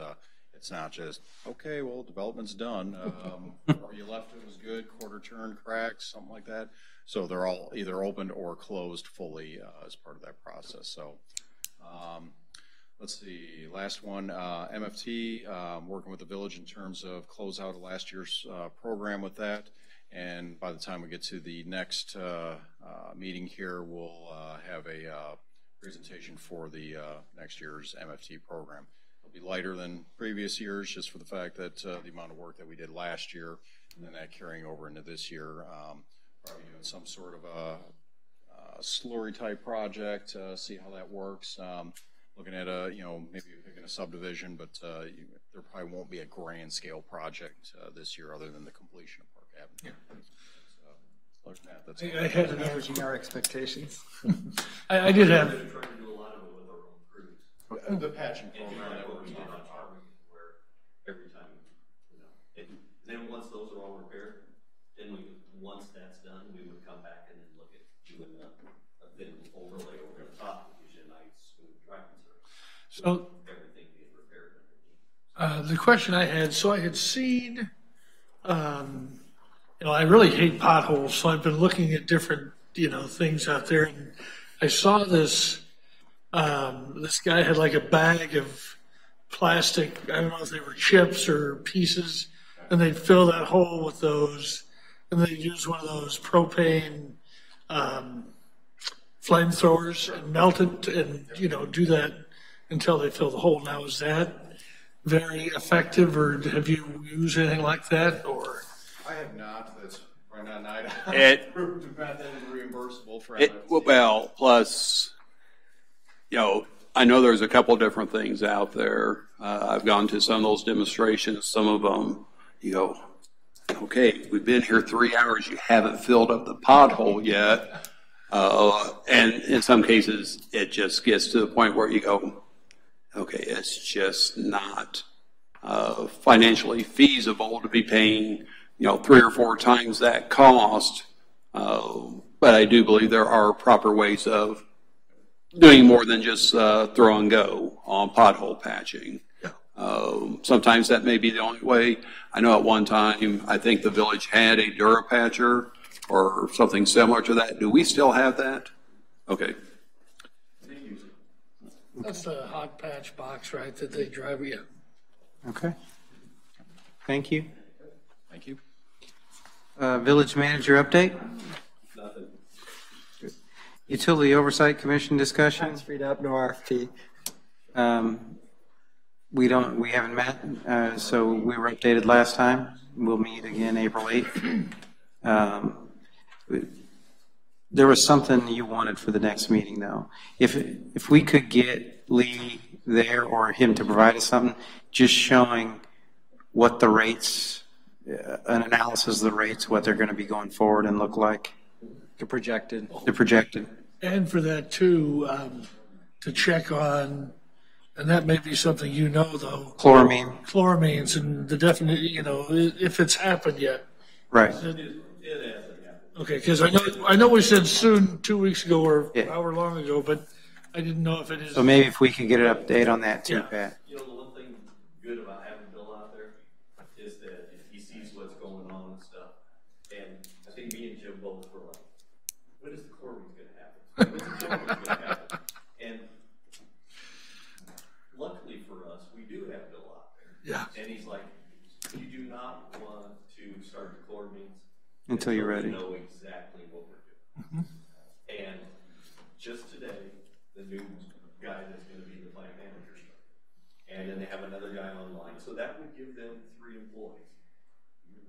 it's not just, okay, well, development's done. Where you left it was good, quarter turn, cracks, something like that. So they're all either opened or closed fully as part of that process. So let's see, last one, MFT, working with the village in terms of closeout of last year's program with that. And by the time we get to the next meeting here, we'll have a presentation for the next year's MFT program. It'll be lighter than previous years just for the fact that the amount of work that we did last year and then that carrying over into this year. Probably doing some sort of a slurry type project, see how that works. Looking at maybe picking a subdivision, but there probably won't be a grand scale project this year other than the completion of Park Avenue. I had managing our expectations. I did have. The patching program that we're doing on where every time, then once those are all repaired, then once that's done, we would come back and then look at doing a thin overlay over the top, which is a nice smooth driving surface. So everything being repaired. The question I had, so I had seen, I really hate potholes, so I've been looking at different, things out there, and I saw this, this guy had like a bag of plastic, I don't know if they were chips or pieces, and they'd fill that hole with those, and they'd use one of those propane flamethrowers and melt it and, do that until they fill the hole. Now, is that very effective, or have you used anything like that, or? I have not. That's right now, night. It- That is reimbursable for. Well, plus, I know there's a couple different things out there. I've gone to some of those demonstrations. Some of them, you go, okay, we've been here 3 hours. You haven't filled up the pothole yet. And in some cases, it just gets to the point where you go, okay, it's just not financially feasible to be paying, 3 or 4 times that cost. But I do believe there are proper ways of doing more than just throw and go on pothole patching. Sometimes that may be the only way. I know at one time, I think the village had a Durapatcher or something similar to that. Do we still have that? Okay. That's the hot patch box, right, that they drive you. Okay. Thank you. Thank you. Village manager update? Nothing. Utility Oversight Commission discussion? Freed up, no RFP. We haven't met, so we were updated last time. We'll meet again April 8th. There was something you wanted for the next meeting, though. If we could get Lee there or him to provide us something, just showing what the rates, an analysis of the rates, what they're going to be going forward and look like. The projected. The projected. And for that too, to check on, and that may be something though. Chloramine. Chloramines and the definite, if it's happened yet. Right. Okay, because I know we said soon 2 weeks ago or however long ago, but I didn't know if it is. So maybe if we could get an update on that too, Pat. The one thing good about having Bill out there is that he sees what's going on and stuff. And I think me and Jim both were like, when is the chloramine going to happen? When's the chloramine going to happen? And luckily for us, we do have Bill out there. Yeah. And he's like, you do not want to start the chloramines Until you're ready. You know exactly what we're doing. And just today, the new guy that's going to be the plant manager started. And then they have another guy online. So that would give them 3 employees.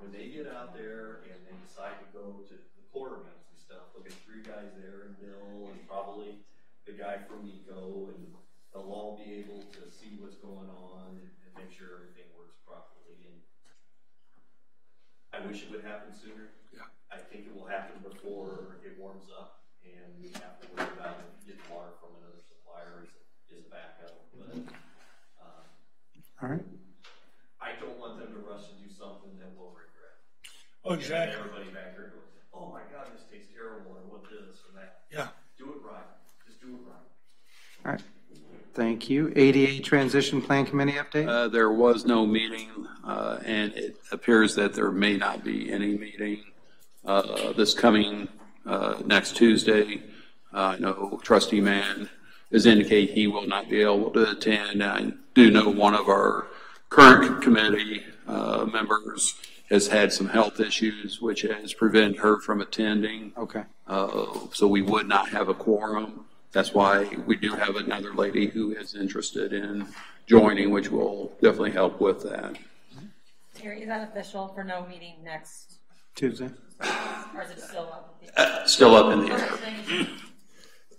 When they get out there and they decide to go to the chloramines and stuff, they'll get 3 guys there, and Bill and probably the guy from Eco, and they'll all be able to see what's going on and make sure everything works properly. And I wish it would happen sooner. I think it will happen before it warms up, and we have to worry about getting water from another supplier is a backup. But all right. I don't want them to rush to do something that we'll regret. Oh, exactly. And everybody back here goes, "Oh my God, this tastes terrible," or "What this or that." Yeah. Do it right. Just do it right. All right. Thank you. ADA Transition Plan Committee update? There was no meeting, and it appears that there may not be any meeting this coming next Tuesday. I know Trustee Mann has indicated he will not be able to attend. I do know one of our current committee members has had some health issues, which has prevented her from attending. Okay. So we would not have a quorum. That's why we do have another lady who is interested in joining, which will definitely help with that. Terry, is that official for no meeting next Tuesday? Or is it still up? Still up in the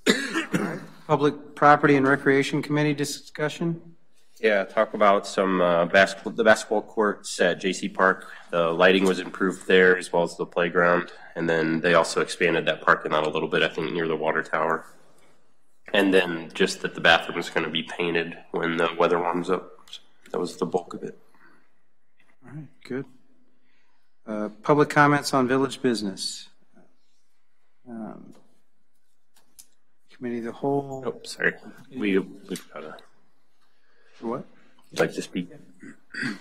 air. Public Property and Recreation Committee discussion? Yeah, talk about some the basketball courts at J.C. Park. The lighting was improved there as well as the playground. And then they also expanded that parking lot a little bit, I think, near the water tower. And then just that the bathroom is going to be painted when the weather warms up. That was the bulk of it. All right, good. Public comments on village business. Committee of the whole. Oh, sorry. We've got a. What? You'd like to speak?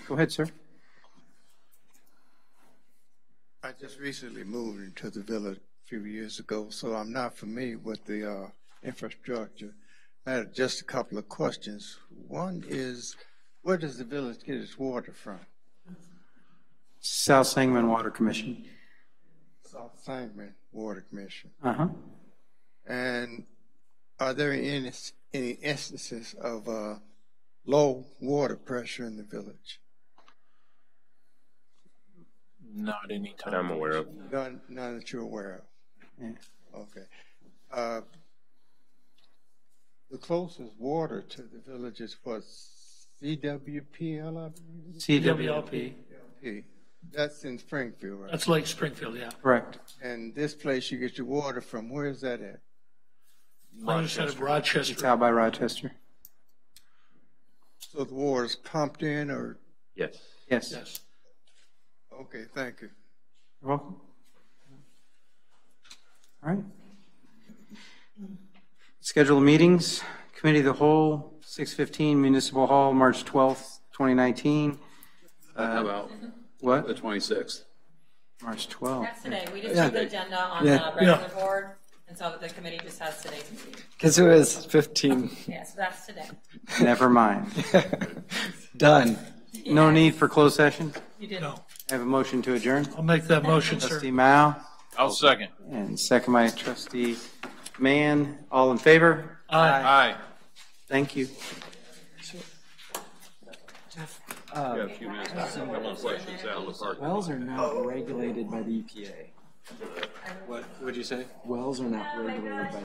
Go ahead, sir. I just recently moved into the village a few years ago, so I'm not familiar with the infrastructure. I had just a couple of questions. One is, where does the village get its water from? South Sangamon Water Commission. South Sangamon Water Commission. Uh-huh. And are there any instances of low water pressure in the village? Not any time. That I'm aware of. None that you're aware of? Yeah. Okay. The closest water to the village is what, CWPL, I believe? CWLP. CWLP. That's in Springfield, right? That's Lake Springfield, yeah. Correct. And this place you get your water from, where is that at? Rochester. It's out by Rochester. So the water is pumped in, or? Yes. Yes. Yes. Okay, thank you. You're welcome. All right. Schedule of meetings. Committee of the Whole, 6:15 Municipal Hall, March 12th, 2019. How about What? the 26th? March 12th. That's today. We just Yeah. put the agenda on Yeah. the regular board, and so the committee just has today's meeting. Because it was 15. Yeah, so that's today. Never mind. Done. No need for closed session? You did. No. I have a motion to adjourn. I'll make that motion, sir. Trustee Mao I'll second. and second by Trustee Mann. All in favor? Aye. Thank you. We have a few minutes. I have a couple of questions out on the park. Wells are not regulated by the EPA. What would you say? Wells are not regulated by